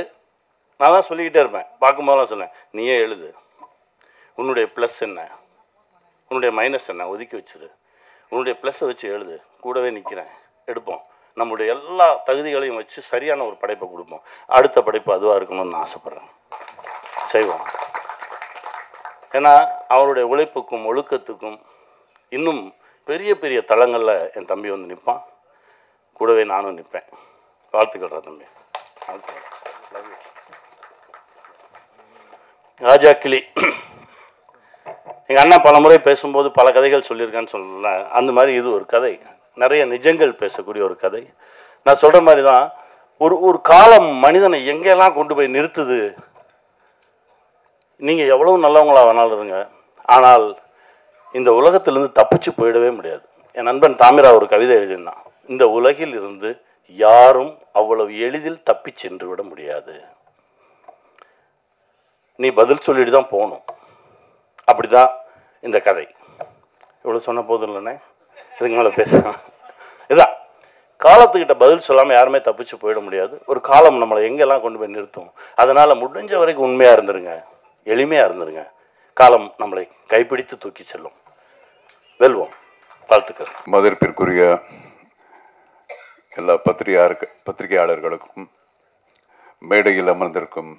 நான் தான் சொல்லிக்கிட்டே இருப்பேன், பார்க்கும்போதெல்லாம் சொன்னேன், நீயே எழுது, உன்னுடைய ப்ளஸ் என்ன, உன்னுடைய மைனஸ் என்ன ஒதுக்கி வச்சிரு, உன்னுடைய ப்ளஸ்ஸை வச்சு எழுது, கூடவே நிற்கிறேன், எடுப்போம், நம்முடைய எல்லா தகுதிகளையும் வச்சு சரியான ஒரு படைப்பை கொடுப்போம். அடுத்த படைப்பு அதுவாக இருக்கணும்னு நான் ஆசைப்பட்றேன். செய்வோம். ஏன்னா அவருடைய உழைப்புக்கும் ஒழுக்கத்துக்கும் இன்னும் பெரிய பெரிய தளங்களில் என் தம்பி வந்து நிற்பான். கூடவே நானும் நிற்பேன். வாழ்த்துக்கள் தம்பி. ராஜா கிளி எங்கள் அண்ணன் பல முறை பேசும்போது பல கதைகள் சொல்லியிருக்கான்னு சொல்லல. அந்த மாதிரி இது ஒரு கதை, நிறைய நிஜங்கள் பேசக்கூடிய ஒரு கதை. நான் சொல்கிற மாதிரி தான் ஒரு காலம் மனிதனை எங்கெல்லாம் கொண்டு போய் நிறுத்துது. நீங்கள் எவ்வளவு நல்லவங்களா வேணாலும் இருங்க, ஆனால் இந்த உலகத்திலிருந்து தப்பிச்சு போயிடவே முடியாது. என் நண்பன் தாமிரா ஒரு கவிதை எழுதினான், இந்த உலகில் இருந்து யாரும் அவ்வளவு எளிதில் தப்பி சென்று விட முடியாது, நீ பதில் சொல்லிட்டு தான் போகணும். அப்படிதான் இந்த கதை. இவ்வளோ சொன்ன போதும் இல்லைண்ணே, இதுக்கு மேலே பேசலாம். இதான் காலத்துக்கிட்ட பதில் சொல்லாமல் யாருமே தப்பிச்சு போயிட முடியாது. ஒரு காலம் நம்மளை எங்கெல்லாம் கொண்டு போய் நிறுத்தும். அதனால் முடிஞ்ச வரைக்கும் உண்மையாக இருந்துருங்க, எளிமையாக இருந்துருங்க. காலம் நம்மளை கைப்பிடித்து தூக்கி செல்லும். வெல்வோம். வாழ்த்துக்கள். மதிப்பிற்குரிய எல்லா பத்திரிகையாளர்களுக்கும், மேடையில் அமர்ந்திருக்கும்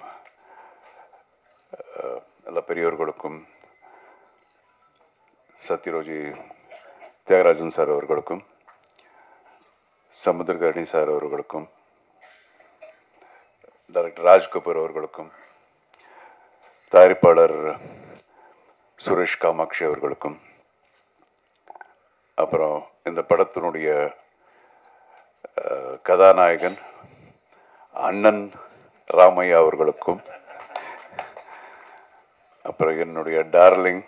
எல்லா பெரியோர்களுக்கும், சத்யரோஜி தியாகராஜன் சார் அவர்களுக்கும், சமுத்திரகர்ணி சார் அவர்களுக்கும், டைரக்டர் ராஜ்கபூர் அவர்களுக்கும், தயாரிப்பாளர் சுரேஷ் காமாட்சி அவர்களுக்கும், அப்புறம் இந்த படத்தினுடைய கதாநாயகன் அண்ணன் ராமையா அவர்களுக்கும், அப்புறம் என்னுடைய டார்லிங்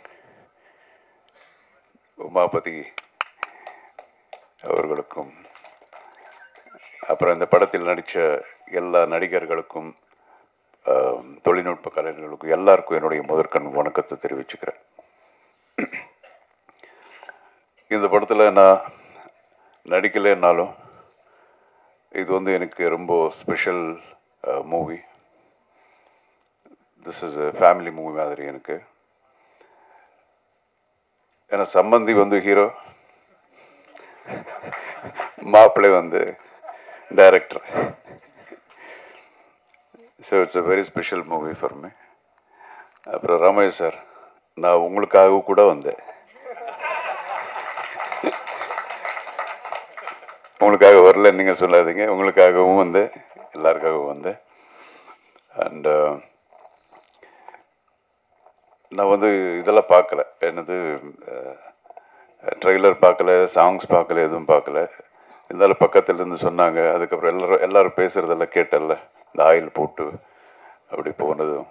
உமாபதி அவர்களுக்கும், அப்புறம் இந்த படத்தில் நடித்த எல்லா நடிகர்களுக்கும், தொழில்நுட்ப கலைஞர்களுக்கும், எல்லாருக்கும் என்னுடைய முதற்கண் வணக்கத்தை தெரிவிச்சுக்கிறேன். இந்த படத்தில் நான் நடிக்கலைன்னாலும் இது வந்து எனக்கு ரொம்ப special movie. This is a family movie மாதிரி எனக்கு. ஏன்னா சம்பந்தி வந்து ஹீரோ, மாப்பிள்ளை வந்து director. So it's a very special movie for me. அப்புறம் ராமையா சார், நான் உங்களுக்காக கூட வந்தேன், உங்களுக்காக வரல நீங்கள் சொல்லாதீங்க, உங்களுக்காகவும் வந்தேன், எல்லாருக்காகவும் வந்தேன். அண்ட் நான் வந்து இதெல்லாம் பார்க்கல, என்னது ட்ரெய்லர் பார்க்கல, சாங்ஸ் பார்க்கல, எதுவும் பார்க்கல. இருந்தாலும் பக்கத்துலேருந்து சொன்னாங்க. அதுக்கப்புறம் எல்லோரும் பேசுகிறதெல்லாம் கேட்டல, இந்த ஆயில் போட்டு அப்படி போனதும்.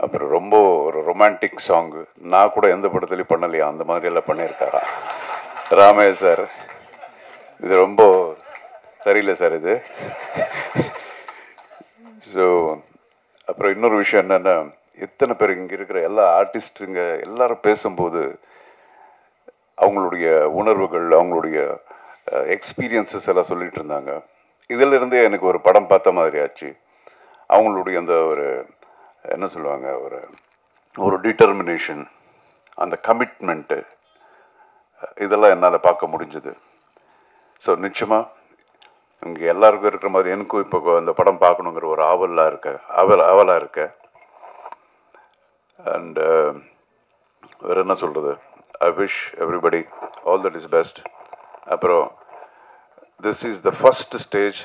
அப்புறம் ரொம்ப ஒரு ரொமான்டிக் சாங்கு, நான் கூட எந்த படத்துலையும் பண்ணலையா, அந்த மாதிரியெல்லாம் பண்ணியிருக்காரா ராமையா சார். இது ரொம்ப சரியில்லை சார் இது. ஸோ அப்புறம் இன்னொரு விஷயம் என்னென்னா, எத்தனை பேர் இங்கே இருக்கிற எல்லா ஆர்டிஸ்ட்டுங்க எல்லாரும் பேசும்போது அவங்களுடைய உணர்வுகள், அவங்களுடைய எக்ஸ்பீரியன்ஸஸ் எல்லாம் சொல்லிகிட்டு இருந்தாங்க. இதிலிருந்தே எனக்கு ஒரு படம் பார்த்த மாதிரி ஆச்சு. அவங்களுடைய அந்த ஒரு என்ன சொல்லுவாங்க, ஒரு டிட்டர்மினேஷன், அந்த கமிட்மெண்ட்டு, இதெல்லாம் என்னால் பார்க்க முடிஞ்சுது. ஸோ நிச்சயமாக இங்கே எல்லாருக்கும் இருக்கிற மாதிரி எனக்கும் இப்போ அந்த படம் பார்க்கணுங்கிற ஒரு ஆவலாக இருக்க. அண்ட் வேறு என்ன சொல்கிறது, I wish everybody all that is best. அப்புறம் this is the first stage.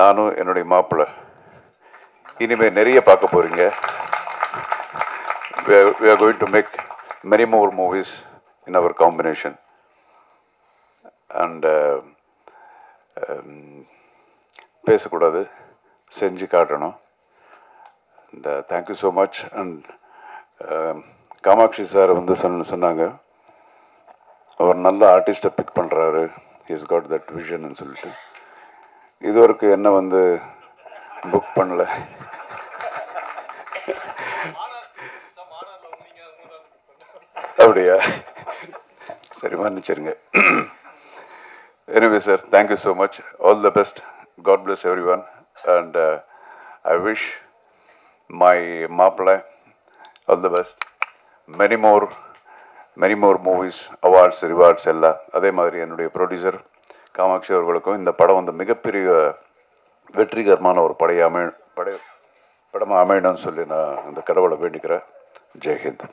நானும் என்னுடைய மாப்பிள்ளை இனிமேல் நிறைய பார்க்க போகிறீங்க. we are going to make many more movies in our combination. And பேசக்கூடாது, செஞ்சு காட்டணும். And thank you so much. And Kamatchi sir வந்து சொன்னாங்க அவர் நல்ல ஆர்டிஸ்ட்டை பிக் பண்ணுறாரு, இஸ் காட் தட் விஷன்னு சொல்லிட்டு. இதுவரைக்கும் என்ன வந்து புக் பண்ணல. அப்படியா? சரி, மன்னிச்சிருங்க. Anyway, sir, thank you so much. All the best. God bless everyone. And I wish my Maapla all the best. Many more movies, awards, rewards எல்லாம். அதே மாதிரி என்னுடைய ப்ரொடியூசர் காமாட்சி அவர்களுக்கும் இந்த படம் வந்து மிகப்பெரிய வெற்றிகரமான ஒரு படமாக அமையணும்னு சொல்லி நான் இந்த கடவுளை வேண்டிக்கிறேன். ஜெய்ஹிந்த்.